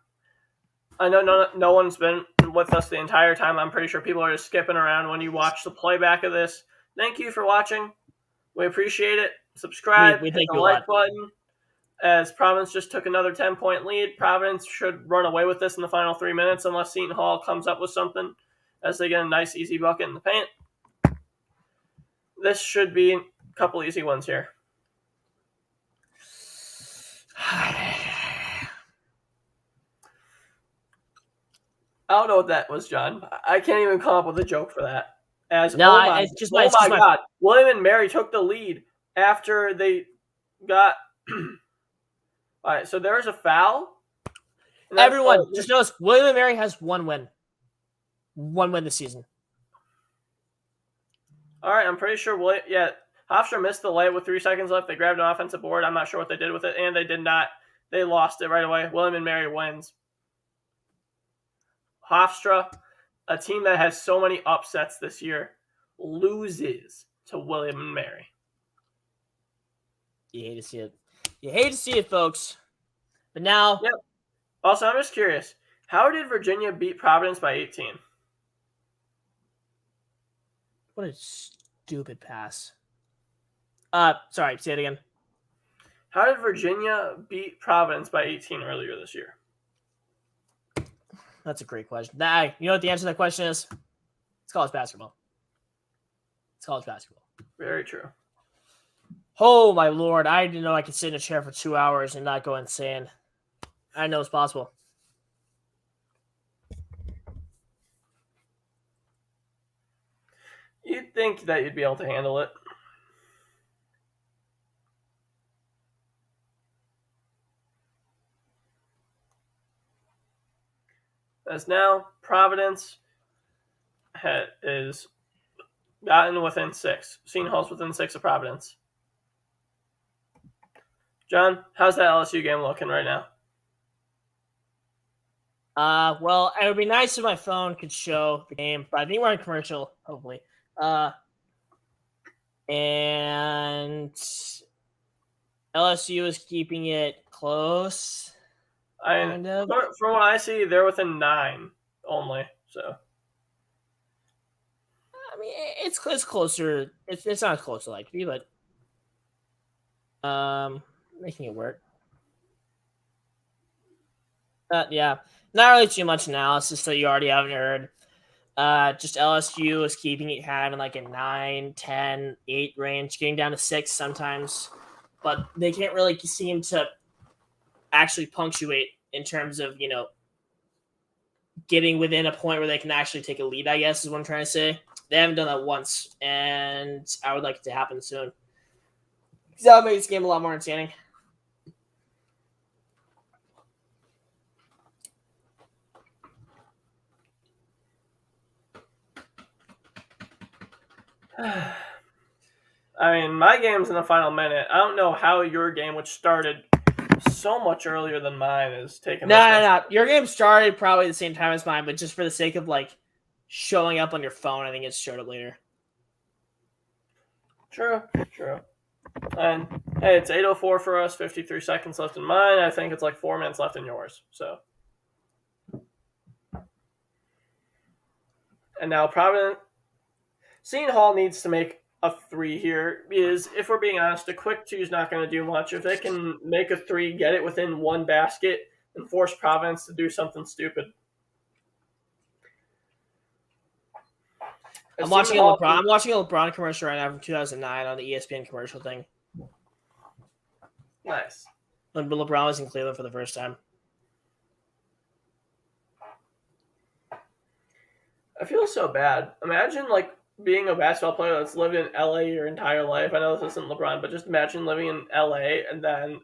I know no one's been with us the entire time. I'm pretty sure people are just skipping around when you watch the playback of this. Thank you for watching. We appreciate it. Subscribe, We hit the like button. As Providence just took another 10-point lead, Providence should run away with this in the final 3 minutes unless Seton Hall comes up with something as they get a nice, easy bucket in the paint. This should be a couple easy ones here. I don't know what that was, John. I can't even come up with a joke for that. God. William and Mary took the lead after they got... All right, so there's a foul. Everyone, just notice William and Mary has 1 win. 1 win this season. All right, I'm pretty sure. Hofstra missed the layup with 3 seconds left. They grabbed an offensive board. I'm not sure what they did with it, and they did not. They lost it right away. William and Mary wins. Hofstra, a team that has so many upsets this year, loses to William and Mary. You hate to see it. You hate to see it, folks. But now... Yep. Also, I'm just curious. How did Virginia beat Providence by 18? What a stupid pass. Sorry, say it again. How did Virginia beat Providence by 18 earlier this year? That's a great question. You know what the answer to that question is? It's college basketball. It's college basketball. Very true. Oh, my Lord. I didn't know I could sit in a chair for 2 hours and not go insane. I know it's possible. You'd think that you'd be able to handle it. As now, Providence is gotten within 6. Seton Hall's within 6 of Providence. John, how's that LSU game looking right now? Well, it would be nice if my phone could show the game, but I think we're on commercial, hopefully. And LSU is keeping it close. From what I see, they're within 9 only. So, I mean, it's closer. It's not as close as it like to be, but making it work. Yeah, not really too much analysis that you already haven't heard. Just LSU is keeping it having like a 9, 10, 8 range, getting down to 6 sometimes, but they can't really seem to actually punctuate in terms of, getting within a point where they can actually take a lead, I guess is what I'm trying to say. They haven't done that once, and I would like it to happen soon. That would make this game a lot more entertaining. I mean, my game's in the final minute. I don't know how your game, which started so much earlier than mine, is taking. No. Your game started probably the same time as mine, but just for the sake of showing up on your phone, I think it showed up later. True. And hey, it's 8:04 for us. 53 seconds left in mine. I think it's 4 minutes left in yours. So, and now Providence, Seton Hall needs to make a 3 here, because if we're being honest, a quick 2 is not going to do much. If they can make a 3, get it within 1 basket, and force Providence to do something stupid. I'm watching a LeBron commercial right now from 2009 on the ESPN commercial thing. Nice. When LeBron was in Cleveland for the first time. I feel so bad. Imagine being a basketball player that's lived in LA your entire life. I know this isn't LeBron, but just imagine living in LA and then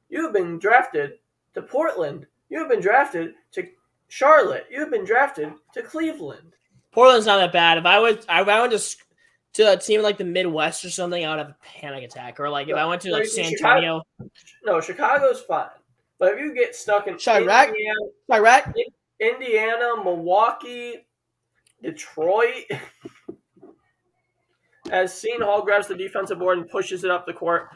you have been drafted to Portland. You have been drafted to Charlotte. You have been drafted to Cleveland. Portland's not that bad. If I went to a team like the Midwest or something, I would have a panic attack. Or if I went to San Antonio. No, Chicago's fine. But if you get stuck in Chirac, Indiana, Milwaukee, Detroit, as Seton Hall grabs the defensive board and pushes it up the court,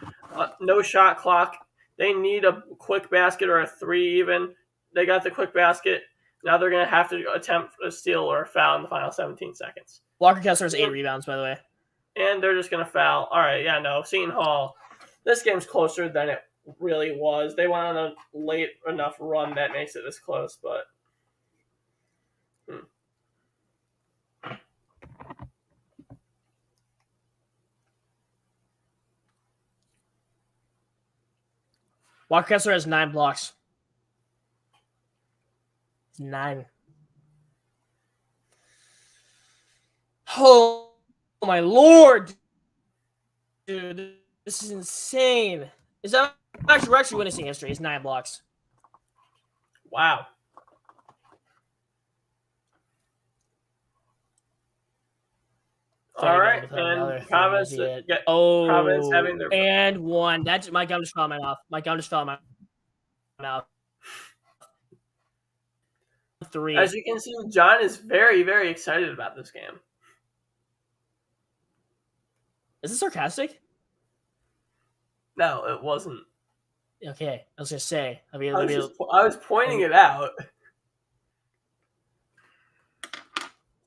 no shot clock. They need a quick basket or a three even. They got the quick basket. Now they're going to have to attempt a steal or a foul in the final 17 seconds. Walker Kessler has 8 rebounds, by the way. And they're just going to foul. All right, Seton Hall. This game's closer than it really was. They went on a late enough run that makes it this close, but... Walker Kessler has 9 blocks. 9. Oh my lord, dude, this is insane. We're actually witnessing history. It's 9 blocks. Wow. All right, and Providence having their and 1. That's my gum just fell in my mouth. My gum just fell in my mouth. 3. As you can see, John is very, very excited about this game. Is this sarcastic? No, it wasn't. Okay, I was gonna say. I was pointing it out.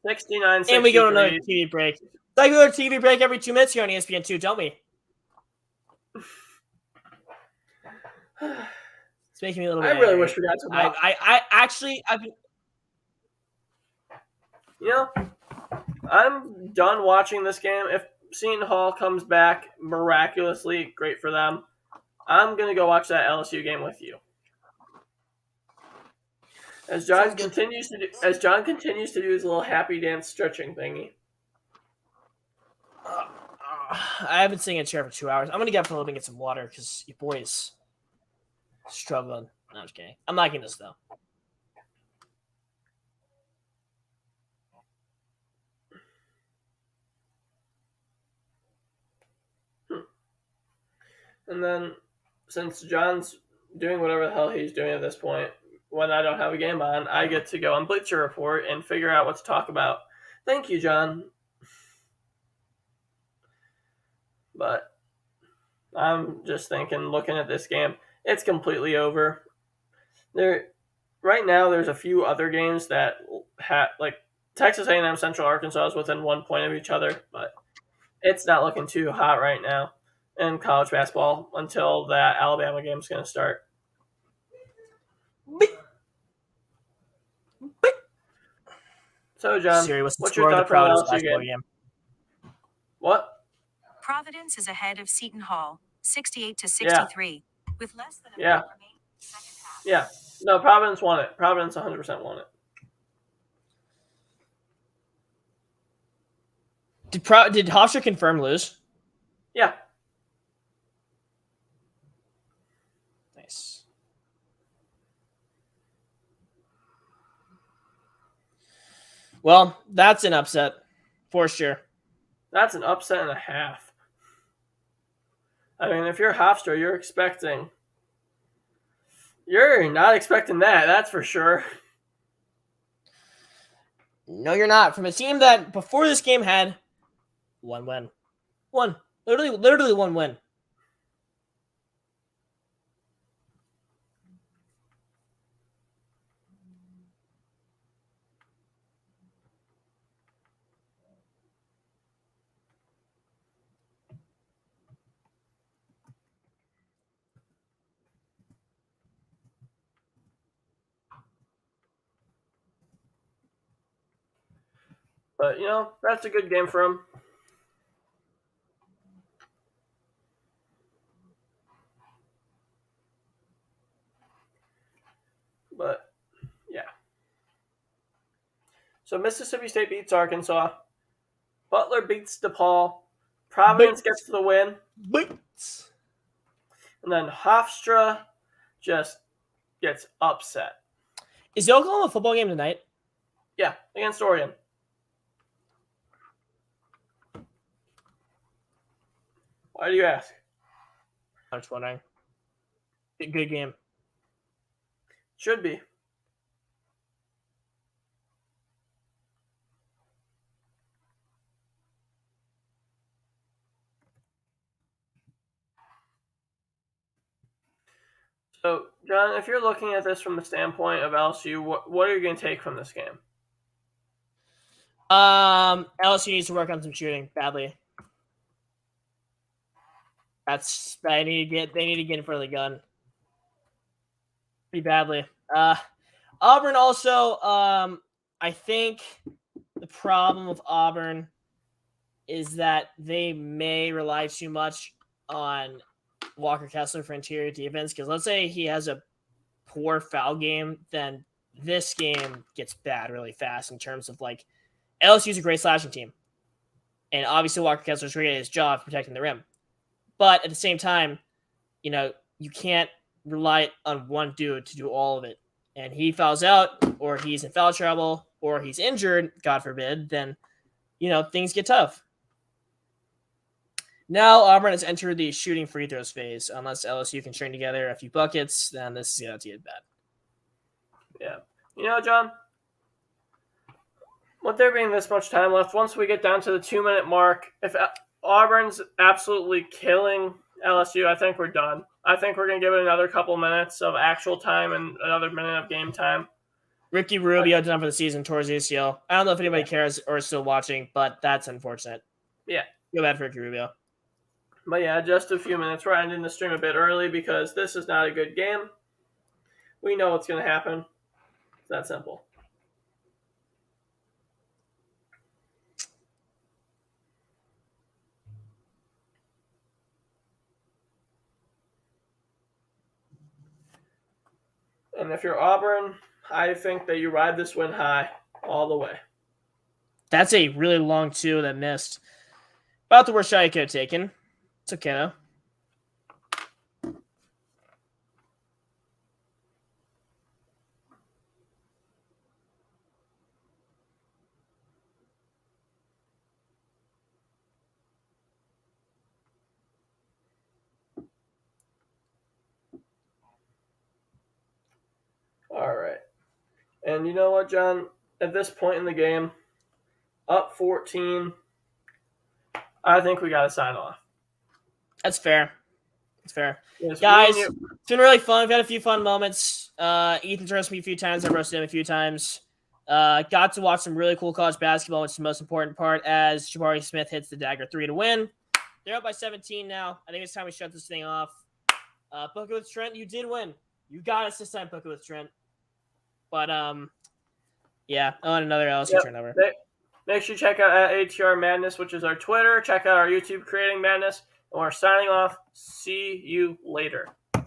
69. And we go to another TV break. Like we go to TV break every 2 minutes here on ESPN2, don't we? It's making me a little bit. I really wish we got to watch. I've been. I'm done watching this game. If Seton Hall comes back miraculously, great for them. I'm gonna go watch that LSU game with you. As John continues to do his little happy dance stretching thingy. I haven't sitting in a chair for 2 hours. I'm gonna get up a little bit and get some water because your boy is struggling. No, I'm just kidding. I'm liking this though. And then, since John's doing whatever the hell he's doing at this point, when I don't have a game on, I get to go on Bleacher Report and figure out what to talk about. Thank you, John. But I'm just thinking, looking at this game, it's completely over. Right now, there's a few other games that Texas A&M Central Arkansas is within 1 point of each other, but it's not looking too hot right now in college basketball until that Alabama game is going to start. So, John, Siri, what's your thought on the LSU game? What? Providence is ahead of Seton Hall, 68-63, with less than a minute remaining in the second half. Yeah. No, Providence won it. Providence 100% won it. Did Hofstra confirm lose? Yeah. Nice. Well, that's an upset for sure. That's an upset and a half. I mean, if you're Hofstra, you're not expecting that. That's for sure. No, you're not. From a team that before this game had 1 win, literally 1 win. But, that's a good game for him. But, yeah. So Mississippi State beats Arkansas. Butler beats DePaul. Providence gets the win. Beats. And then Hofstra just gets upset. Is the Oklahoma football game tonight? Yeah, against Oregon. Why do you ask? I'm just wondering. Good game. Should be. So, John, if you're looking at this from the standpoint of LSU, what are you going to take from this game? LSU needs to work on some shooting badly. They need to get in front of the gun pretty badly. Auburn also, I think the problem with Auburn is that they may rely too much on Walker Kessler for interior defense, because let's say he has a poor foul game, then this game gets bad really fast in terms of like LSU's a great slashing team. And obviously Walker Kessler's great at his job protecting the rim. But at the same time, you can't rely on one dude to do all of it. And he fouls out, or he's in foul trouble, or he's injured, God forbid, then, things get tough. Now Auburn has entered the shooting free throws phase. Unless LSU can string together a few buckets, then this is going to get bad. Yeah. John, with there being this much time left, once we get down to the 2-minute mark, if Auburn's absolutely killing LSU, I think we're done. I think we're going to give it another couple minutes of actual time and another minute of game time. Ricky Rubio done for the season towards ACL. I don't know if anybody cares or is still watching, but that's unfortunate. Yeah. Feel bad for Ricky Rubio. But yeah, just a few minutes. We're ending the stream a bit early because this is not a good game. We know what's going to happen. It's that simple. And if you're Auburn, I think that you ride this win high all the way. That's a really long two that missed. About the worst shot you could have taken. It's okay, though. All right. And you know what, John? At this point in the game, up 14, I think we got to sign off. That's fair. It's fair. Yes, guys, it's been really fun. We've had a few fun moments. Ethan's roasted me a few times. I've roasted him a few times. Got to watch some really cool college basketball, which is the most important part, as Jabari Smith hits the dagger 3 to win. They're up by 17 now. I think it's time we shut this thing off. Book it with Trent, you did win. You got us this time, book it with Trent. But, yeah, on another LSU turnover. Make sure you check out at ATR Madness, which is our Twitter. Check out our YouTube, Creating Madness. And we're signing off. See you later.